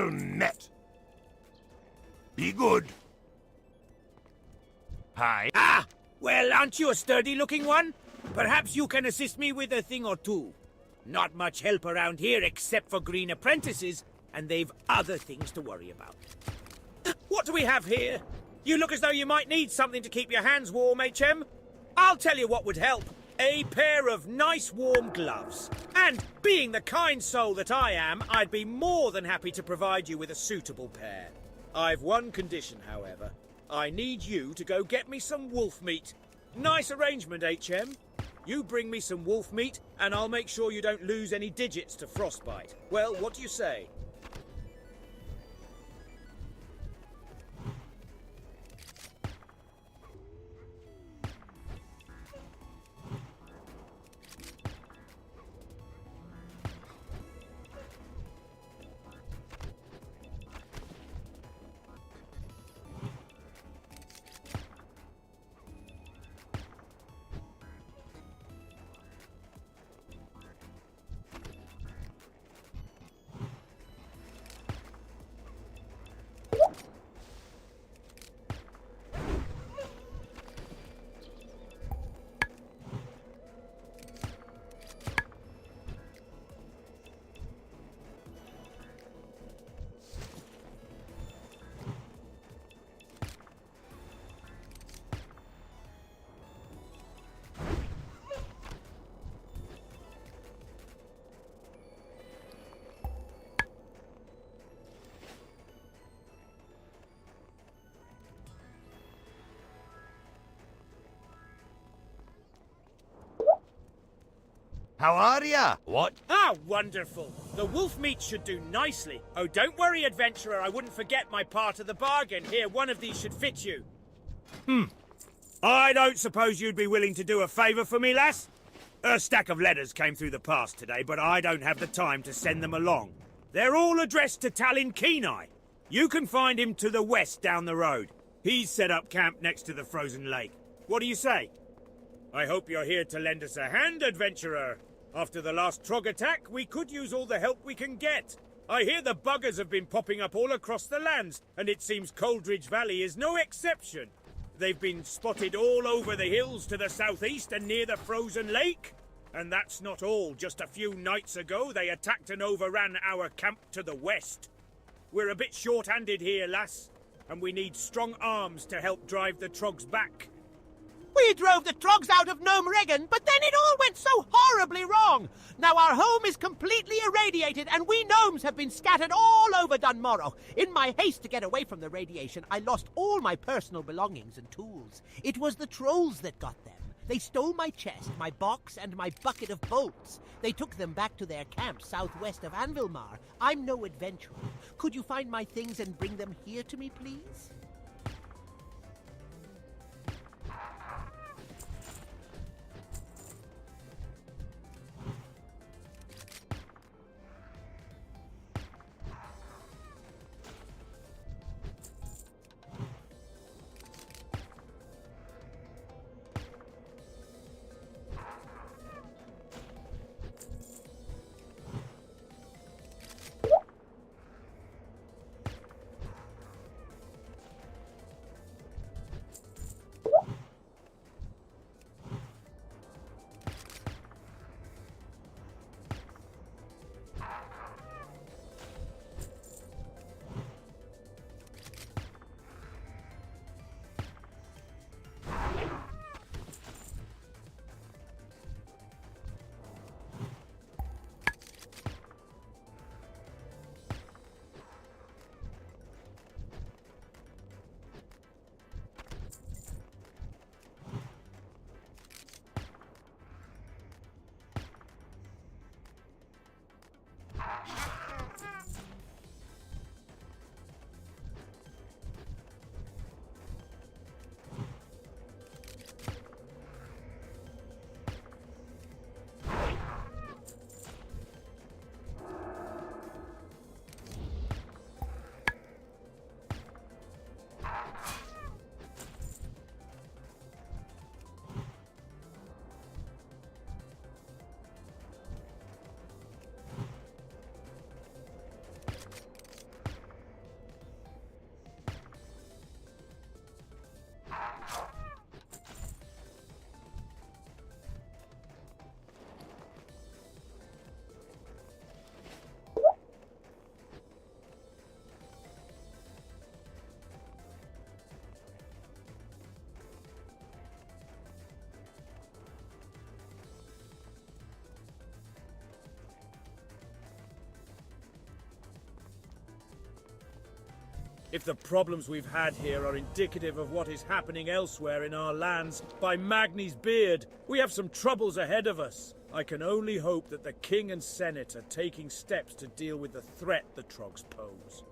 Well met. Be good. Hi. Ah! Well, aren't you a sturdy-looking one? Perhaps you can assist me with a thing or two. Not much help around here except for green apprentices, and they've other things to worry about. What do we have here? You look as though you might need something to keep your hands warm, HM. I'll tell you what would help. A pair of nice warm gloves. And, being the kind soul that I am, I'd be more than happy to provide you with a suitable pair. I've one condition, however. I need you to go get me some wolf meat. Nice arrangement, HM. You bring me some wolf meat, and I'll make sure you don't lose any digits to frostbite. Well, what do you say? How are ya? What? Ah, wonderful. The wolf meat should do nicely. Oh, don't worry, adventurer. I wouldn't forget my part of the bargain. Here, one of these should fit you. I don't suppose you'd be willing to do a favour for me, lass? A stack of letters came through the pass today, but I don't have the time to send them along. They're all addressed to Talon Kenai. You can find him to the west down the road. He's set up camp next to the frozen lake. What do you say? I hope you're here to lend us a hand, adventurer. After the last Trog attack, we could use all the help we can get. I hear the buggers have been popping up all across the lands, and it seems Coldridge Valley is no exception. They've been spotted all over the hills to the southeast and near the frozen lake. And that's not all. Just a few nights ago, they attacked and overran our camp to the west. We're a bit short-handed here, lass, and we need strong arms to help drive the Trogs back. We drove the Trogs out of Gnome Regan, but then it all went so horribly wrong. Now our home is completely irradiated, and we gnomes have been scattered all over Dunmorrow. In my haste to get away from the radiation, I lost all my personal belongings and tools. It was the trolls that got them. They stole my chest, my box, and my bucket of bolts. They took them back to their camp southwest of Anvilmar. I'm no adventurer. Could you find my things and bring them here to me, please? If the problems we've had here are indicative of what is happening elsewhere in our lands, by Magni's beard, we have some troubles ahead of us. I can only hope that the King and Senate are taking steps to deal with the threat the Trogs pose.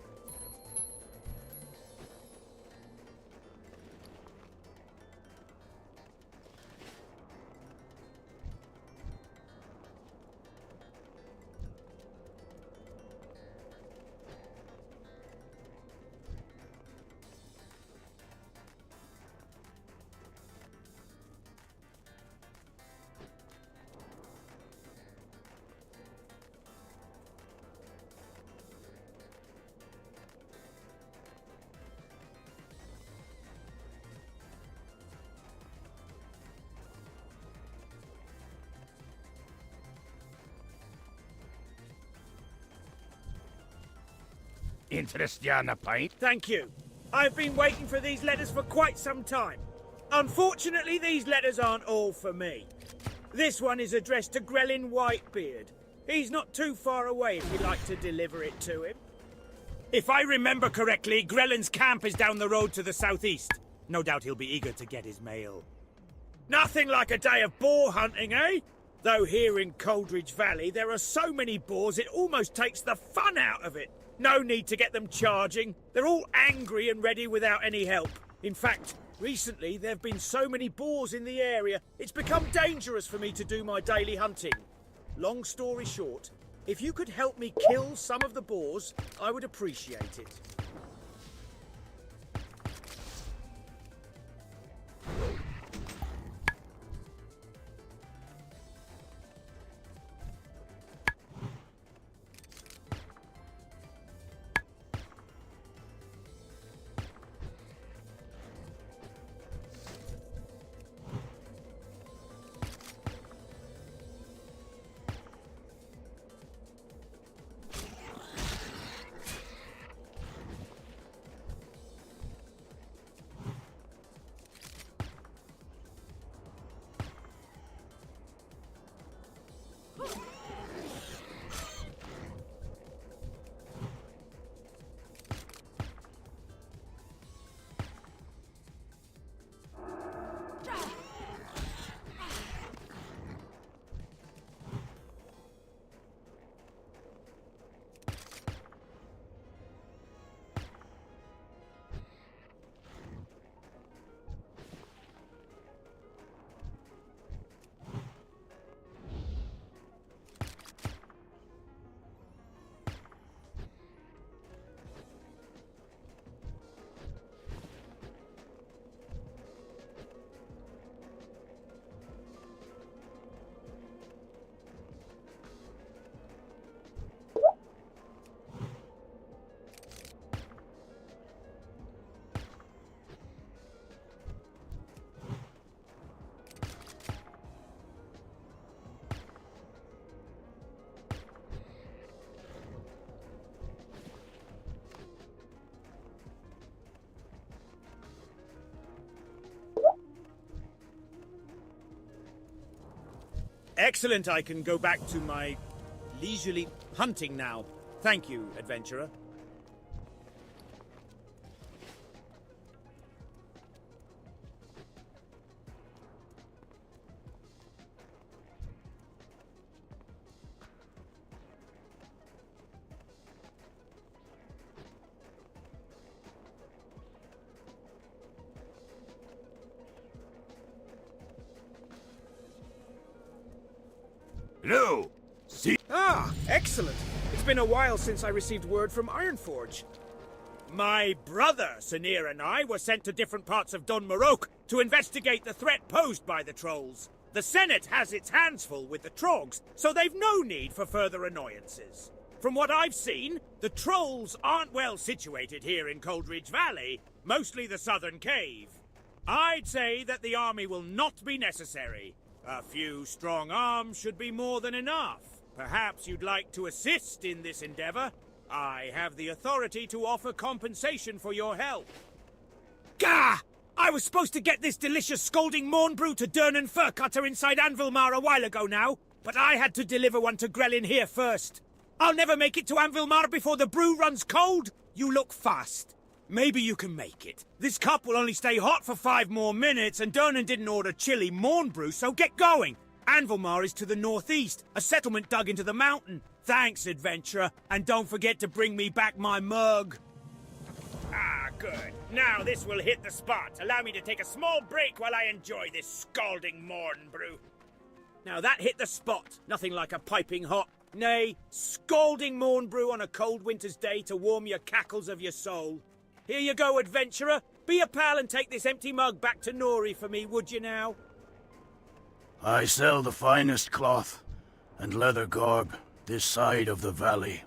Interest you on a pint? Thank you. I've been waiting for these letters for quite some time. Unfortunately, these letters aren't all for me. This one is addressed to Grelin Whitebeard. He's not too far away if you'd like to deliver it to him. If I remember correctly, Grelin's camp is down the road to the southeast. No doubt he'll be eager to get his mail. Nothing like a day of boar hunting, eh? Though here in Coldridge Valley, there are so many boars it almost takes the fun out of it. No need to get them charging. They're all angry and ready without any help. In fact, recently there have been so many boars in the area, it's become dangerous for me to do my daily hunting. Long story short, if you could help me kill some of the boars, I would appreciate it. Excellent, I can go back to my leisurely hunting now. Thank you, adventurer. Hello! See? Ah, excellent. It's been a while since I received word from Ironforge. My brother, Sanir, and I were sent to different parts of Dun Morok to investigate the threat posed by the trolls. The Senate has its hands full with the Trogs, so they've no need for further annoyances. From what I've seen, the trolls aren't well situated here in Coldridge Valley, mostly the southern cave. I'd say that the army will not be necessary. A few strong arms should be more than enough. Perhaps you'd like to assist in this endeavor? I have the authority to offer compensation for your help. Gah! I was supposed to get this delicious scalding morn brew to Durnan Furcutter inside Anvilmar a while ago now, but I had to deliver one to Grelin here first. I'll never make it to Anvilmar before the brew runs cold. You look fast. Maybe you can make it. This cup will only stay hot for 5 more minutes, and Durnan didn't order chili morn brew, so get going. Anvilmar is to the northeast, a settlement dug into the mountain. Thanks, adventurer, and don't forget to bring me back my mug. Ah, good. Now this will hit the spot. Allow me to take a small break while I enjoy this scalding morn brew. Now that hit the spot. Nothing like a piping hot, nay, scalding morn brew on a cold winter's day to warm your cackles of your soul. Here you go, adventurer. Be a pal and take this empty mug back to Nori for me, would you now? I sell the finest cloth and leather garb this side of the valley.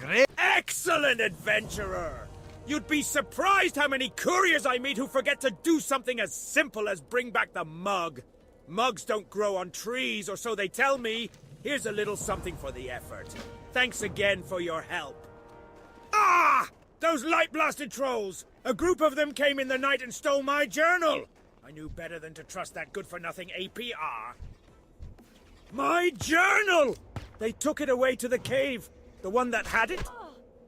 Great. Excellent, adventurer! You'd be surprised how many couriers I meet who forget to do something as simple as bring back the mug. Mugs don't grow on trees, or so they tell me. Here's a little something for the effort. Thanks again for your help. Ah! Those light-blasted trolls! A group of them came in the night and stole my journal! I knew better than to trust that good-for-nothing APR. My journal! They took it away to the cave. The one that had it?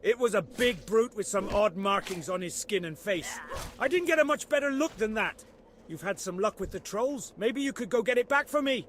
It was a big brute with some odd markings on his skin and face. I didn't get a much better look than that. You've had some luck with the trolls. Maybe you could go get it back for me.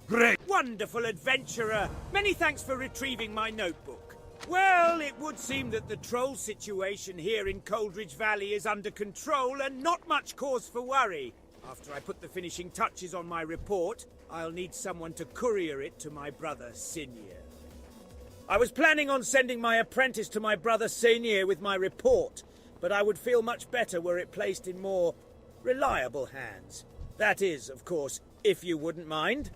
Great! Wonderful adventurer! Many thanks for retrieving my notebook. Well, it would seem that the troll situation here in Coldridge Valley is under control and not much cause for worry. After I put the finishing touches on my report, I'll need someone to courier it to my brother, Sinir. I was planning on sending my apprentice to my brother Sinir with my report, but I would feel much better were it placed in more reliable hands. That is, of course, if you wouldn't mind.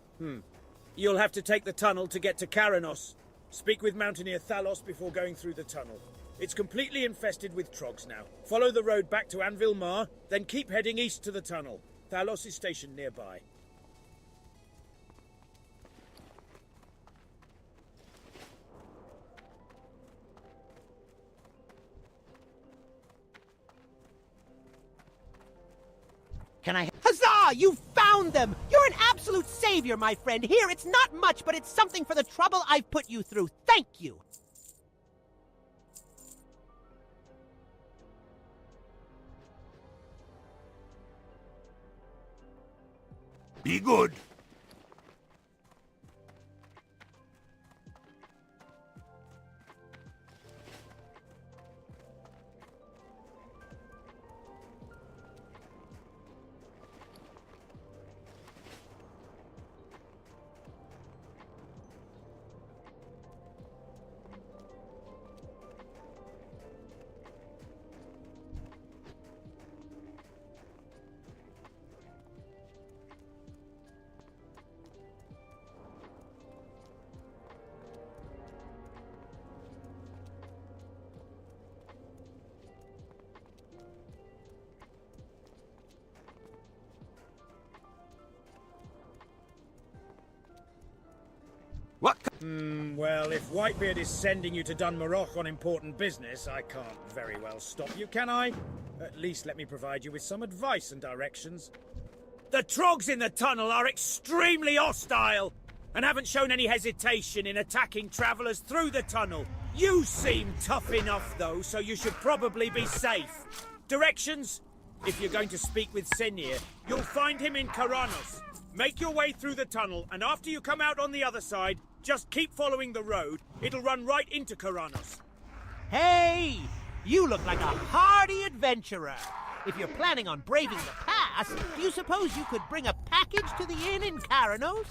You'll have to take the tunnel to get to Karanos. Speak with Mountaineer Thalos before going through the tunnel. It's completely infested with trogs now. Follow the road back to Anvil Mar, then keep heading east to the tunnel. Thalos is stationed nearby. Can I... Huzzah! You found them! You're an absolute savior, my friend. Here, it's not much, but it's something for the trouble I've put you through. Thank you! Be good. What? Well, if Whitebeard is sending you to Dunmarroch on important business, I can't very well stop you, can I? At least let me provide you with some advice and directions. The trogs in the tunnel are extremely hostile, and haven't shown any hesitation in attacking travelers through the tunnel. You seem tough enough, though, so you should probably be safe. Directions? If you're going to speak with Sinir, you'll find him in Karanos. Make your way through the tunnel, and after you come out on the other side, just keep following the road. It'll run right into Karanos. Hey! You look like a hardy adventurer. If you're planning on braving the pass, do you suppose you could bring a package to the inn in Karanos?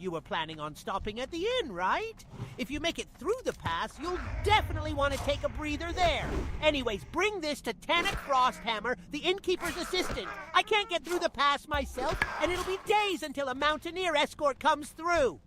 You were planning on stopping at the inn, right? If you make it through the pass, you'll definitely want to take a breather there. Anyways, bring this to Tannic Frosthammer, the innkeeper's assistant. I can't get through the pass myself, and it'll be days until a mountaineer escort comes through.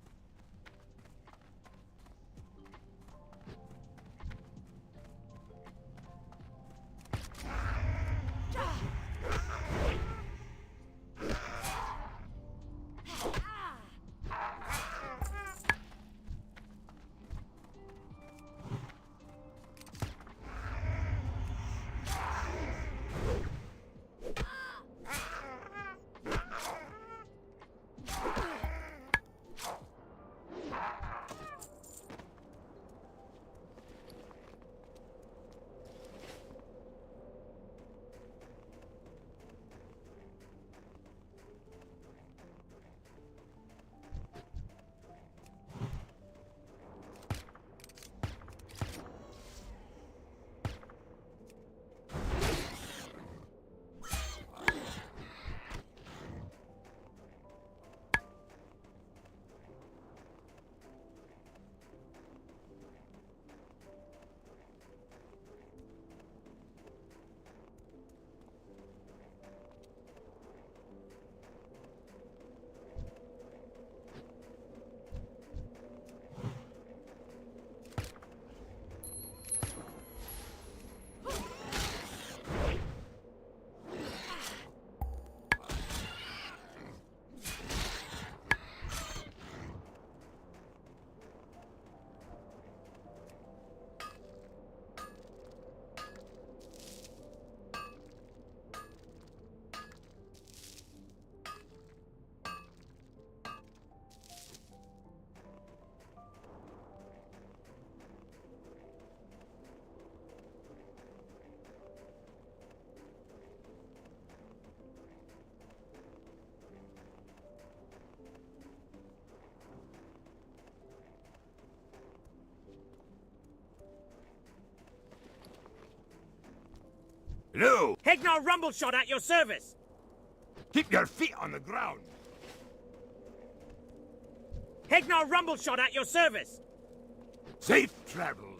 Hello! Hegnar Rumbleshot at your service! Keep your feet on the ground. Hegnar Rumbleshot at your service! Safe travels.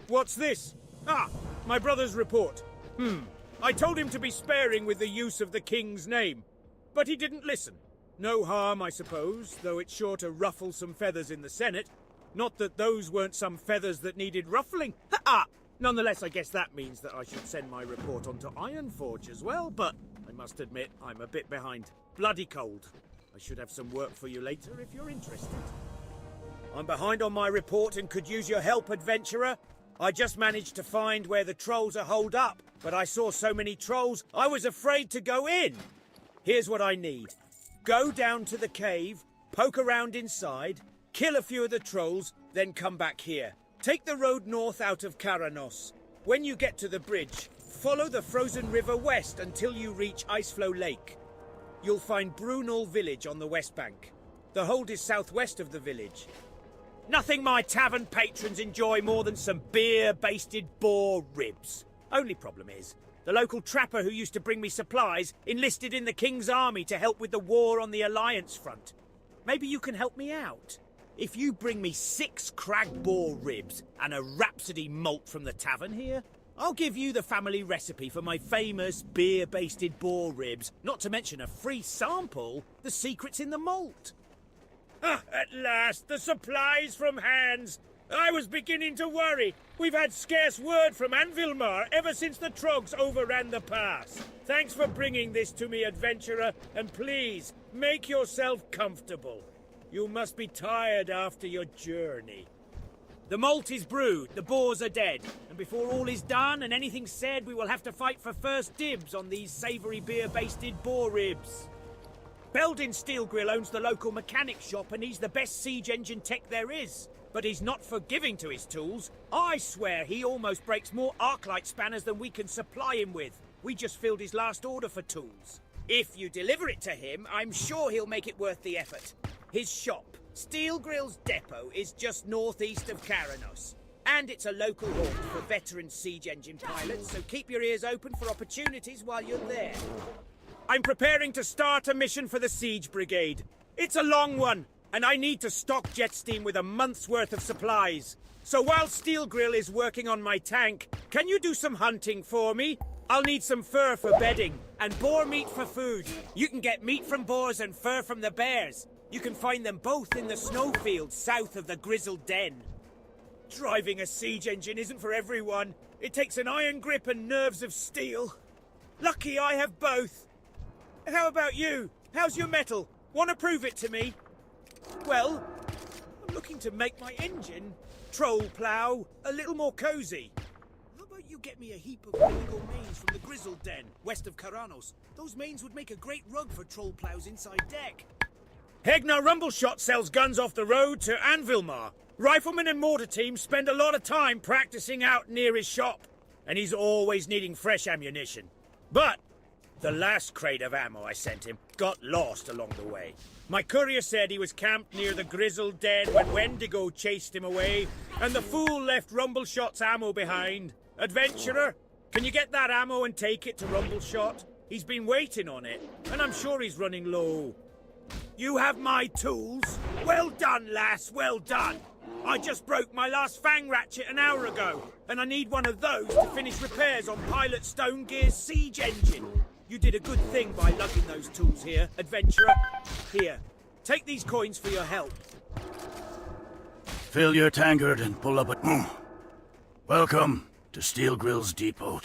What's this? Ah, my brother's report. I told him to be sparing with the use of the king's name, but he didn't listen. No harm, I suppose, though it's sure to ruffle some feathers in the Senate. Not that those weren't some feathers that needed ruffling. Ha-ha! Nonetheless, I guess that means that I should send my report on to Ironforge as well, but I must admit I'm a bit behind. Bloody cold. I should have some work for you later if you're interested. I'm behind on my report and could use your help, adventurer. I just managed to find where the trolls are holed up, but I saw so many trolls I was afraid to go in. Here's what I need. Go down to the cave, poke around inside, kill a few of the trolls, then come back here. Take the road north out of Karanos. When you get to the bridge, follow the frozen river west until you reach Iceflow Lake. You'll find Brunel village on the west bank. The hold is southwest of the village. Nothing my tavern patrons enjoy more than some beer-basted boar ribs. Only problem is, the local trapper who used to bring me supplies enlisted in the King's army to help with the war on the Alliance front. Maybe you can help me out. If you bring me 6 crag boar ribs and a Rhapsody malt from the tavern here, I'll give you the family recipe for my famous beer-basted boar ribs, not to mention a free sample, the secret's in the malt. Ah, at last, the supplies from hands. I was beginning to worry. We've had scarce word from Anvilmar ever since the Trogs overran the pass. Thanks for bringing this to me, adventurer, and please, make yourself comfortable. You must be tired after your journey. The malt is brewed, the boars are dead, and before all is done and anything said, we will have to fight for first dibs on these savoury beer-basted boar ribs. Beldin Steelgrill owns the local mechanic shop and he's the best siege engine tech there is. But he's not forgiving to his tools. I swear he almost breaks more arclight spanners than we can supply him with. We just filled his last order for tools. If you deliver it to him, I'm sure he'll make it worth the effort. His shop, Steelgrill's depot, is just northeast of Karanos. And it's a local haunt for veteran siege engine pilots, so keep your ears open for opportunities while you're there. I'm preparing to start a mission for the Siege Brigade. It's a long one, and I need to stock Jetsteam with a month's worth of supplies. So while Steelgrill is working on my tank, can you do some hunting for me? I'll need some fur for bedding, and boar meat for food. You can get meat from boars and fur from the bears. You can find them both in the snowfields south of the Grizzled Den. Driving a siege engine isn't for everyone. It takes an iron grip and nerves of steel. Lucky I have both. How about you? How's your metal? Want to prove it to me? Well, I'm looking to make my engine, troll plough, a little more cosy. How about you get me a heap of illegal mains from the Grizzled Den, west of Karanos? Those mains would make a great rug for troll ploughs inside deck. Hegnar Rumbleshot sells guns off the road to Anvilmar. Riflemen and mortar teams spend a lot of time practicing out near his shop, and he's always needing fresh ammunition. But the last crate of ammo I sent him got lost along the way. My courier said he was camped near the Grizzled Den when Wendigo chased him away, and the fool left Rumbleshot's ammo behind. Adventurer, can you get that ammo and take it to Rumbleshot? He's been waiting on it, and I'm sure he's running low. You have my tools? Well done, lass, well done. I just broke my last fang ratchet an hour ago, and I need one of those to finish repairs on Pilot Stonegear's siege engine. You did a good thing by lugging those tools here, adventurer. Here, take these coins for your help. Fill your tankard and pull up a... Welcome to Steelgrill's depot.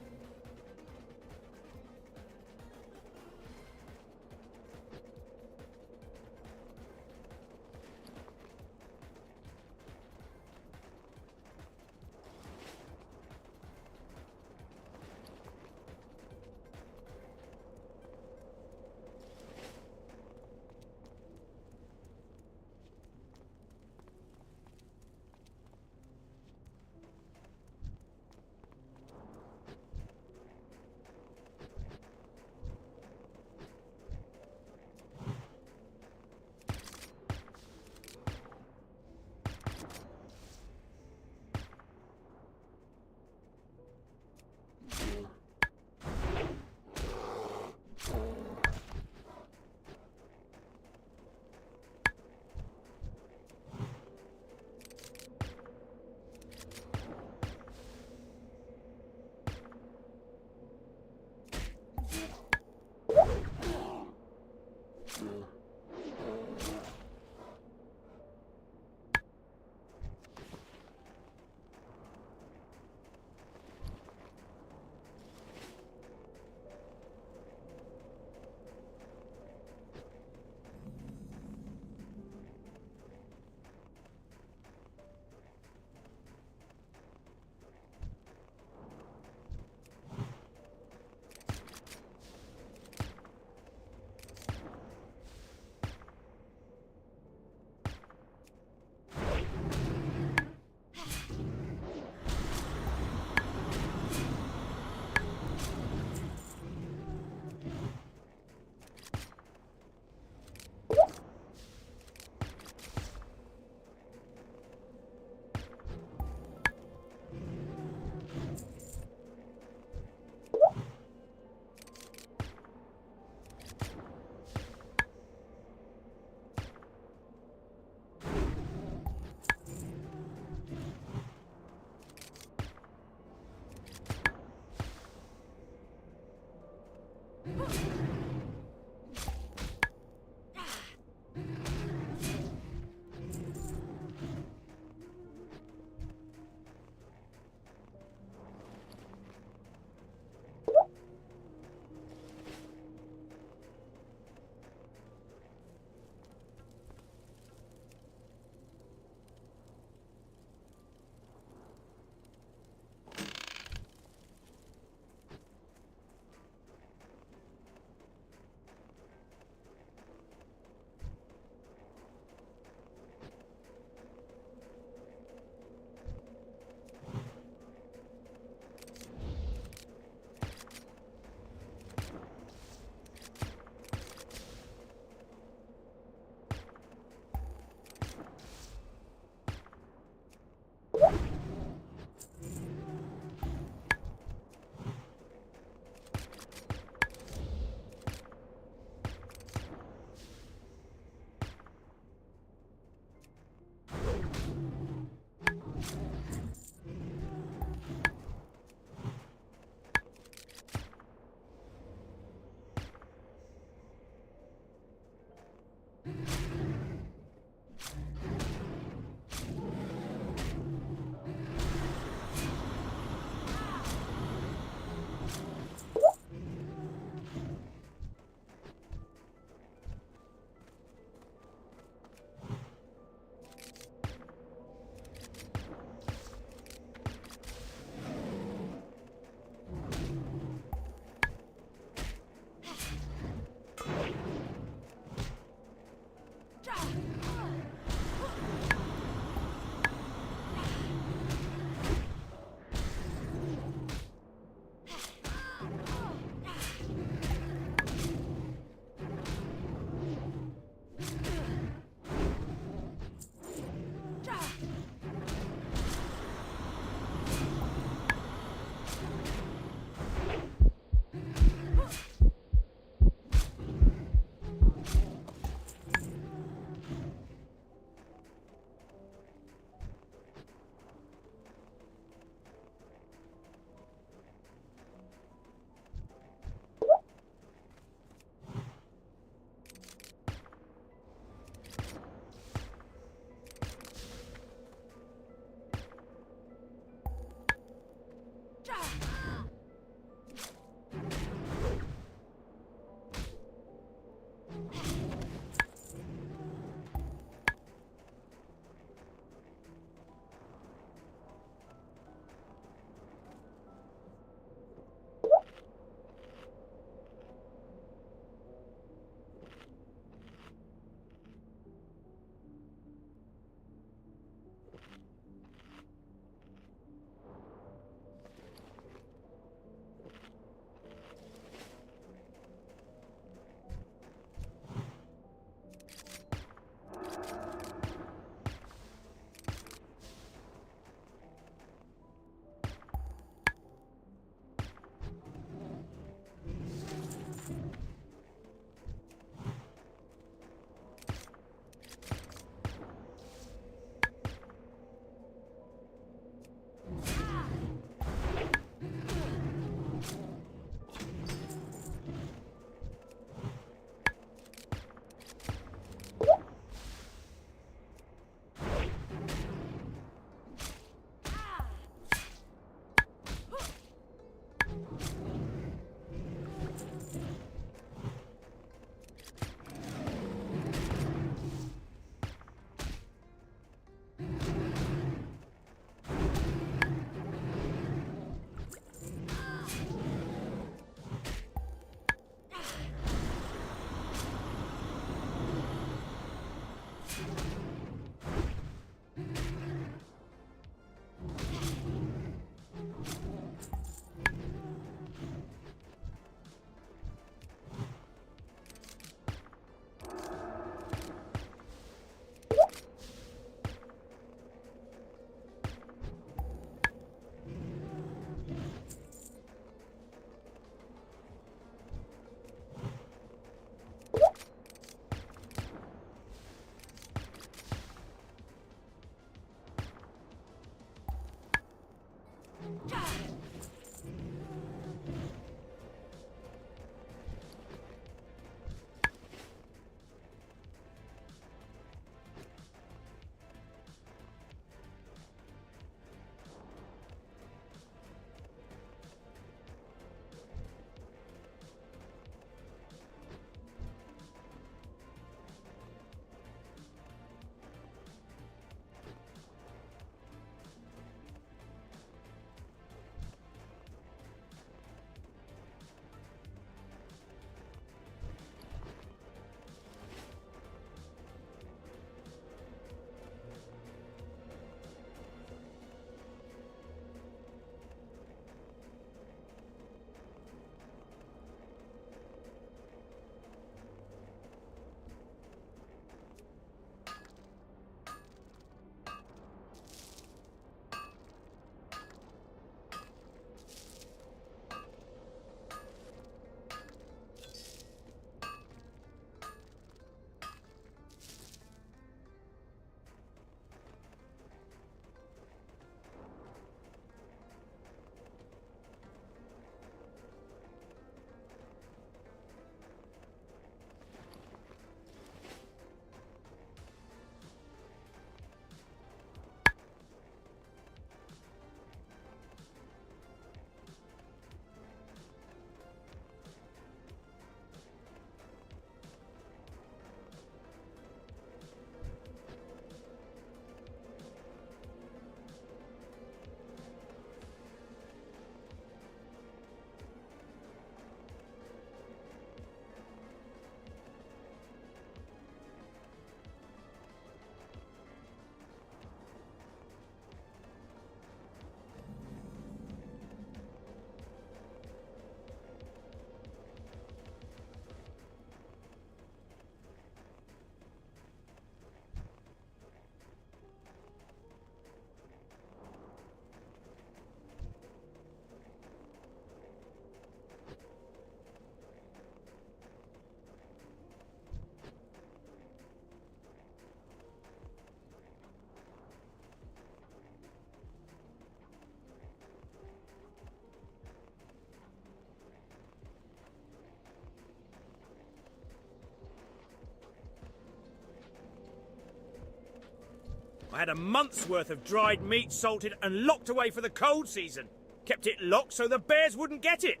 I had a month's worth of dried meat salted and locked away for the cold season. Kept it locked so the bears wouldn't get it.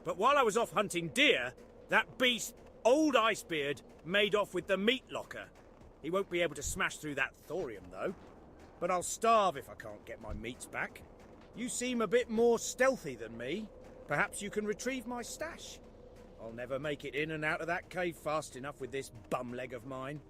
But while I was off hunting deer, that beast, Old Icebeard, made off with the meat locker. He won't be able to smash through that thorium, though. But I'll starve if I can't get my meats back. You seem a bit more stealthy than me. Perhaps you can retrieve my stash. I'll never make it in and out of that cave fast enough with this bum leg of mine.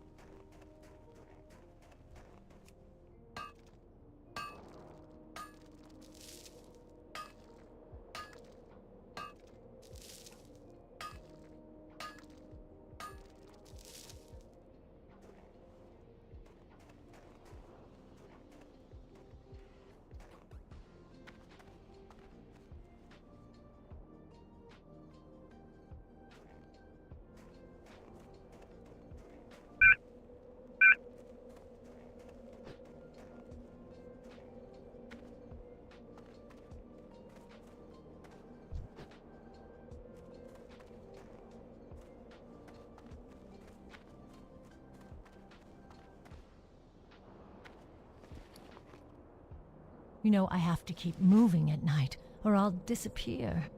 You know, I have to keep moving at night, or I'll disappear.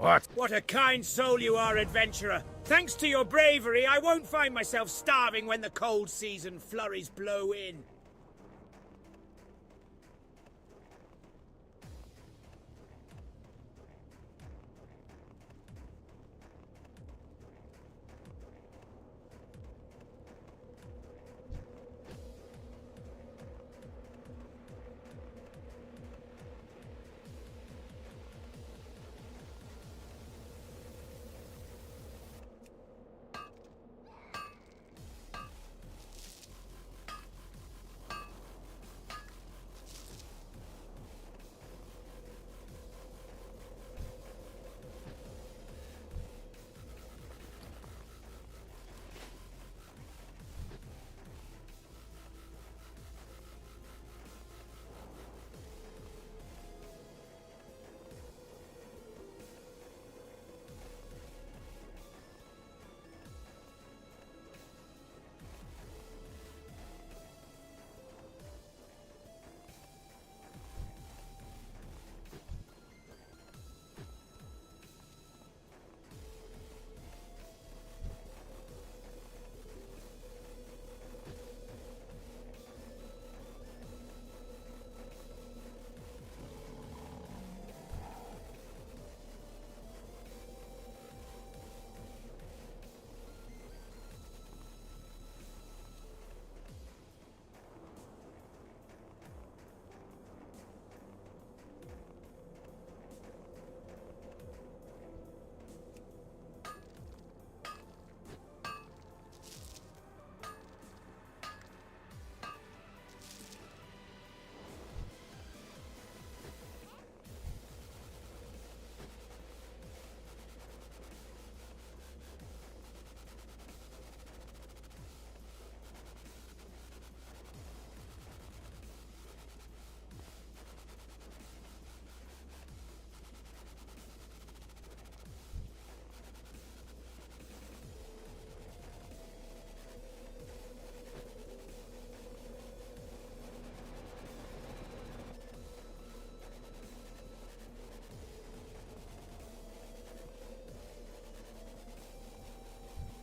What? What a kind soul you are, adventurer. Thanks to your bravery, I won't find myself starving when the cold season flurries blow in.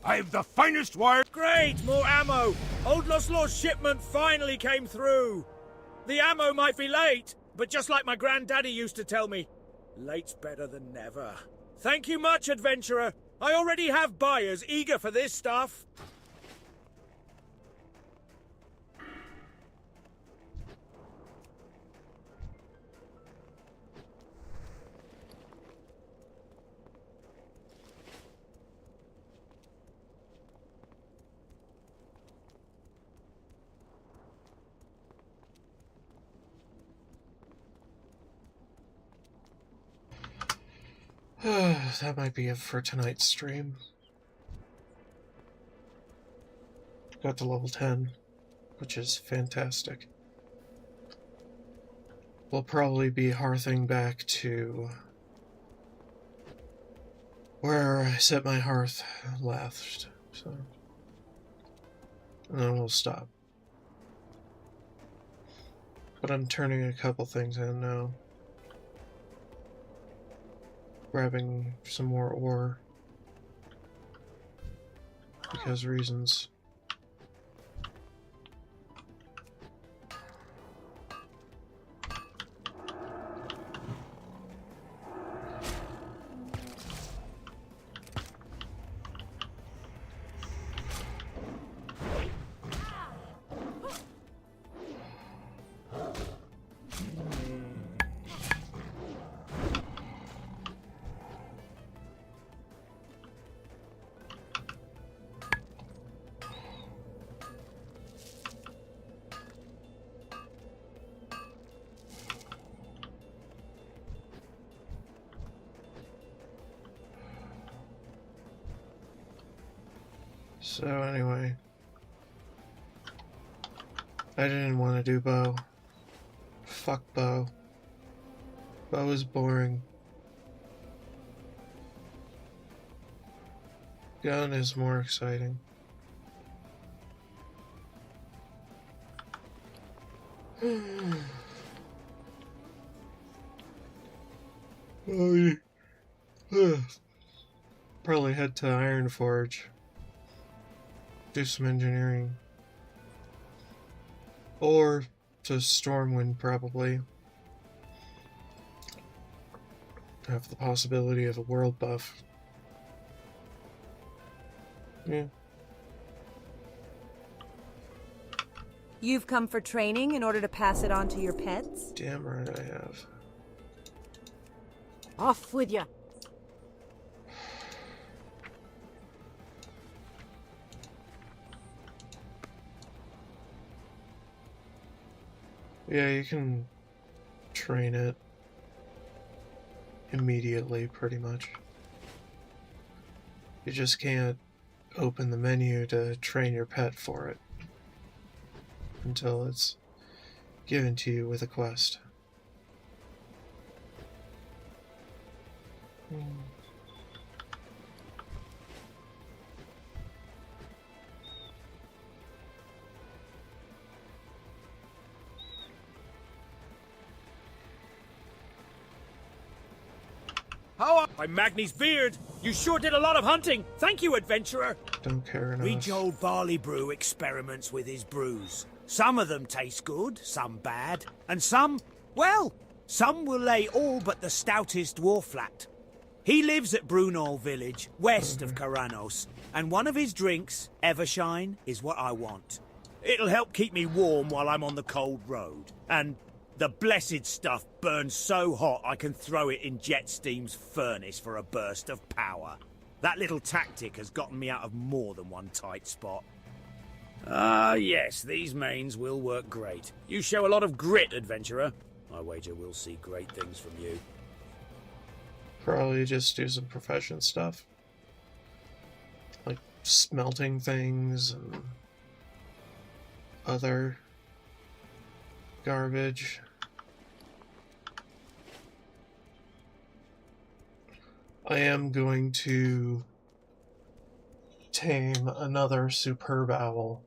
I've the finest wire. Great! More ammo! Old Lost Law's shipment finally came through! The ammo might be late, but just like my granddaddy used to tell me, late's better than never. Thank you much, adventurer. I already have buyers eager for this stuff. That might be it for tonight's stream. Got to level 10, which is fantastic. We'll probably be hearthing back to where I set my hearth last, so... and then we'll stop. But I'm turning a couple things in now. Grabbing some more ore. Because reasons. So anyway, I didn't want to do bow. Fuck bow. Bow is boring. Gun is more exciting. Probably head to Ironforge. Do some engineering. Or to Stormwind, probably. Have the possibility of a world buff. Yeah. You've come for training in order to pass it on to your pets? Damn right I have. Off with ya! Yeah, you can train it immediately, pretty much. You just can't open the menu to train your pet for it until it's given to you with a quest. I'm Magni's beard. You sure did a lot of hunting. Thank you, adventurer. Don't care enough. Read old Barley Brew experiments with his brews. Some of them taste good, some bad, and some, well, some will lay all but the stoutest dwarf flat. He lives at Brunol village, west of Karanos, and one of his drinks, Evershine, is what I want. It'll help keep me warm while I'm on the cold road. And the blessed stuff burns so hot I can throw it in Jetsteam's furnace for a burst of power. That little tactic has gotten me out of more than one tight spot. Ah, yes, these mains will work great. You show a lot of grit, adventurer. I wager we'll see great things from you. Probably just do some profession stuff. Like smelting things and other garbage. I am going to tame another superb owl.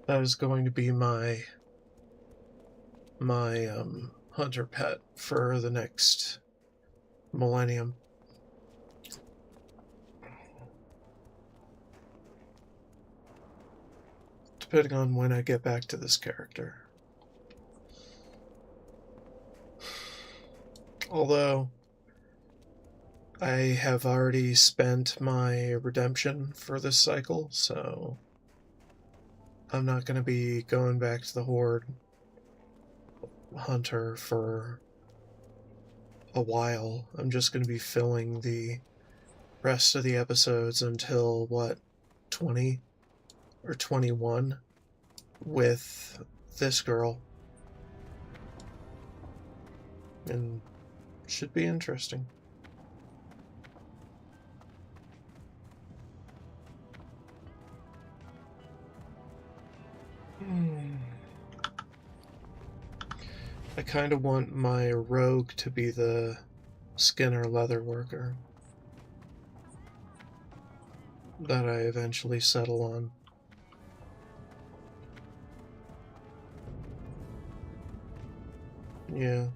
That is going to be my hunter pet for the next millennium. Depending on when I get back to this character. Although I have already spent my redemption for this cycle, so I'm not going to be going back to the Horde Hunter for a while. I'm just going to be filling the rest of the episodes until, what, 20 or 21 with this girl. And should be interesting. I kind of want my rogue to be the Skinner leather worker that I eventually settle on. Yeah.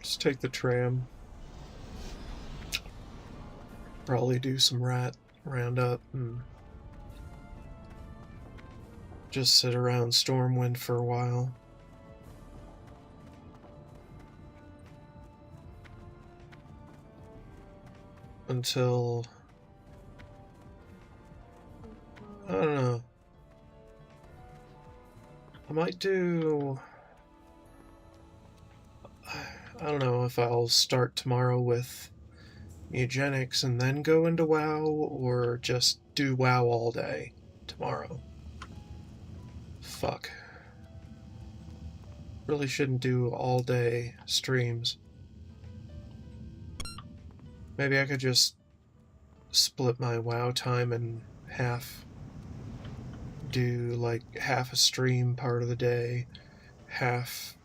Just take the tram. Probably do some rat roundup and just sit around Stormwind for a while. Until, I don't know, I might do, I don't know if I'll start tomorrow with eugenics and then go into WoW, or just do WoW all day tomorrow. Fuck. Really shouldn't do all day streams. Maybe I could just split my WoW time in half. Do like half a stream part of the day, half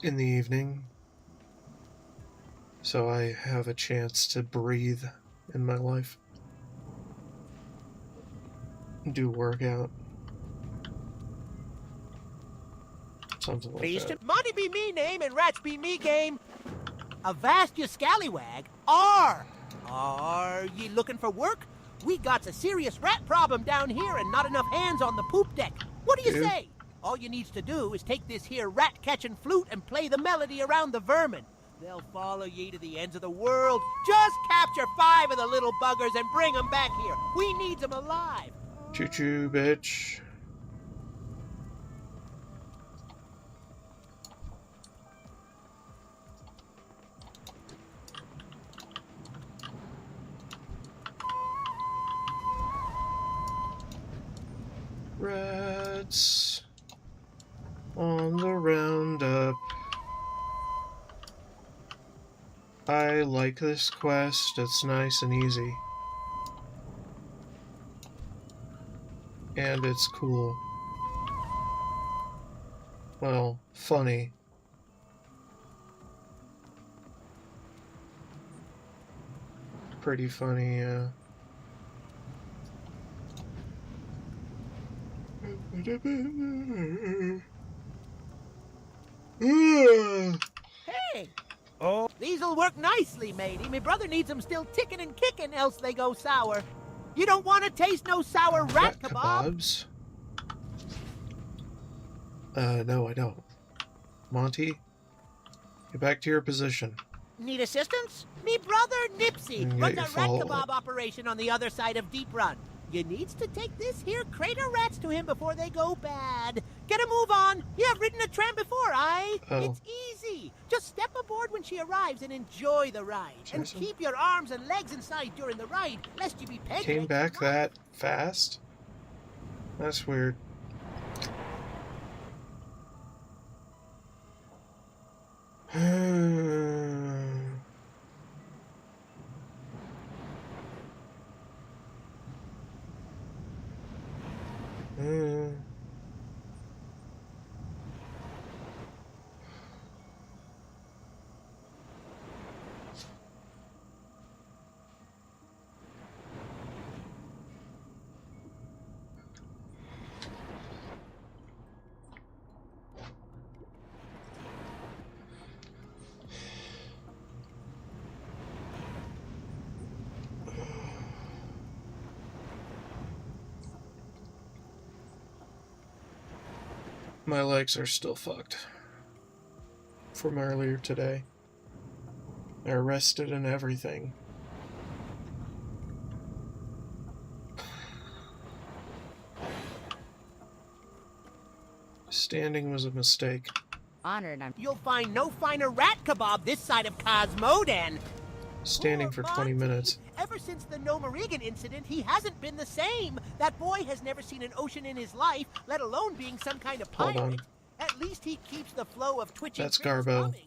in the evening. So I have a chance to breathe in my life. Do workout. Something like Beast, that. money be me name and rats be me game. Avast you scallywag. Are ye looking for work? We got a serious rat problem down here and not enough hands on the poop deck. What do you say? All you needs to do is take this here rat-catching flute and play the melody around the vermin. They'll follow ye to the ends of the world. Just capture 5 of the little buggers and bring them back here. We needs them alive. Choo-choo, bitch. Rats on the roundup. I like this quest. It's nice and easy. And it's cool. Well, funny. Pretty funny, yeah. Hey! Oh, these'll work nicely, matey. My brother needs them still ticking and kicking, else they go sour. You don't want to taste no sour rat kebabs? No, I don't. Monty, get back to your position. Need assistance? Me brother Nipsey And runs get a your rat follow-up. kebab operation on the other side of Deep Run. You needs to take this here crate of rats to him before they go bad. Get a move on. You have ridden a tram before, aye? Oh. It's easy. Just step aboard when she arrives and enjoy the ride. And Jason? keep your arms and legs inside during the ride, lest you be pegged. Came back that fast? That's weird. My legs are still fucked from earlier today. They're arrested and everything. Standing was a mistake. Honored. You'll find no finer rat kebab this side of Cosmodan. Standing for 20 minutes. Ever since the Nomarigan incident, he hasn't been the same. That boy has never seen an ocean in his life, let alone being some kind of Hold pirate. on. At least he keeps the flow of twitching. That's critters Garbo. coming.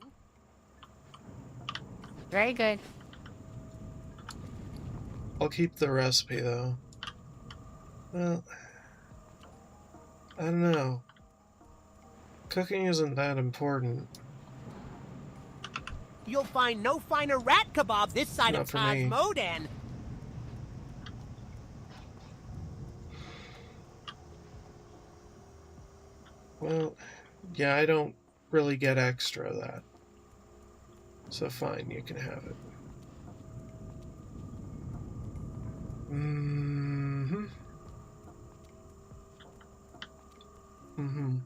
Very good. I'll keep the recipe though. Well, I don't know. Cooking isn't that important. You'll find no finer rat kebab this side Not of for me. Cosmodan. Well, yeah, I don't really get extra of that. So fine, you can have it. Mm-hmm. Mm-hmm.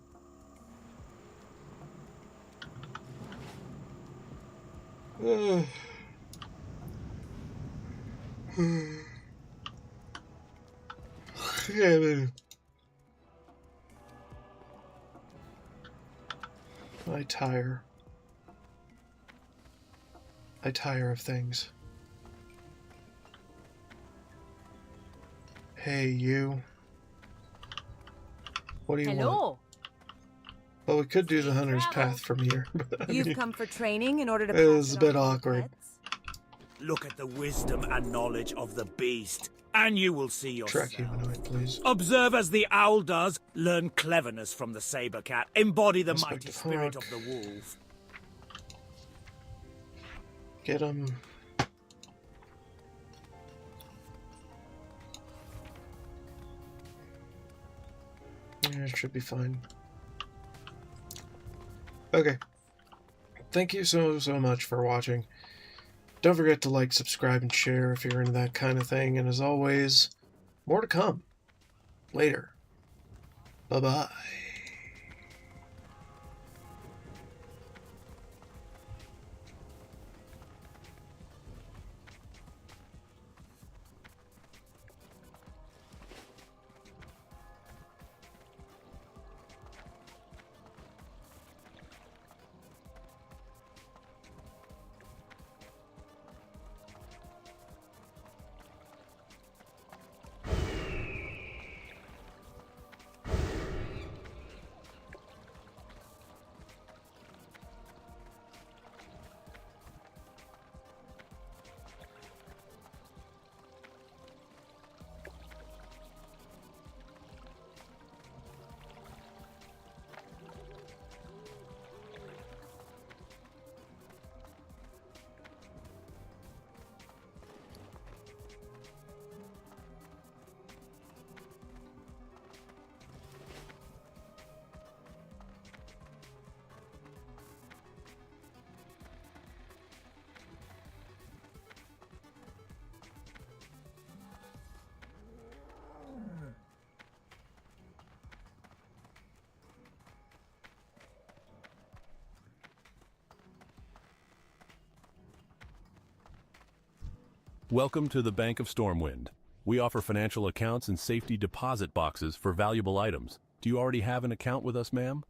Yeah, man. I tire of things. Hey, you. What do you want? Hello. Well, we could do the hunter's path from here. But, I You've mean, come for training in order to it pass was a it bit on to your awkward. pets? Look at the wisdom and knowledge of the beast, and you will see yourself. Track humanoid, please. Observe as the owl does, learn cleverness from the saber cat, embody the Inspect mighty the spirit hawk. of the wolf. Get him. should be fine. Okay. Thank you so much for watching. Don't forget to like, subscribe, and share if you're into that kind of thing. And as always, more to come. Later. Bye-bye. Welcome to the Bank of Stormwind. We offer financial accounts and safety deposit boxes for valuable items. Do you already have an account with us, ma'am?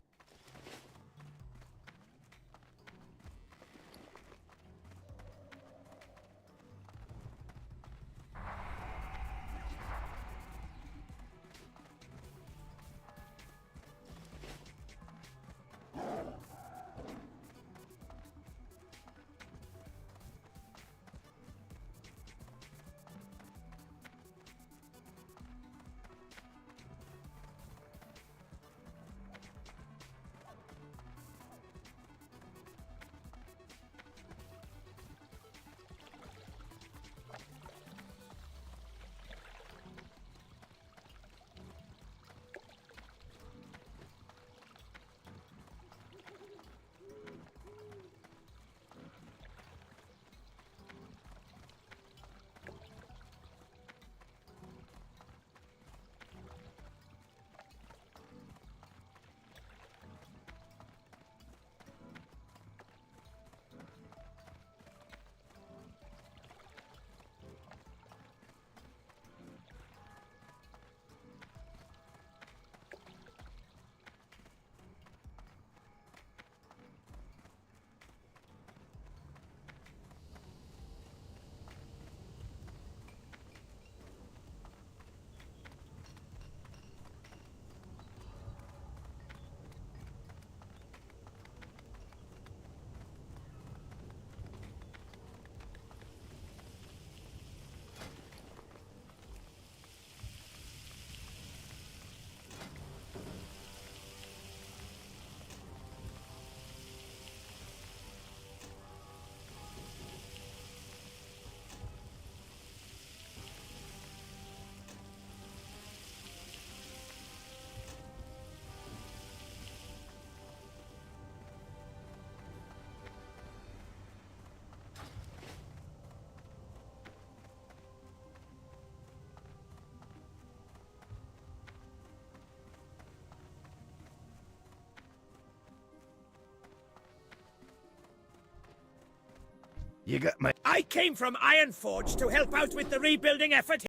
You got my... I came from Ironforge to help out with the rebuilding effort